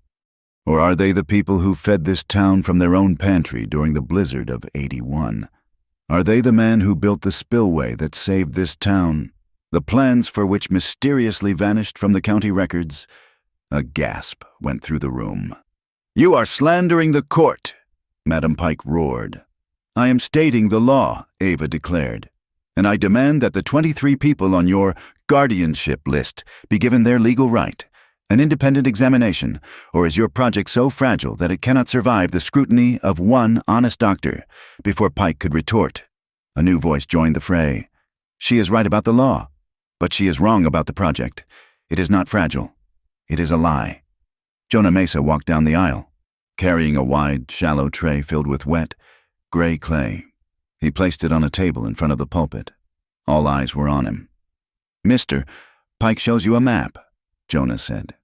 "Or are they the people who fed this town from their own pantry during the blizzard of '81? Are they the man who built the spillway that saved this town, the plans for which mysteriously vanished from the county records?" A gasp went through the room. "You are slandering the court," Madam Pike roared. "I am stating the law," Ava declared, "and I demand that the 23 people on your guardianship list be given their legal right, an independent examination, or is your project so fragile that it cannot survive the scrutiny of one honest doctor?" Before Pike could retort, a new voice joined the fray. "She is right about the law, but she is wrong about the project. It is not fragile. It is a lie." Jonah Mesa walked down the aisle, carrying a wide, shallow tray filled with wet, gray clay. He placed it on a table in front of the pulpit. All eyes were on him. "Mister, Pike shows you a map," Jonah said,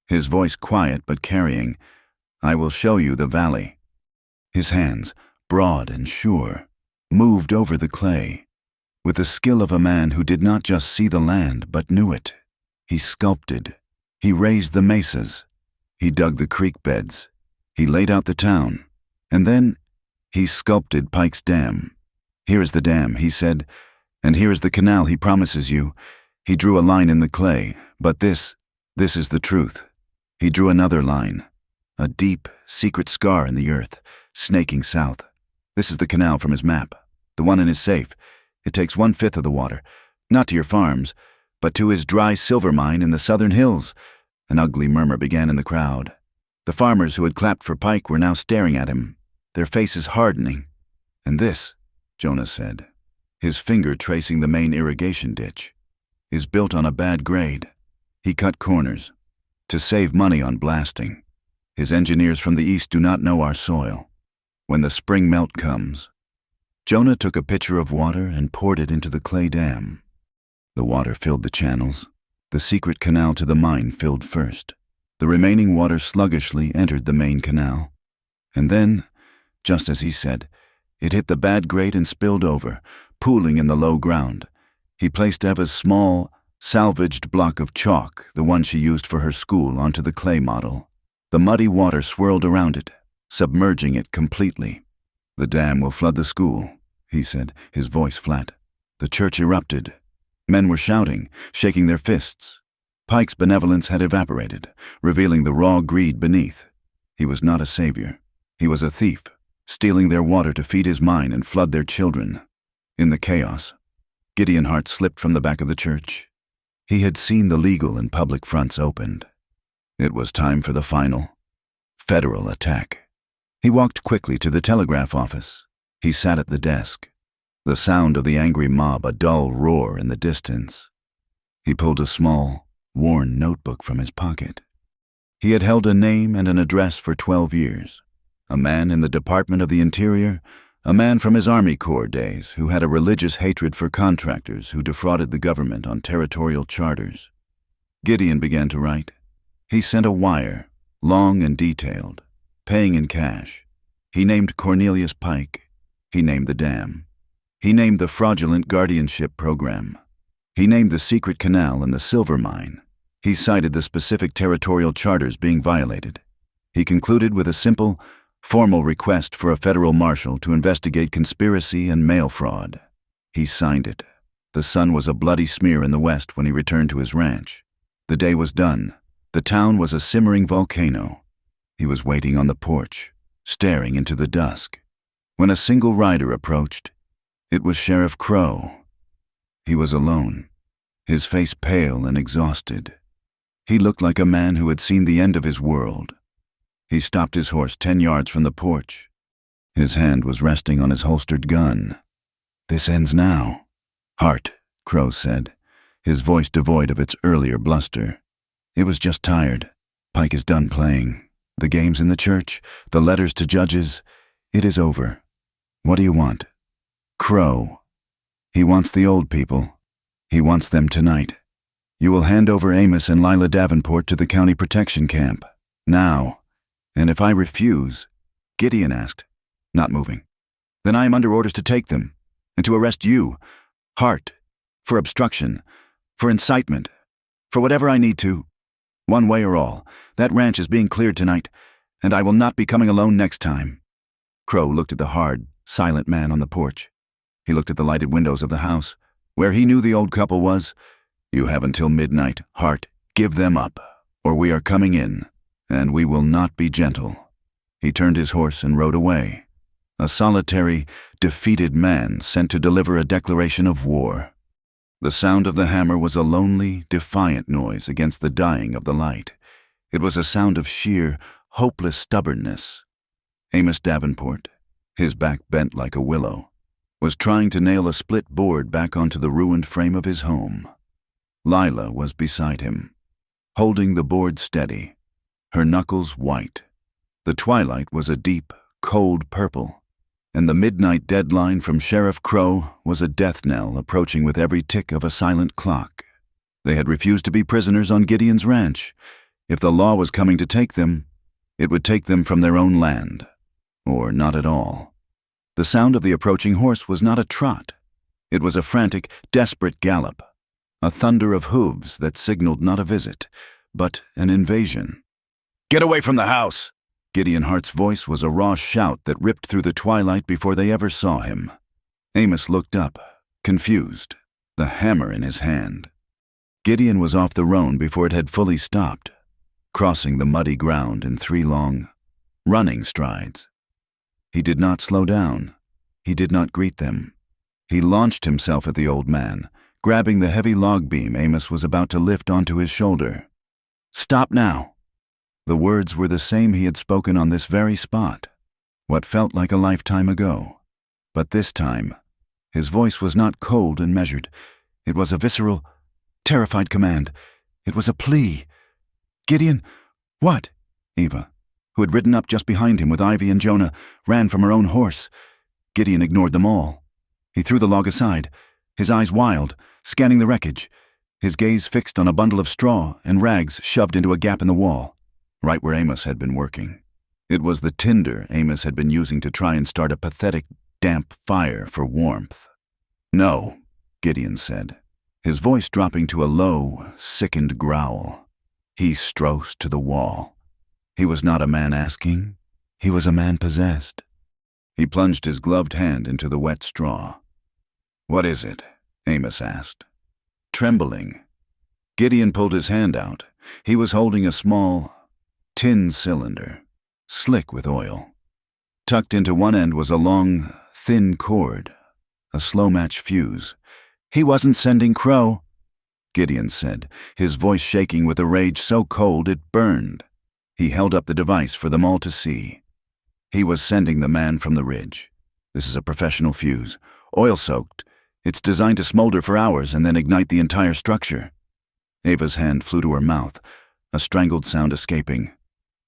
his voice quiet but carrying. "I will show you the valley." His hands, broad and sure, moved over the clay, with the skill of a man who did not just see the land but knew it. He sculpted. He raised the mesas. He dug the creek beds. He laid out the town. And then he sculpted Pike's Dam. "Here is the dam," he said, "and here is the canal he promises you." He drew a line in the clay, but this is the truth. He drew another line, a deep, secret scar in the earth, snaking south. This is the canal from his map, the one in his safe. It takes 1/5 of the water, not to your farms, but to his dry silver mine in the southern hills. An ugly murmur began in the crowd. The farmers who had clapped for Pike were now staring at him, their faces hardening. "And this," Jonah said, his finger tracing the main irrigation ditch, "is built on a bad grade." He cut corners to save money on blasting. "His engineers from the east do not know our soil. When the spring melt comes." Jonah took a pitcher of water and poured it into the clay dam. The water filled the channels. The secret canal to the mine filled first. The remaining water sluggishly entered the main canal. And then, just as he said, it hit the bad grate and spilled over, pooling in the low ground. He placed Eva's small, salvaged block of chalk, the one she used for her school, onto the clay model. The muddy water swirled around it, submerging it completely. "The dam will flood the school," he said, his voice flat. The church erupted. Men were shouting, shaking their fists. Pike's benevolence had evaporated, revealing the raw greed beneath. He was not a savior. He was a thief, stealing their water to feed his mine and flood their children. In the chaos, Gideon Hart slipped from the back of the church. He had seen the legal and public fronts opened. It was time for the final, federal attack. He walked quickly to the telegraph office. He sat at the desk. the sound of the angry mob a dull roar in the distance. He pulled a small, worn notebook from his pocket. He had held a name and an address for 12 years. A man in the Department of the Interior, a man from his Army Corps days who had a religious hatred for contractors who defrauded the government on territorial charters. Gideon began to write. He sent a wire, long and detailed, paying in cash. He named Cornelius Pike. He named the dam. He named the fraudulent guardianship program. He named the secret canal and the silver mine. He cited the specific territorial charters being violated. He concluded with a simple, formal request for a federal marshal to investigate conspiracy and mail fraud. He signed it. The sun was a bloody smear in the west when he returned to his ranch. The day was done. The town was a simmering volcano. He was waiting on the porch, staring into the dusk, when a single rider approached. It was Sheriff Crow. He was alone, his face pale and exhausted. He looked like a man who had seen the end of his world. He stopped his horse 10 yards from the porch. His hand was resting on his holstered gun. "This ends now." "Hart," Crow said, his voice devoid of its earlier bluster. "It was just tired. Pike is done playing. The games in the church, the letters to judges, it is over. What do you want?" "Crow. He wants the old people. He wants them tonight. You will hand over Amos and Lila Davenport to the county protection camp. Now. And if I refuse," Gideon asked, not moving, "then I am under orders to take them, and to arrest you, Hart, for obstruction, for incitement, for whatever I need to. One way or all, that ranch is being cleared tonight, and I will not be coming alone next time." Crow looked at the hard, silent man on the porch. He looked at the lighted windows of the house, where he knew the old couple was. "You have until midnight, Hart. Give them up, or we are coming in, and we will not be gentle." He turned his horse and rode away, a solitary, defeated man sent to deliver a declaration of war. The sound of the hammer was a lonely, defiant noise against the dying of the light. It was a sound of sheer, hopeless stubbornness. Amos Davenport, his back bent like a willow, was trying to nail a split board back onto the ruined frame of his home. Lila was beside him, holding the board steady, her knuckles white. The twilight was a deep, cold purple, and the midnight deadline from Sheriff Crow was a death knell approaching with every tick of a silent clock. They had refused to be prisoners on Gideon's ranch. If the law was coming to take them, it would take them from their own land, or not at all. The sound of the approaching horse was not a trot. It was a frantic, desperate gallop, a thunder of hooves that signaled not a visit, but an invasion. "Get away from the house!" Gideon Hart's voice was a raw shout that ripped through the twilight before they ever saw him. Amos looked up, confused, the hammer in his hand. Gideon was off the roan before it had fully stopped, crossing the muddy ground in 3 long, running strides. He did not slow down. He did not greet them. He launched himself at the old man, grabbing the heavy log beam Amos was about to lift onto his shoulder. "Stop now." The words were the same he had spoken on this very spot, what felt like a lifetime ago. But this time, his voice was not cold and measured. It was a visceral, terrified command. It was a plea. "Gideon, what?" Eva, who had ridden up just behind him with Ivy and Jonah, ran from her own horse. Gideon ignored them all. He threw the log aside, his eyes wild, scanning the wreckage, his gaze fixed on a bundle of straw and rags shoved into a gap in the wall, right where Amos had been working. It was the tinder Amos had been using to try and start a pathetic, damp fire for warmth. "No," Gideon said, his voice dropping to a low, sickened growl. He strode to the wall. He was not a man asking. He was a man possessed. He plunged his gloved hand into the wet straw. "What is it?" Amos asked. Trembling, Gideon pulled his hand out. He was holding a small, tin cylinder, slick with oil. Tucked into one end was a long, thin cord, a slow-match fuse. "He wasn't sending Crow," Gideon said, his voice shaking with a rage so cold it burned. He held up the device for them all to see. "He was sending the man from the ridge. This is a professional fuse. oil-soaked. It's designed to smolder for hours and then ignite the entire structure. Ava's hand flew to her mouth, a strangled sound escaping.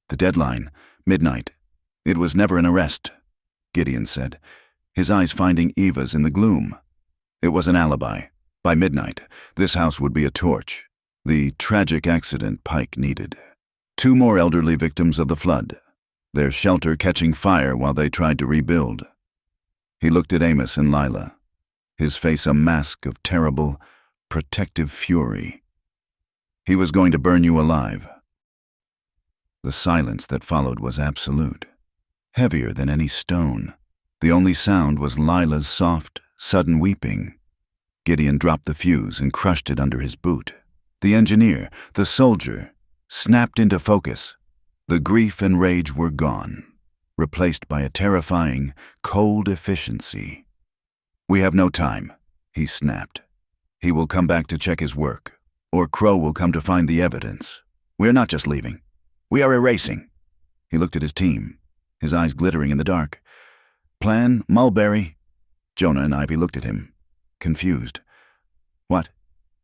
The deadline, midnight. It was never an arrest, Gideon said, his eyes finding Eva's in the gloom. It was an alibi. By midnight, this house would be a torch. The tragic accident Pike needed. 2 more elderly victims of the flood, their shelter catching fire while they tried to rebuild. He looked at Amos and Lila, his face a mask of terrible, protective fury. He was going to burn you alive. The silence that followed was absolute, heavier than any stone. The only sound was Lila's soft, sudden weeping. Gideon dropped the fuse and crushed it under his boot. The engineer, the soldier, snapped into focus. The grief and rage were gone, replaced by a terrifying, cold efficiency. "We have no time," he snapped. "He will come back to check his work, or Crow will come to find the evidence. We are not just leaving. We are erasing." He looked at his team, his eyes glittering in the dark. "Plan, Mulberry." Jonah and Ivy looked at him, confused. "What?"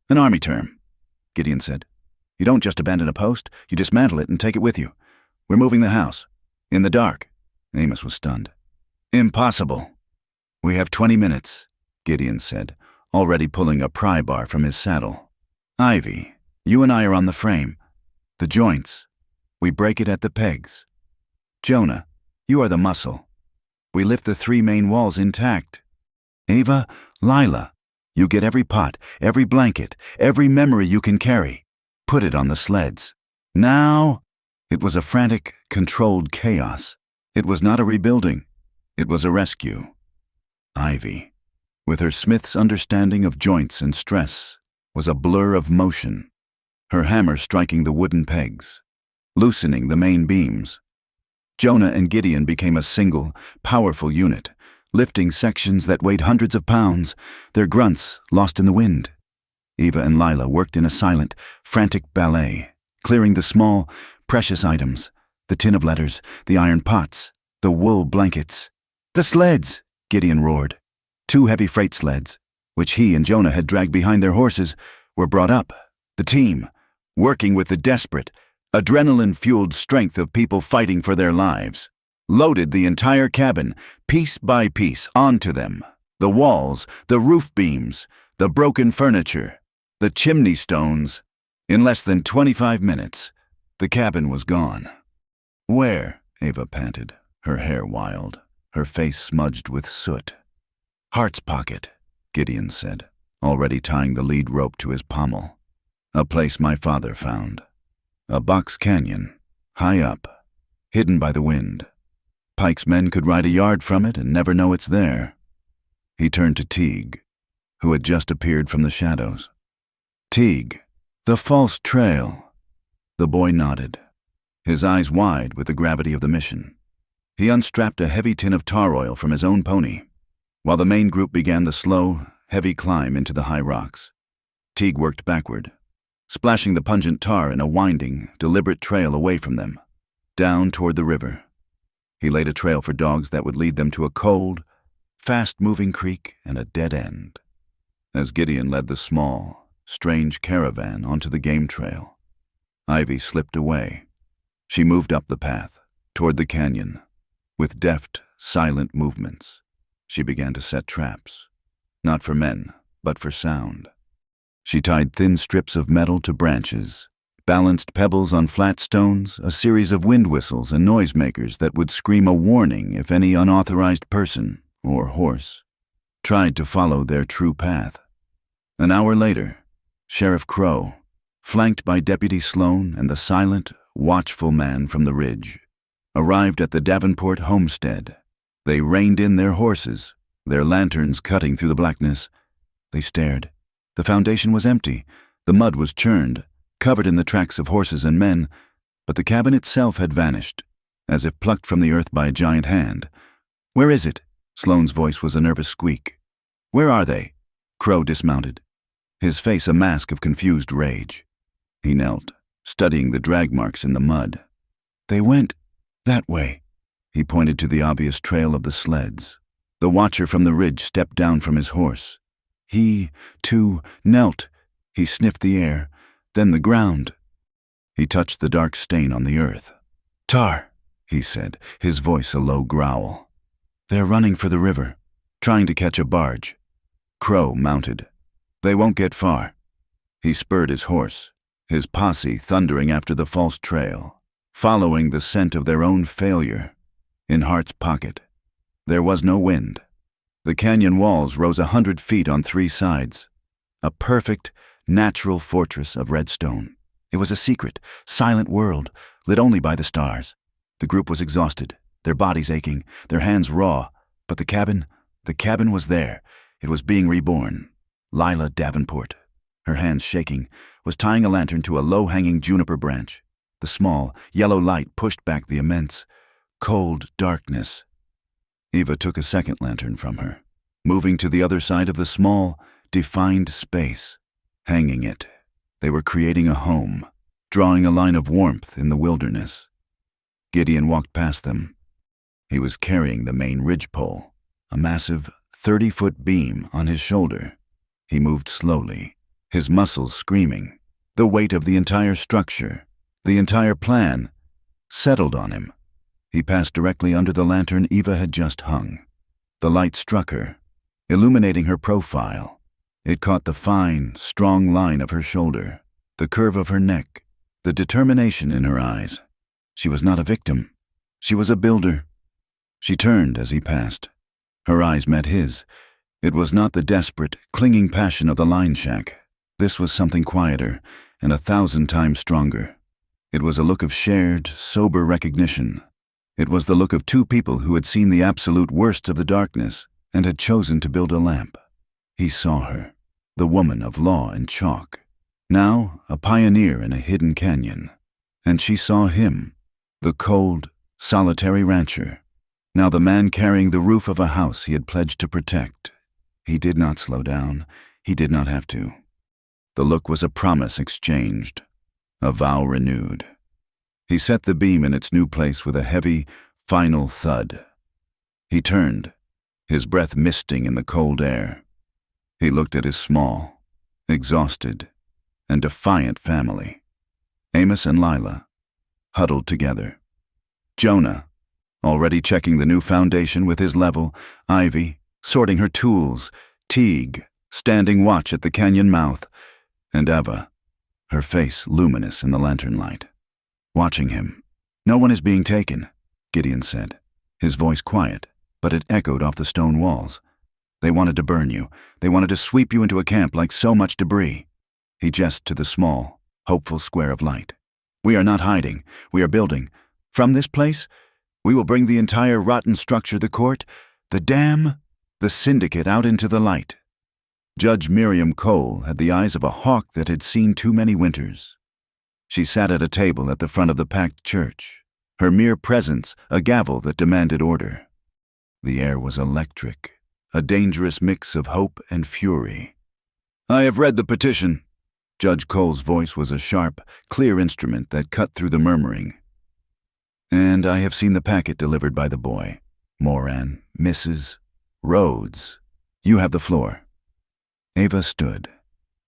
"An army term," Gideon said. "You don't just abandon a post, you dismantle it and take it with you. We're moving the house. In the dark." Amos was stunned. "Impossible." "We have 20 minutes, Gideon said, already pulling a pry bar from his saddle. "Ivy, you and I are on the frame. The joints. We break it at the pegs. Jonah, you are the muscle. We lift the 3 main walls intact. Ava, Lila, you get every pot, every blanket, every memory you can carry. Put it on the sleds. Now." It was a frantic, controlled chaos. It was not a rebuilding. It was a rescue. Ivy, with her Smith's understanding of joints and stress, was a blur of motion, her hammer striking the wooden pegs, loosening the main beams. Jonah and Gideon became a single, powerful unit, lifting sections that weighed hundreds of pounds, their grunts lost in the wind. Eva and Lila worked in a silent, frantic ballet, clearing the small, precious items, the tin of letters, the iron pots, the wool blankets. "The sleds!" Gideon roared. 2 heavy freight sleds, which he and Jonah had dragged behind their horses, were brought up. The team, working with the desperate, adrenaline-fueled strength of people fighting for their lives, loaded the entire cabin, piece by piece, onto them. The walls, the roof beams, the broken furniture, the chimney stones. In less than 25 minutes, the cabin was gone. "Where?" Ava panted, her hair wild, her face smudged with soot. "Heart's pocket," Gideon said, already tying the lead rope to his pommel. "A place my father found. A box canyon, high up, hidden by the wind. Pike's men could ride a yard from it and never know it's there." He turned to Teague, who had just appeared from the shadows. "Teague, the false trail." The boy nodded, his eyes wide with the gravity of the mission. He unstrapped a heavy tin of tar oil from his own pony, while the main group began the slow, heavy climb into the high rocks. Teague worked backward, splashing the pungent tar in a winding, deliberate trail away from them, down toward the river. He laid a trail for dogs that would lead them to a cold, fast-moving creek and a dead end. As Gideon led the small, strange caravan onto the game trail, Ivy slipped away. She moved up the path, toward the canyon. With deft, silent movements, she began to set traps, not for men, but for sound. She tied thin strips of metal to branches, balanced pebbles on flat stones, a series of wind whistles and noisemakers that would scream a warning if any unauthorized person, or horse, tried to follow their true path. An hour later, Sheriff Crow, flanked by Deputy Sloan and the silent, watchful man from the ridge, arrived at the Davenport homestead. They reined in their horses, their lanterns cutting through the blackness. They stared. The foundation was empty. The mud was churned, covered in the tracks of horses and men, but the cabin itself had vanished, as if plucked from the earth by a giant hand. "Where is it?" Sloan's voice was a nervous squeak. "Where are they?" Crow dismounted, his face a mask of confused rage. He knelt, studying the drag marks in the mud. "They went that way." He pointed to the obvious trail of the sleds. The watcher from the ridge stepped down from his horse. He, too, knelt. He sniffed the air, then the ground. He touched the dark stain on the earth. "Tar," he said, his voice a low growl. "They're running for the river, trying to catch a barge." Crow mounted. "They won't get far." He spurred his horse, his posse thundering after the false trail, following the scent of their own failure. In Hart's pocket, there was no wind. The canyon walls rose 100 feet on 3 sides. A perfect, natural fortress of red stone. It was a secret, silent world, lit only by the stars. The group was exhausted, their bodies aching, their hands raw, but the cabin was there. It was being reborn. Lila Davenport, her hands shaking, was tying a lantern to a low-hanging juniper branch. The small, yellow light pushed back the immense, cold darkness. Eva took a second lantern from her, moving to the other side of the small, defined space. Hanging it, they were creating a home, drawing a line of warmth in the wilderness. Gideon walked past them. He was carrying the main ridgepole, a massive 30-foot beam on his shoulder. He moved slowly, his muscles screaming. The weight of the entire structure, the entire plan, settled on him. He passed directly under the lantern Eva had just hung. The light struck her, illuminating her profile. It caught the fine, strong line of her shoulder, the curve of her neck, the determination in her eyes. She was not a victim. She was a builder. She turned as he passed. Her eyes met his. It was not the desperate, clinging passion of the line shack. This was something quieter and 1,000 times stronger. It was a look of shared, sober recognition. It was the look of 2 people who had seen the absolute worst of the darkness and had chosen to build a lamp. He saw her, the woman of law and chalk, now a pioneer in a hidden canyon. And she saw him, the cold, solitary rancher, now the man carrying the roof of a house he had pledged to protect. He did not slow down. He did not have to. The look was a promise exchanged, a vow renewed. He set the beam in its new place with a heavy, final thud. He turned, his breath misting in the cold air. He looked at his small, exhausted, and defiant family. Amos and Lila, huddled together. Jonah, already checking the new foundation with his level. Ivy, sorting her tools. Teague, standing watch at the canyon mouth. And Eva, her face luminous in the lantern light, watching him. "No one is being taken," Gideon said, his voice quiet, but it echoed off the stone walls. "They wanted to burn you. They wanted to sweep you into a camp like so much debris." He gestured to the small, hopeful square of light. "We are not hiding. We are building. From this place, we will bring the entire rotten structure, the court, the dam, the syndicate out into the light." Judge Miriam Cole had the eyes of a hawk that had seen too many winters. She sat at a table at the front of the packed church, her mere presence a gavel that demanded order. The air was electric, a dangerous mix of hope and fury. "I have read the petition." Judge Cole's voice was a sharp, clear instrument that cut through the murmuring. "And I have seen the packet delivered by the boy. Moran, Mrs. Rhodes. You have the floor." Eva stood.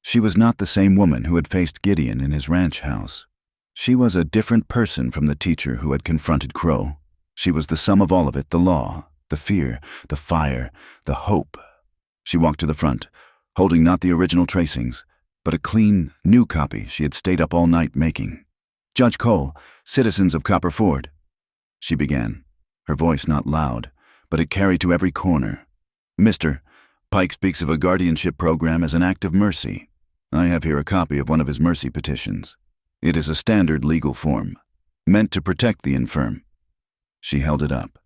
She was not the same woman who had faced Gideon in his ranch house. She was a different person from the teacher who had confronted Crow. She was the sum of all of it, the law, the fear, the fire, the hope. She walked to the front, holding not the original tracings, but a clean, new copy she had stayed up all night making. "Judge Cole, citizens of Copper Ford," she began, her voice not loud, but it carried to every corner. "Mr. Pike speaks of a guardianship program as an act of mercy. I have here a copy of one of his mercy petitions. It is a standard legal form, meant to protect the infirm." She held it up.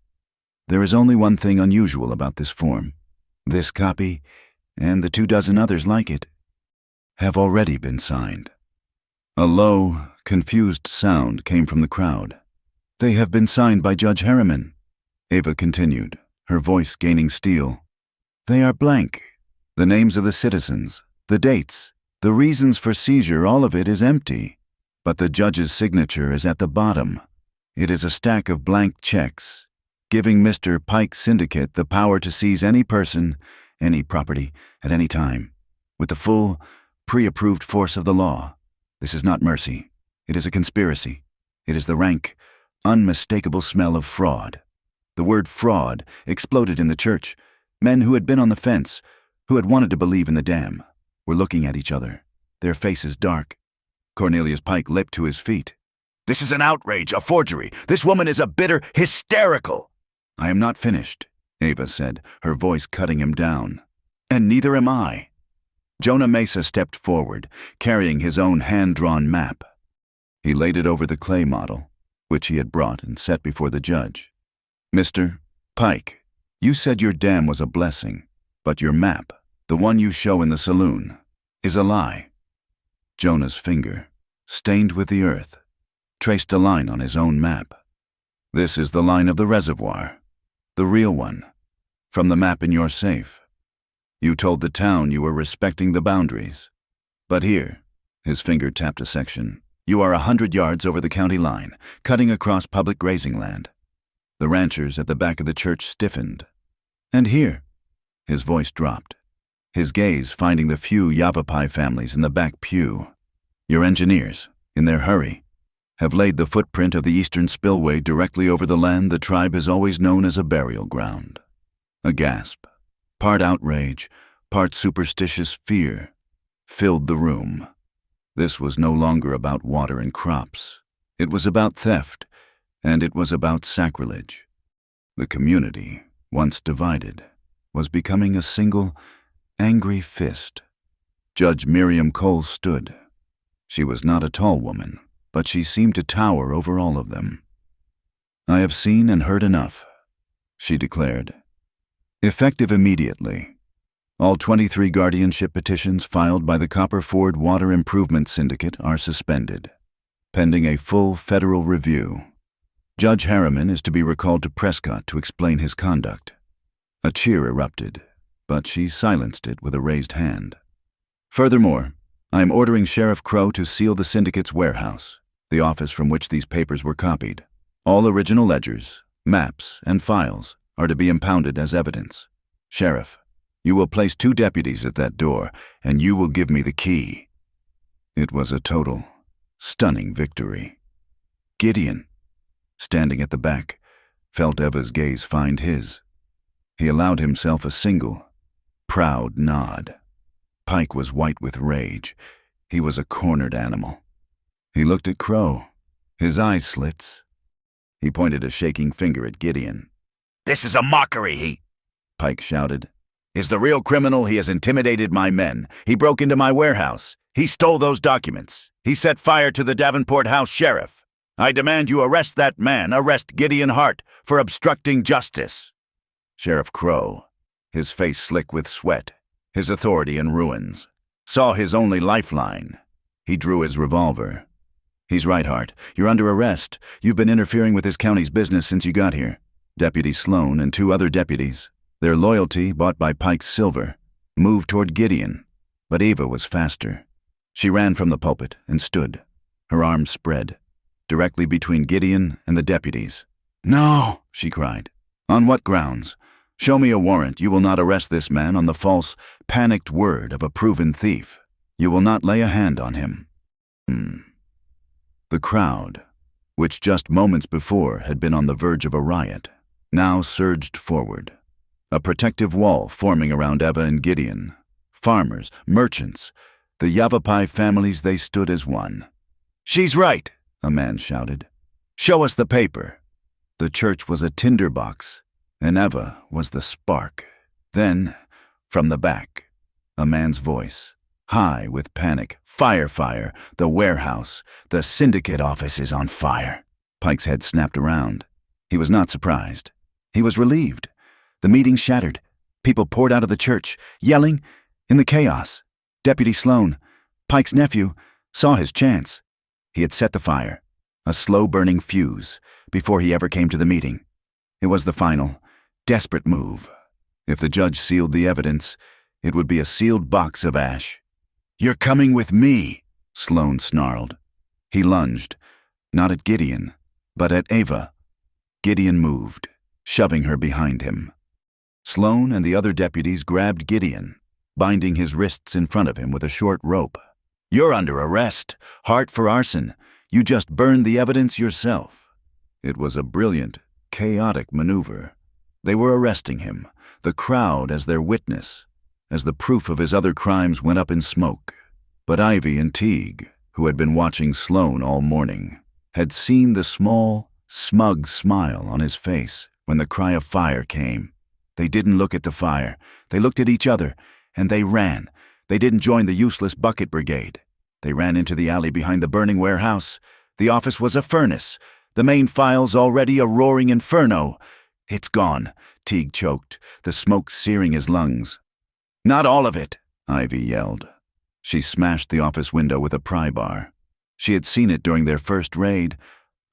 "There is only one thing unusual about this form. This copy, and the 24 others like it, have already been signed." A low, confused sound came from the crowd. "They have been signed by Judge Harriman," Eva continued, her voice gaining steel. "They are blank. The names of the citizens, the dates, the reasons for seizure, all of it is empty. But the judge's signature is at the bottom. It is a stack of blank checks. giving Mr. Pike's syndicate the power to seize any person, any property, at any time, with the full, pre-approved force of the law. This is not mercy. It is a conspiracy. It is the rank, unmistakable smell of fraud. The word fraud exploded in the church. Men who had been on the fence, who had wanted to believe in the dam, were looking at each other, their faces dark. Cornelius Pike leapt to his feet. "This is an outrage, a forgery. This woman is a bitter, hysterical." "I am not finished," Ava said, her voice cutting him down. "And neither am I." Jonah Mesa stepped forward, carrying his own hand-drawn map. He laid it over the clay model, which he had brought and set before the judge. "Mr. Pike, you said your dam was a blessing, but your map, the one you show in the saloon, is a lie." Jonah's finger, stained with the earth, traced a line on his own map. "This is the line of the reservoir, the real one, from the map in your safe. You told the town you were respecting the boundaries. But here," his finger tapped a section, "you are 100 yards over the county line, cutting across public grazing land." The ranchers at the back of the church stiffened. "And here," his voice dropped, his gaze finding the few Yavapai families in the back pew. "Your engineers, in their hurry, have laid the footprint of the eastern spillway directly over the land the tribe has always known as a burial ground." A gasp, part outrage, part superstitious fear, filled the room. This was no longer about water and crops. It was about theft, and it was about sacrilege. The community, once divided, was becoming a single, angry fist. Judge Miriam Cole stood. She was not a tall woman, but she seemed to tower over all of them. "I have seen and heard enough," she declared. Effective immediately, all 23 guardianship petitions filed by the Copper Ford Water Improvement Syndicate are suspended, pending a full federal review. Judge Harriman is to be recalled to Prescott to explain his conduct. A cheer erupted, but she silenced it with a raised hand. "Furthermore, I am ordering Sheriff Crow to seal the syndicate's warehouse, the office from which these papers were copied. All original ledgers, maps, and files are to be impounded as evidence. Sheriff, you will place 2 deputies at that door, and you will give me the key." It was a total, stunning victory. Gideon, standing at the back, felt Eva's gaze find his. He allowed himself a single, proud nod. Pike was white with rage. He was a cornered animal. He looked at Crow, his eyes slits. He pointed a shaking finger at Gideon. "This is a mockery, Pike shouted. "Is the real criminal? He has intimidated my men. He broke into my warehouse. He stole those documents. He set fire to the Davenport House Sheriff. I demand you arrest that man, arrest Gideon Hart, for obstructing justice." Sheriff Crow, his face slick with sweat, his authority in ruins, saw his only lifeline. He drew his revolver. "He's right, Hart. You're under arrest. You've been interfering with this county's business since you got here." Deputy Sloan and 2 other deputies, their loyalty bought by Pike's silver, moved toward Gideon, but Ava was faster. She ran from the pulpit and stood, her arms spread, directly between Gideon and the deputies. "No," she cried. "On what grounds? Show me a warrant. You will not arrest this man on the false, panicked word of a proven thief. You will not lay a hand on him." The crowd, which just moments before had been on the verge of a riot, now surged forward, a protective wall forming around Eva and Gideon. Farmers, merchants, the Yavapai families, they stood as one. "She's right," a man shouted. "Show us the paper." The church was a tinderbox, and Eva was the spark. Then, from the back, a man's voice, high with panic. "Fire, fire! The warehouse, the syndicate office is on fire." Pike's head snapped around. He was not surprised. He was relieved. The meeting shattered. People poured out of the church, yelling, in the chaos. Deputy Sloan, Pike's nephew, saw his chance. He had set the fire, a slow-burning fuse, before he ever came to the meeting. It was the final, desperate move. If the judge sealed the evidence, it would be a sealed box of ash. "You're coming with me," Sloan snarled. He lunged, not at Gideon, but at Ava. Gideon moved. shoving her behind him. Sloane and the other deputies grabbed Gideon, binding his wrists in front of him with a short rope. "You're under arrest. Heart for arson. You just burned the evidence yourself." It was a brilliant, chaotic maneuver. They were arresting him, the crowd as their witness, as the proof of his other crimes went up in smoke. But Ivy and Teague, who had been watching Sloane all morning, had seen the small, smug smile on his face when the cry of fire came. They didn't look at the fire. They looked at each other, and they ran. They didn't join the useless bucket brigade. They ran into the alley behind the burning warehouse. The office was a furnace, the main files already a roaring inferno. "It's gone," Teague choked, the smoke searing his lungs. "Not all of it," Ivy yelled. She smashed the office window with a pry bar. She had seen it during their first raid.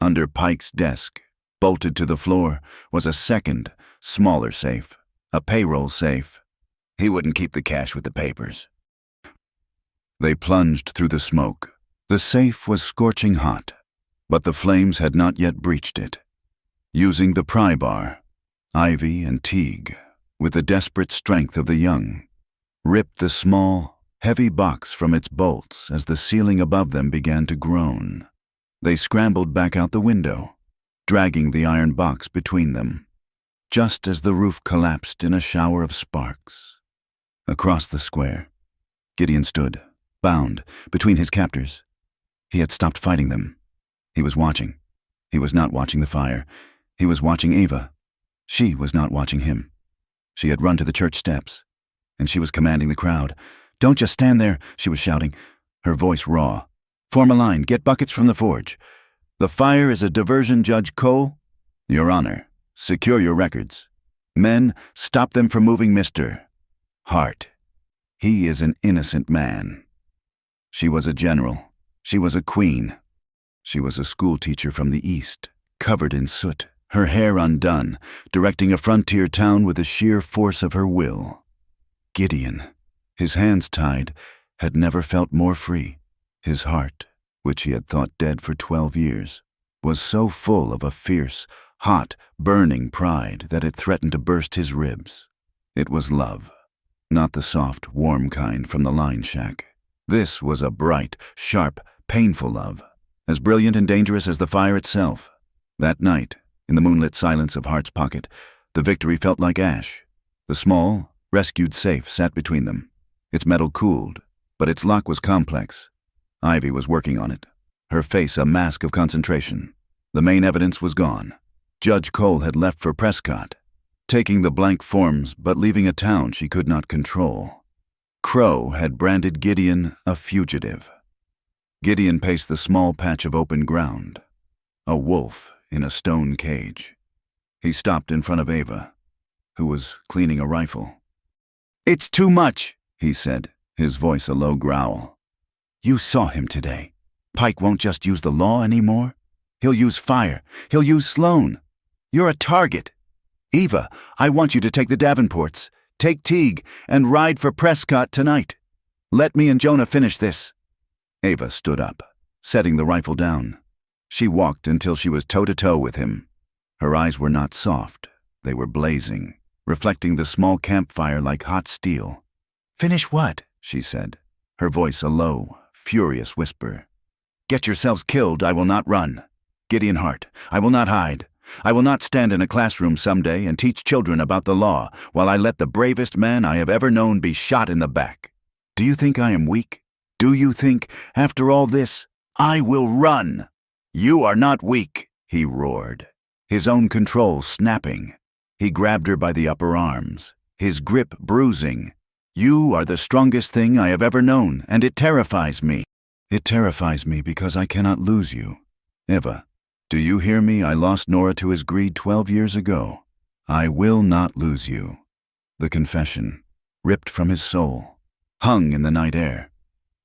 Under Pike's desk, bolted to the floor, was a second, smaller safe, a payroll safe. He wouldn't keep the cash with the papers. They plunged through the smoke. The safe was scorching hot, but the flames had not yet breached it. Using the pry bar, Ivy and Teague, with the desperate strength of the young, ripped the small, heavy box from its bolts as the ceiling above them began to groan. They scrambled back out the window, dragging the iron box between them, just as the roof collapsed in a shower of sparks. Across the square, Gideon stood, bound, between his captors. He had stopped fighting them. He was watching. He was not watching the fire. He was watching Ava. She was not watching him. She had run to the church steps, and she was commanding the crowd. "Don't just stand there," she was shouting, her voice raw. "Form a line. Get buckets from the forge. The fire is a diversion, Judge Cole." "Your Honor, secure your records. Men, stop them from moving Mr. Hart. He is an innocent man." She was a general. She was a queen. She was a schoolteacher from the East, covered in soot, her hair undone, directing a frontier town with the sheer force of her will. Gideon, his hands tied, had never felt more free. His heart, which he had thought dead for 12 years, was so full of a fierce, hot, burning pride that it threatened to burst his ribs. It was love, not the soft, warm kind from the line shack. This was a bright, sharp, painful love, as brilliant and dangerous as the fire itself. That night, in the moonlit silence of Hart's pocket, the victory felt like ash. The small, rescued safe sat between them. Its metal cooled, but its lock was complex. Ivy was working on it, her face a mask of concentration. The main evidence was gone. Judge Cole had left for Prescott, taking the blank forms but leaving a town she could not control. Crow had branded Gideon a fugitive. Gideon paced the small patch of open ground, a wolf in a stone cage. He stopped in front of Ava, who was cleaning a rifle. "It's too much," he said, his voice a low growl. "You saw him today. Pike won't just use the law anymore. He'll use fire. He'll use Sloane. You're a target. Eva, I want you to take the Davenports, take Teague, and ride for Prescott tonight. Let me and Jonah finish this." Ava stood up, setting the rifle down. She walked until she was toe-to-toe with him. Her eyes were not soft. They were blazing, reflecting the small campfire like hot steel. "Finish what?" she said, her voice a low, furious whisper. "Get yourselves killed, I will not run. Gideon Hart, I will not hide. I will not stand in a classroom someday and teach children about the law while I let the bravest man I have ever known be shot in the back. Do you think I am weak? Do you think, after all this, I will run? You are not weak," he roared, his own control snapping. He grabbed her by the upper arms, his grip bruising. "You are the strongest thing I have ever known, and it terrifies me. It terrifies me because I cannot lose you. Eva, do you hear me? I lost Nora to his greed 12 years ago. I will not lose you." The confession, ripped from his soul, hung in the night air.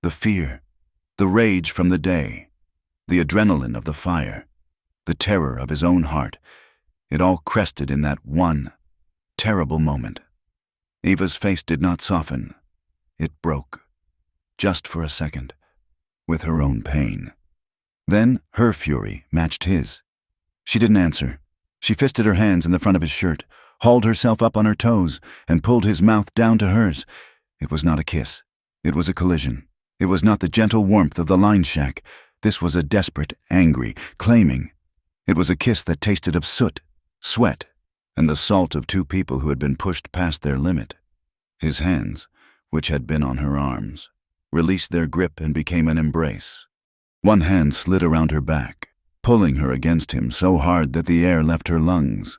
The fear, the rage from the day, the adrenaline of the fire, the terror of his own heart, it all crested in that one terrible moment. Eva's face did not soften. It broke, just for a second, with her own pain. Then her fury matched his. She didn't answer. She fisted her hands in the front of his shirt, hauled herself up on her toes, and pulled his mouth down to hers. It was not a kiss. It was a collision. It was not the gentle warmth of the line shack. This was a desperate, angry, claiming. It was a kiss that tasted of soot, sweat, and the salt of two people who had been pushed past their limit. His hands, which had been on her arms, released their grip and became an embrace. One hand slid around her back, pulling her against him so hard that the air left her lungs,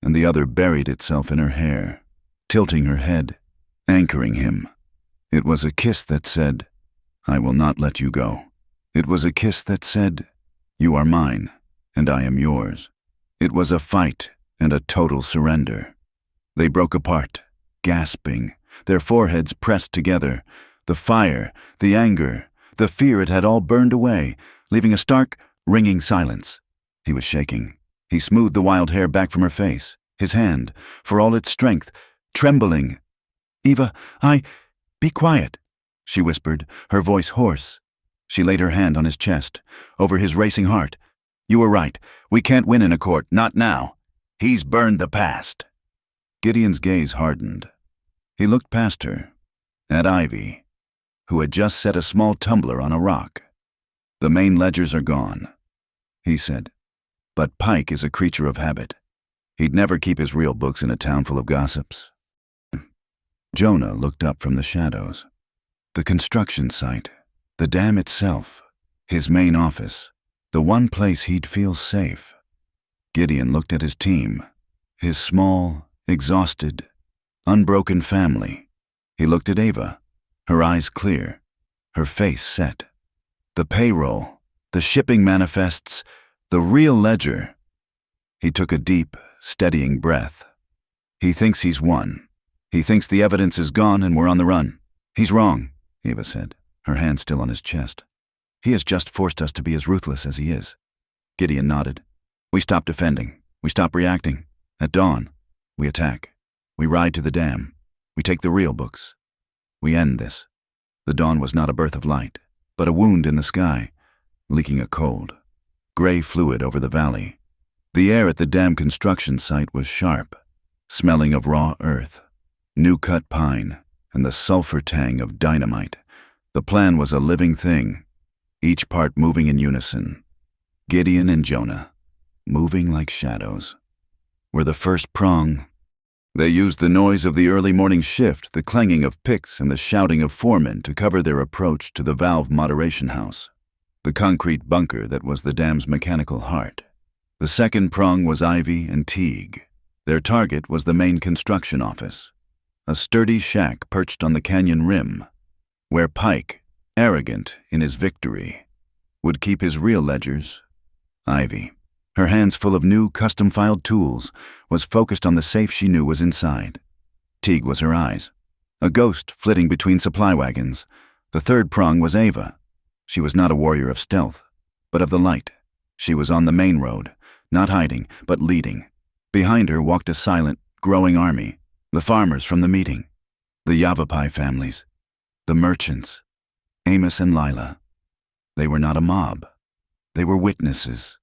and the other buried itself in her hair, tilting her head, anchoring him. It was a kiss that said, "I will not let you go." It was a kiss that said, "You are mine, and I am yours." It was a fight and a total surrender. They broke apart, gasping, their foreheads pressed together. The fire, the anger, the fear, it had all burned away, leaving a stark, ringing silence. He was shaking. He smoothed the wild hair back from her face, his hand, for all its strength, trembling. "Eva, be quiet," she whispered, her voice hoarse. She laid her hand on his chest, over his racing heart. "You were right. We can't win in a court, not now. He's burned the past." Gideon's gaze hardened. He looked past her, at Ivy, who had just set a small tumbler on a rock. "The main ledgers are gone," he said. "But Pike is a creature of habit. He'd never keep his real books in a town full of gossips." Jonah looked up from the shadows. The construction site, the dam itself, his main office, the one place he'd feel safe. Gideon looked at his team, his small, exhausted, unbroken family. He looked at Ava, her eyes clear, her face set. The payroll, the shipping manifests, the real ledger. He took a deep, steadying breath. "He thinks he's won. He thinks the evidence is gone and we're on the run. He's wrong," Ava said, her hand still on his chest. "He has just forced us to be as ruthless as he is." Gideon nodded. "We stop defending. We stop reacting. At dawn, we attack. We ride to the dam. We take the real books. We end this." The dawn was not a birth of light, but a wound in the sky, leaking a cold, gray fluid over the valley. The air at the dam construction site was sharp, smelling of raw earth, new-cut pine, and the sulfur tang of dynamite. The plan was a living thing, each part moving in unison. Gideon and Jonah, moving like shadows, were the first prong. They used the noise of the early morning shift, the clanging of picks and the shouting of foremen to cover their approach to the valve moderation house, the concrete bunker that was the dam's mechanical heart. The second prong was Ivy and Teague. Their target was the main construction office, a sturdy shack perched on the canyon rim, where Pike, arrogant in his victory, would keep his real ledgers. Ivy, her hands full of new custom-filed tools, was focused on the safe she knew was inside. Teague was her eyes, a ghost flitting between supply wagons. The third prong was Ava. She was not a warrior of stealth, but of the light. She was on the main road, not hiding, but leading. Behind her walked a silent, growing army, the farmers from the meeting, the Yavapai families, the merchants, Amos and Lila. They were not a mob. They were witnesses,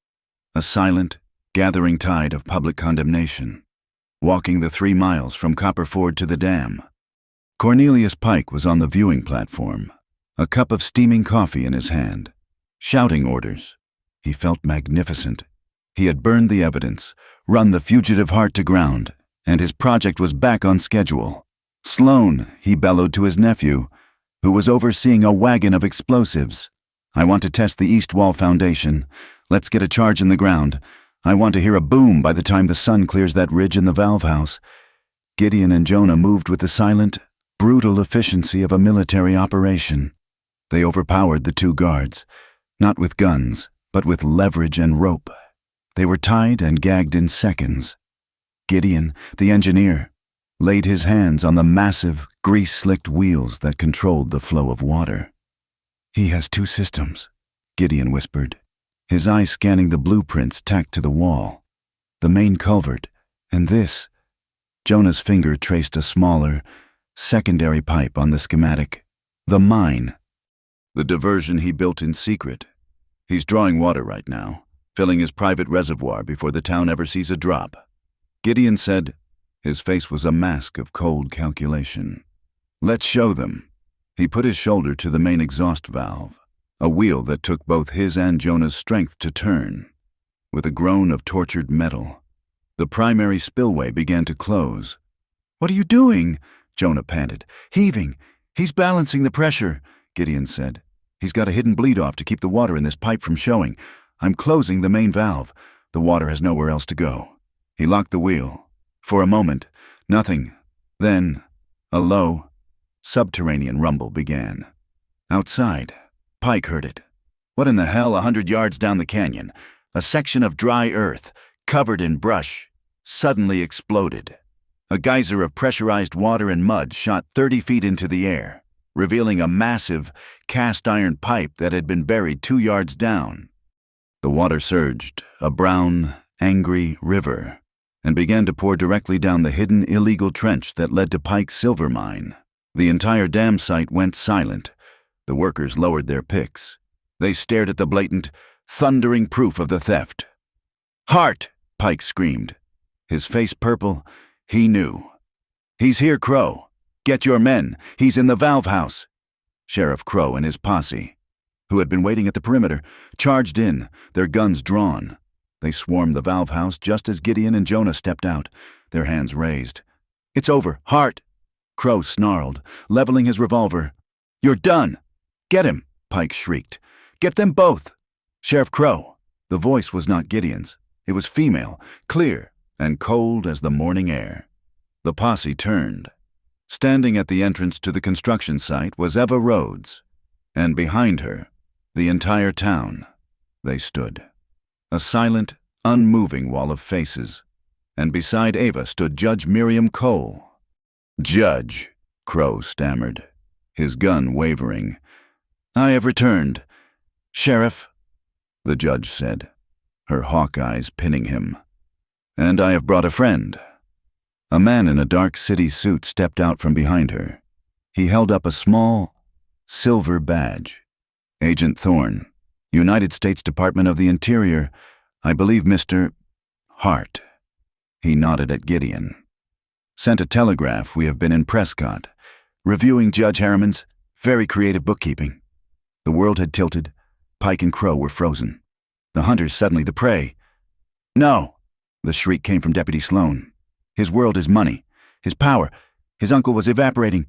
a silent, gathering tide of public condemnation, walking the 3 miles from Copper Ford to the dam. Cornelius Pike was on the viewing platform, a cup of steaming coffee in his hand, shouting orders. He felt magnificent. He had burned the evidence, run the fugitive heart to ground, and his project was back on schedule. "Sloan," he bellowed to his nephew, who was overseeing a wagon of explosives. "I want to test the east wall foundation. Let's get a charge in the ground. I want to hear a boom by the time the sun clears that ridge in the valve house." Gideon and Jonah moved with the silent, brutal efficiency of a military operation. They overpowered the 2 guards, not with guns, but with leverage and rope. They were tied and gagged in seconds. Gideon, the engineer, laid his hands on the massive, grease-slicked wheels that controlled the flow of water. "He has 2 systems," Gideon whispered, his eyes scanning the blueprints tacked to the wall. "The main culvert, and this." Jonah's finger traced a smaller, secondary pipe on the schematic. "The mine. The diversion he built in secret. He's drawing water right now, filling his private reservoir before the town ever sees a drop. Gideon said. His face was a mask of cold calculation. Let's show them. He put his shoulder to the main exhaust valve, a wheel that took both his and Jonah's strength to turn. With a groan of tortured metal, the primary spillway began to close. "What are you doing?" Jonah panted. "Heaving. He's balancing the pressure," Gideon said. "He's got a hidden bleed-off to keep the water in this pipe from showing. I'm closing the main valve. The water has nowhere else to go." He locked the wheel. For a moment, nothing. Then, a low, subterranean rumble began. Outside, Pike heard it. What in the hell? 100 yards down the canyon, a section of dry earth, covered in brush, suddenly exploded. A geyser of pressurized water and mud shot 30 feet into the air, revealing a massive, cast-iron pipe that had been buried 2 yards down. The water surged, a brown, angry river, and began to pour directly down the hidden illegal trench that led to Pike's silver mine. The entire dam site went silent. The workers lowered their picks. They stared at the blatant, thundering proof of the theft. "Hart!" Pike screamed. His face purple, he knew. "He's here, Crow. Get your men. He's in the valve house." Sheriff Crow and his posse, who had been waiting at the perimeter, charged in, their guns drawn. They swarmed the valve house just as Gideon and Jonah stepped out, their hands raised. "It's over. Hart!" Crow snarled, leveling his revolver. "You're done!" "Get him!" Pike shrieked. "Get them both!" "Sheriff Crow." The voice was not Gideon's. It was female, clear, and cold as the morning air. The posse turned. Standing at the entrance to the construction site was Eva Rhodes, and behind her, the entire town. They stood. A silent, unmoving wall of faces, and beside Eva stood Judge Miriam Cole. "Judge," Crow stammered, his gun wavering. "I have returned." "Sheriff," the judge said, her hawk eyes pinning him. "And I have brought a friend." A man in a dark city suit stepped out from behind her. He held up a small, silver badge. "Agent Thorne, United States Department of the Interior, I believe Mr. Hart." He nodded at Gideon. "Sent a telegraph. We have been in Prescott, reviewing Judge Harriman's very creative bookkeeping." The world had tilted. Pike and Crow were frozen. The hunters suddenly the prey. "No!" The shriek came from Deputy Sloan. His world is money, his power. His uncle was evaporating.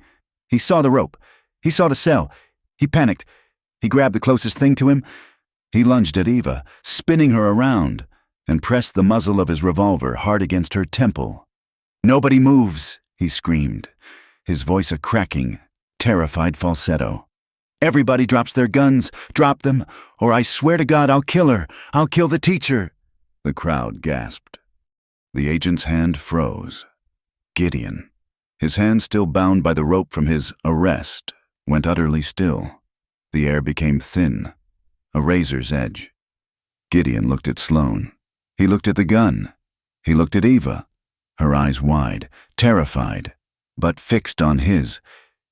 He saw the rope. He saw the cell. He panicked. He grabbed the closest thing to him. He lunged at Eva, spinning her around, and pressed the muzzle of his revolver hard against her temple. "Nobody moves," he screamed, his voice a cracking, terrified falsetto. "Everybody drops their guns. Drop them, or I swear to God I'll kill her. I'll kill the teacher." The crowd gasped. The agent's hand froze. Gideon, his hand still bound by the rope from his arrest, went utterly still. The air became thin, a razor's edge. Gideon looked at Sloan. He looked at the gun. He looked at Eva, her eyes wide, terrified, but fixed on his.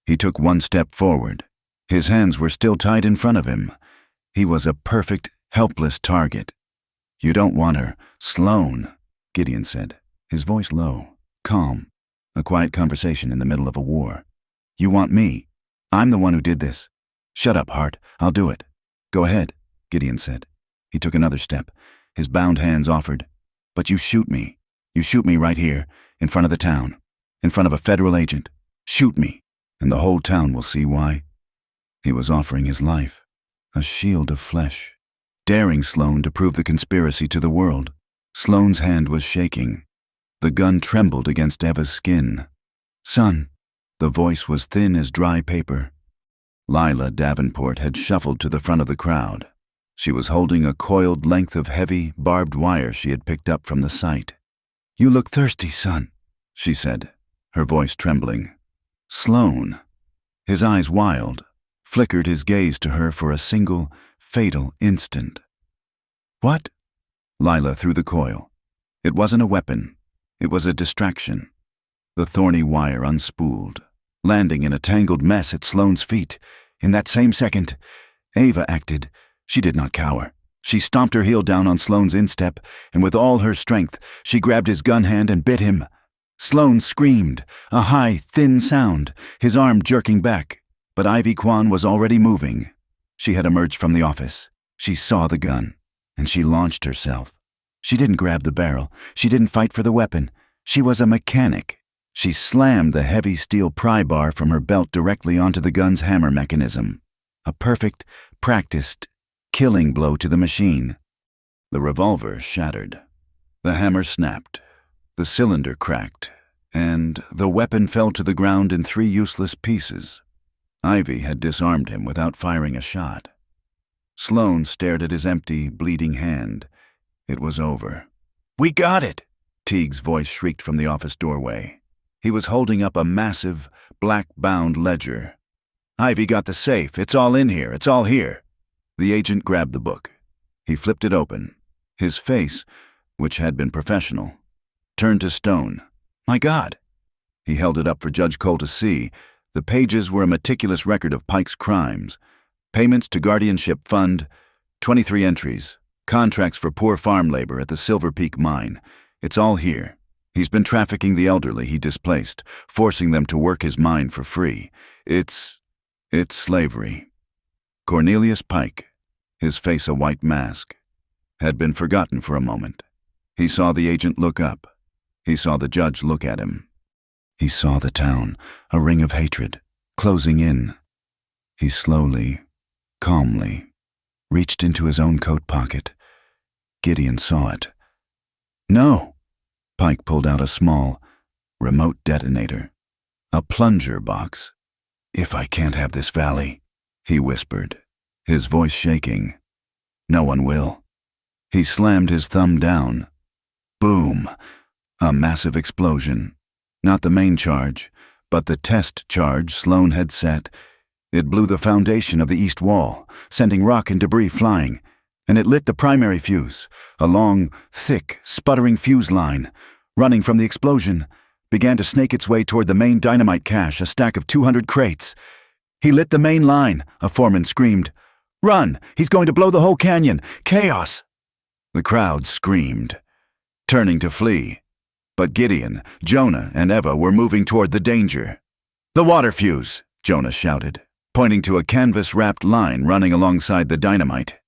He took one step forward. His hands were still tied in front of him. He was a perfect, helpless target. "You don't want her, Sloan," Gideon said, his voice low, calm, a quiet conversation in the middle of a war. "You want me. I'm the one who did this." "Shut up, Hart. I'll do it." "Go ahead," Gideon said. He took another step. His bound hands offered. "But you shoot me. You shoot me right here, in front of the town, in front of a federal agent. Shoot me, and the whole town will see why." He was offering his life, a shield of flesh, daring Sloan to prove the conspiracy to the world. Sloan's hand was shaking. The gun trembled against Eva's skin. "Son," the voice was thin as dry paper. Lila Davenport had shuffled to the front of the crowd. She was holding a coiled length of heavy, barbed wire she had picked up from the site. "You look thirsty, son," she said, her voice trembling. Sloan, his eyes wild, flickered his gaze to her for a single, fatal instant. "What?" Lila threw the coil. It wasn't a weapon. It was a distraction. The thorny wire unspooled, landing in a tangled mess at Sloan's feet. In that same second, Eva acted. She did not cower. She stomped her heel down on Sloane's instep, and with all her strength, she grabbed his gun hand and bit him. Sloane screamed, a high, thin sound, his arm jerking back, but Ivy Kwan was already moving. She had emerged from the office. She saw the gun, and she launched herself. She didn't grab the barrel. She didn't fight for the weapon. She was a mechanic. She slammed the heavy steel pry bar from her belt directly onto the gun's hammer mechanism. A perfect, practiced, killing blow to the machine. The revolver shattered. The hammer snapped. The cylinder cracked, and the weapon fell to the ground in 3 useless pieces. Ivy had disarmed him without firing a shot. Sloane stared at his empty, bleeding hand. It was over. "We got it!" Teague's voice shrieked from the office doorway. He was holding up a massive, black-bound ledger. "Ivy got the safe. It's all in here. It's all here." The agent grabbed the book. He flipped it open. His face, which had been professional, turned to stone. "My God!" He held it up for Judge Cole to see. The pages were a meticulous record of Pike's crimes. Payments to Guardianship Fund, 23 entries. Contracts for poor farm labor at the Silver Peak mine. It's all here. He's been trafficking the elderly he displaced, forcing them to work his mine for free. It's slavery. Cornelius Pike, his face a white mask, had been forgotten for a moment. He saw the agent look up. He saw the judge look at him. He saw the town, a ring of hatred, closing in. He slowly, calmly, reached into his own coat pocket. Gideon saw it. "No!" Pike pulled out a small, remote detonator. A plunger box. "If I can't have this valley," he whispered, his voice shaking, "no one will." He slammed his thumb down. Boom! A massive explosion. Not the main charge, but the test charge Sloane had set. It blew the foundation of the east wall, sending rock and debris flying, and it lit the primary fuse, a long, thick, sputtering fuse line, running from the explosion, began to snake its way toward the main dynamite cache, a stack of 200 crates. "He lit the main line," a foreman screamed. "Run! He's going to blow the whole canyon! Chaos!" The crowd screamed, turning to flee. But Gideon, Jonah, and Eva were moving toward the danger. "The water fuse!" Jonah shouted, pointing to a canvas-wrapped line running alongside the dynamite.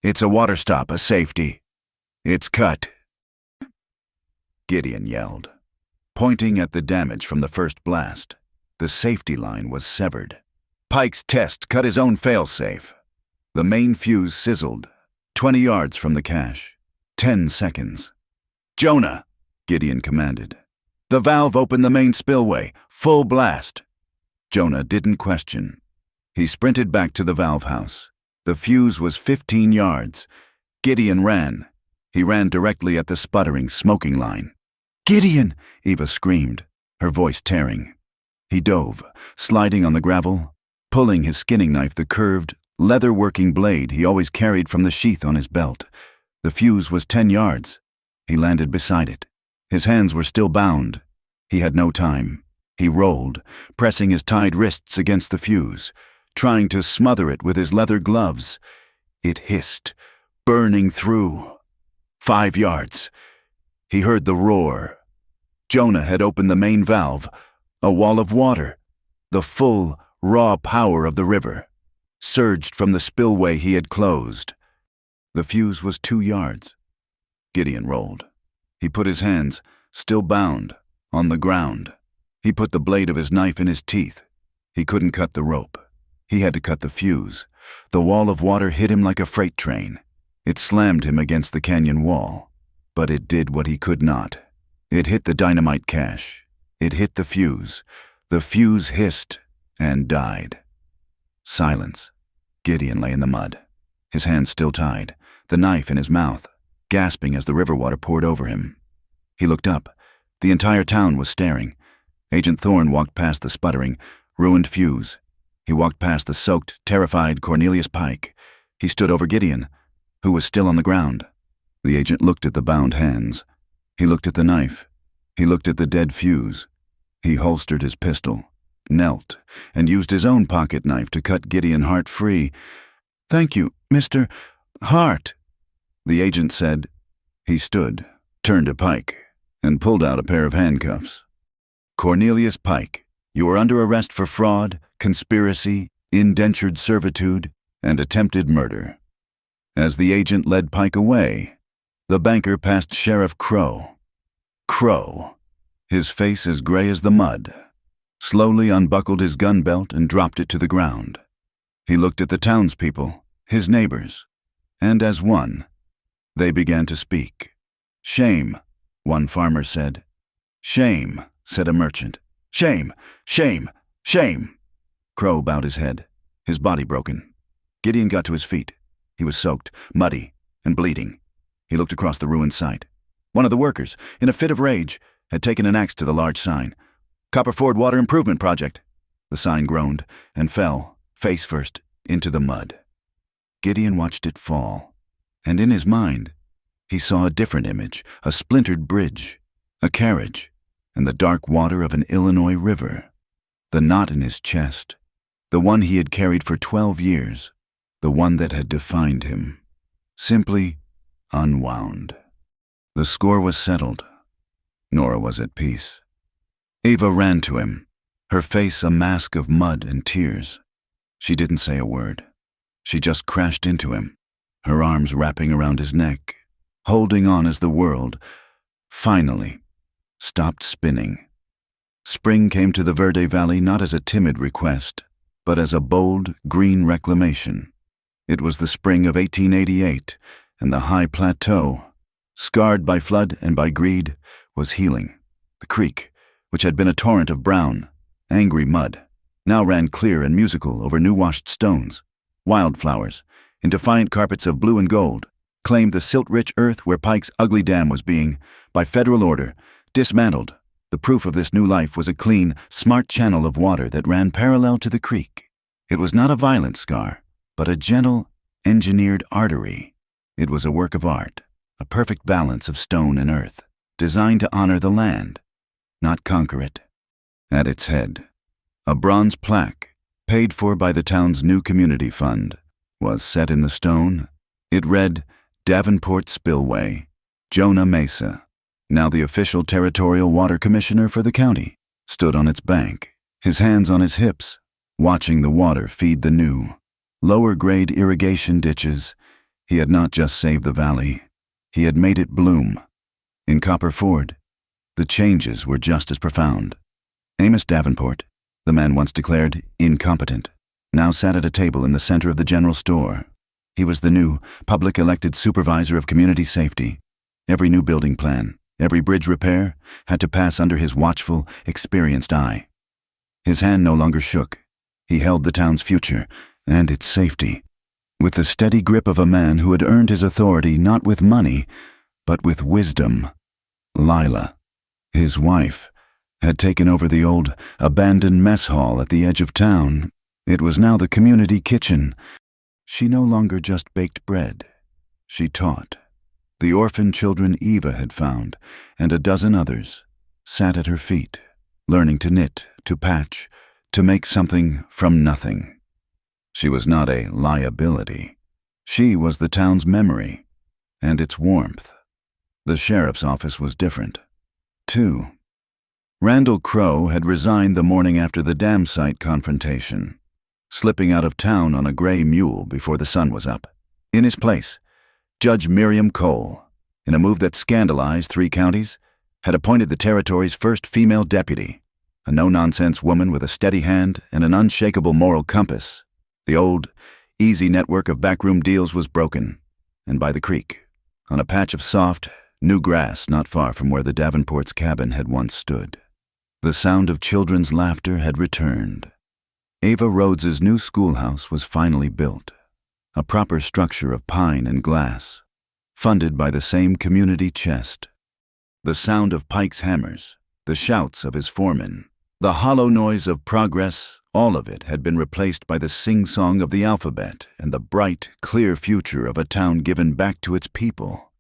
"It's a water stop, a safety. It's cut." Gideon yelled, pointing at the damage from the first blast. The safety line was severed. Pike's test cut his own failsafe. The main fuse sizzled, 20 yards from the cache. 10 seconds. "Jonah!" Gideon commanded. "The valve opened the main spillway. Full blast." Jonah didn't question. He sprinted back to the valve house. The fuse was 15 yards. Gideon ran. He ran directly at the sputtering, smoking line. "Gideon!" Eva screamed, her voice tearing. He dove, sliding on the gravel, pulling his skinning knife, the curved, leather-working blade he always carried from the sheath on his belt. The fuse was 10 yards. He landed beside it. His hands were still bound. He had no time. He rolled, pressing his tied wrists against the fuse, trying to smother it with his leather gloves. It hissed, burning through. 5 yards. He heard the roar. Jonah had opened the main valve, a wall of water. The full, raw power of the river surged from the spillway he had closed. The fuse was 2 yards. Gideon rolled. He put his hands, still bound, on the ground. He put the blade of his knife in his teeth. He couldn't cut the rope. He had to cut the fuse. The wall of water hit him like a freight train. It slammed him against the canyon wall. But it did what he could not. It hit the dynamite cache. It hit the fuse. The fuse hissed and died. Silence. Gideon lay in the mud, his hands still tied, the knife in his mouth, gasping as the river water poured over him. He looked up. The entire town was staring. Agent Thorne walked past the sputtering, ruined fuse. He walked past the soaked, terrified Cornelius Pike. He stood over Gideon, who was still on the ground. The agent looked at the bound hands. He looked at the knife. He looked at the dead fuse. He holstered his pistol, knelt, and used his own pocket knife to cut Gideon Hart free. "Thank you, Mr. Hart," The agent said. He stood, turned to Pike, and pulled out a pair of handcuffs. Cornelius Pike, you are under arrest for fraud, conspiracy, indentured servitude, and attempted murder. As the agent led Pike away, the banker passed Sheriff Crow. Crow, his face as gray as the mud, slowly unbuckled his gun belt and dropped it to the ground. He looked at the townspeople, his neighbors, and as one, they began to speak. "Shame," one farmer said. "Shame," said a merchant. "Shame! Shame! Shame!" Crow bowed his head, his body broken. Gideon got to his feet. He was soaked, muddy, and bleeding. He looked across the ruined site. One of the workers, in a fit of rage, had taken an axe to the large sign. "Copperford Water Improvement Project." The sign groaned and fell, face first, into the mud. Gideon watched it fall, and in his mind, he saw a different image, a splintered bridge, a carriage, and the dark water of an Illinois river. The knot in his chest, the one he had carried for 12 years, the one that had defined him, simply unwound. The score was settled. Nora was at peace. Ava ran to him, her face a mask of mud and tears. She didn't say a word. She just crashed into him, her arms wrapping around his neck, holding on as the world, finally, stopped spinning. Spring came to the Verde Valley not as a timid request, but as a bold, green reclamation. It was the spring of 1888, and the high plateau, scarred by flood and by greed, was healing. The creek, which had been a torrent of brown, angry mud, now ran clear and musical over new-washed stones. Wildflowers, in defiant carpets of blue and gold, claimed the silt-rich earth where Pike's ugly dam was being, by federal order, dismantled. The proof of this new life was a clean, smart channel of water that ran parallel to the creek. It was not a violent scar, but a gentle, engineered artery. It was a work of art, a perfect balance of stone and earth, designed to honor the land, not conquer it. At its head, a bronze plaque, paid for by the town's new community fund, was set in the stone. It read, Davenport Spillway, Jonah Mesa, now the official territorial water commissioner for the county, stood on its bank, his hands on his hips, watching the water feed the new, lower-grade irrigation ditches. He had not just saved the valley, he had made it bloom. In Copper Ford, the changes were just as profound. Amos Davenport, the man once declared incompetent, now sat at a table in the center of the general store. He was the new, public-elected supervisor of community safety. Every new building plan, every bridge repair, had to pass under his watchful, experienced eye. His hand no longer shook. He held the town's future and its safety, with the steady grip of a man who had earned his authority not with money, but with wisdom. Lila, his wife, had taken over the old, abandoned mess hall at the edge of town. It was now the community kitchen. She no longer just baked bread. She taught. The orphan children Eva had found, and a dozen others, sat at her feet, learning to knit, to patch, to make something from nothing. She was not a liability. She was the town's memory, and its warmth. The sheriff's office was different, too. Randall Crow had resigned the morning after the dam site confrontation, slipping out of town on a gray mule before the sun was up. In his place, Judge Miriam Cole, in a move that scandalized 3 counties, had appointed the territory's first female deputy, a no-nonsense woman with a steady hand and an unshakable moral compass. The old, easy network of backroom deals was broken, and by the creek, on a patch of soft, new grass not far from where the Davenport's cabin had once stood, the sound of children's laughter had returned. Ava Rhodes's new schoolhouse was finally built, a proper structure of pine and glass, funded by the same community chest. The sound of Pike's hammers, the shouts of his foremen, the hollow noise of progress, all of it had been replaced by the sing-song of the alphabet and the bright, clear future of a town given back to its people.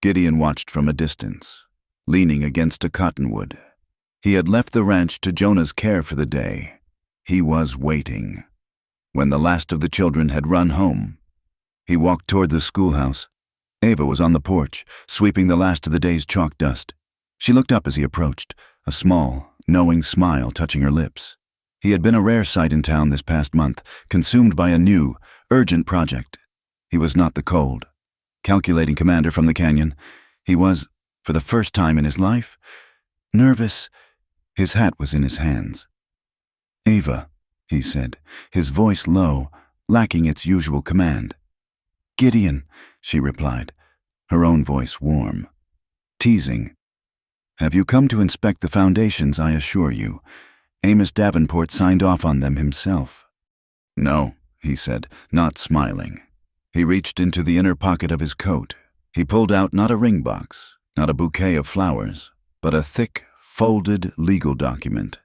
Gideon watched from a distance, leaning against a cottonwood. He had left the ranch to Jonah's care for the day. He was waiting. When the last of the children had run home, he walked toward the schoolhouse, Ava was on the porch, sweeping the last of the day's chalk dust. She looked up as he approached, a small, knowing smile touching her lips. He had been a rare sight in town this past month, consumed by a new, urgent project. He was not the cold, calculating commander from the canyon. He was, for the first time in his life, nervous. His hat was in his hands. "Ava," he said, his voice low, lacking its usual command. "Gideon," she replied, her own voice warm. Teasing. "Have you come to inspect the foundations, I assure you? Amos Davenport signed off on them himself." "No," he said, not smiling. He reached into the inner pocket of his coat. He pulled out not a ring box, not a bouquet of flowers, but a thick, folded legal document.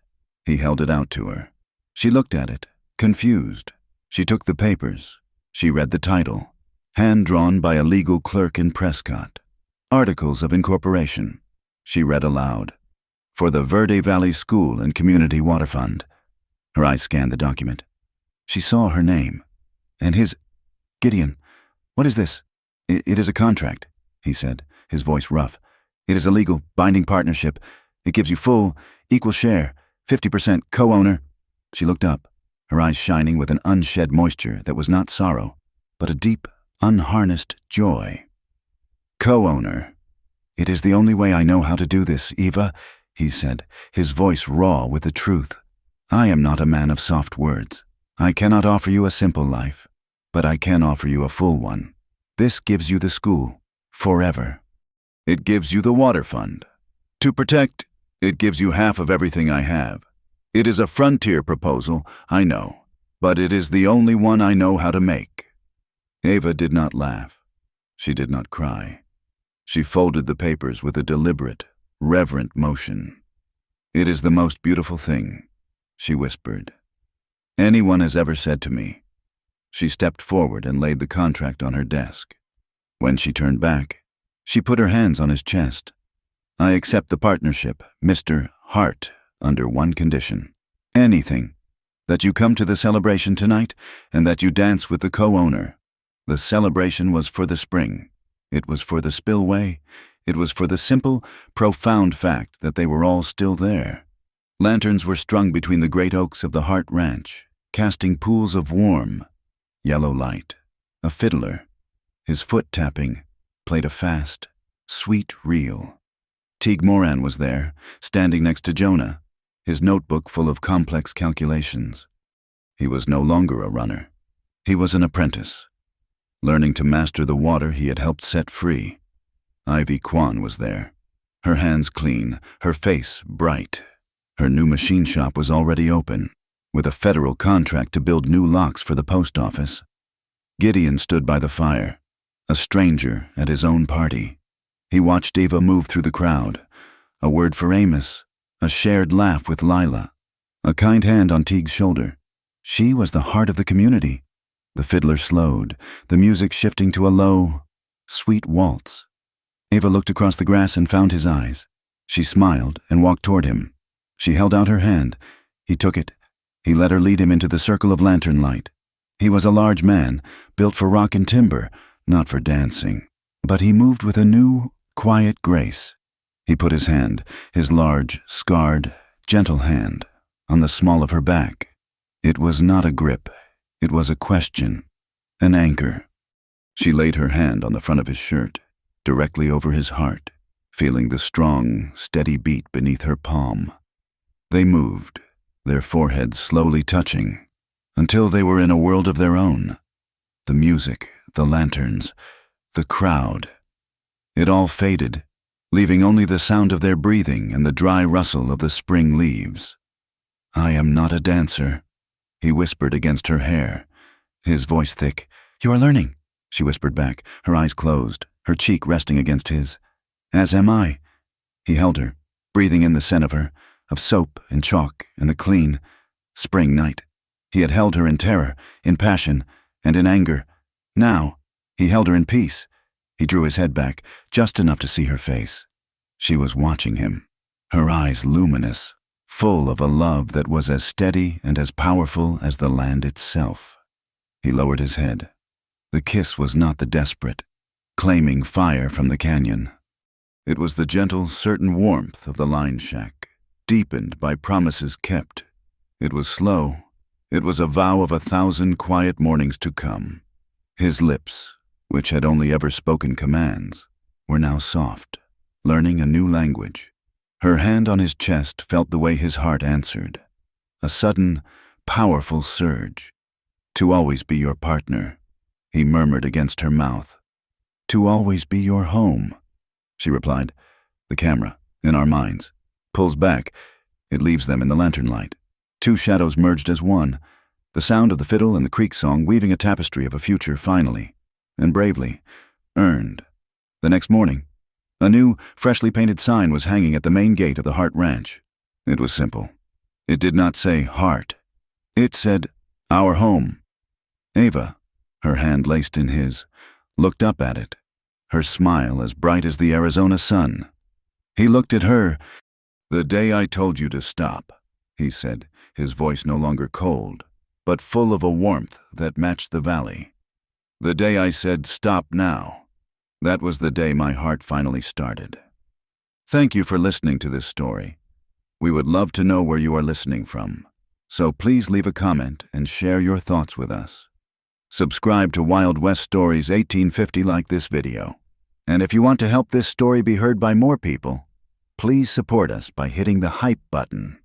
He held it out to her. She looked at it, confused. She took the papers. She read the title, hand-drawn by a legal clerk in Prescott. "Articles of Incorporation." She read aloud. "For the Verde Valley School and Community Water Fund." Her eyes scanned the document. She saw her name. And his. "Gideon, what is this?" It is a contract," he said, his voice rough. "It is a legal, binding partnership. It gives you full, equal share, 50% co-owner." She looked up, her eyes shining with an unshed moisture that was not sorrow, but a deep, unharnessed joy. "Co-owner. It is the only way I know how to do this, Eva," he said, his voice raw with the truth. "I am not a man of soft words. I cannot offer you a simple life, but I can offer you a full one. This gives you the school, forever. It gives you the water fund. To protect, it gives you half of everything I have. It is a frontier proposal, I know, but it is the only one I know how to make." Ava did not laugh. She did not cry. She folded the papers with a deliberate, reverent motion. "It is the most beautiful thing," she whispered, "anyone has ever said to me." She stepped forward and laid the contract on her desk. When she turned back, she put her hands on his chest. "I accept the partnership, Mr. Hart, under one condition. Anything. That you come to the celebration tonight and that you dance with the co-owner. The celebration was for the spring. It was for the spillway. It was for the simple, profound fact that they were all still there. Lanterns were strung between the great oaks of the Hart Ranch, casting pools of warm, yellow light. A fiddler, his foot tapping, played a fast, sweet reel. Teague Moran was there, standing next to Jonah, his notebook full of complex calculations. He was no longer a runner. He was an apprentice, learning to master the water he had helped set free. Ivy Kwan was there, her hands clean, her face bright. Her new machine shop was already open, with a federal contract to build new locks for the post office. Gideon stood by the fire, a stranger at his own party. He watched Eva move through the crowd, a word for Amos, a shared laugh with Lila, a kind hand on Teague's shoulder. She was the heart of the community. The fiddler slowed, the music shifting to a low, sweet waltz. Eva looked across the grass and found his eyes. She smiled and walked toward him. She held out her hand. He took it. He let her lead him into the circle of lantern light. He was a large man, built for rock and timber, not for dancing. But he moved with a new, quiet grace. He put his hand, his large, scarred, gentle hand, on the small of her back. It was not a grip. It was a question, an anchor. She laid her hand on the front of his shirt, directly over his heart, feeling the strong, steady beat beneath her palm. They moved, their foreheads slowly touching, until they were in a world of their own. The music, the lanterns, the crowd. It all faded, leaving only the sound of their breathing and the dry rustle of the spring leaves. "I am not a dancer," he whispered against her hair, his voice thick. "You are learning," she whispered back, her eyes closed, her cheek resting against his. "As am I." He held her, breathing in the scent of her, of soap and chalk and the clean, spring night. He had held her in terror, in passion, and in anger. Now, he held her in peace. He drew his head back, just enough to see her face. She was watching him, her eyes luminous, full of a love that was as steady and as powerful as the land itself. He lowered his head. The kiss was not the desperate. claiming fire from the canyon. It was the gentle, certain warmth of the line shack, deepened by promises kept. It was slow. It was a vow of 1,000 quiet mornings to come. His lips, which had only ever spoken commands, were now soft, learning a new language. Her hand on his chest felt the way his heart answered. A sudden, powerful surge. To always be your partner, he murmured against her mouth. To always be your home, she replied. The camera, in our minds, pulls back. It leaves them in the lantern light. 2 shadows merged as one, the sound of the fiddle and the creek song weaving a tapestry of a future finally, and bravely, earned. The next morning, a new, freshly painted sign was hanging at the main gate of the Hart Ranch. It was simple. It did not say Hart. It said, Our Home. Ava, her hand laced in his, looked up at it, her smile as bright as the Arizona sun. He looked at her. The day I told you to stop, he said, his voice no longer cold, but full of a warmth that matched the valley. The day I said, stop now. That was the day my heart finally started. Thank you for listening to this story. We would love to know where you are listening from, so please leave a comment and share your thoughts with us. Subscribe to Wild West Stories 1850 like this video. And if you want to help this story be heard by more people, please support us by hitting the hype button.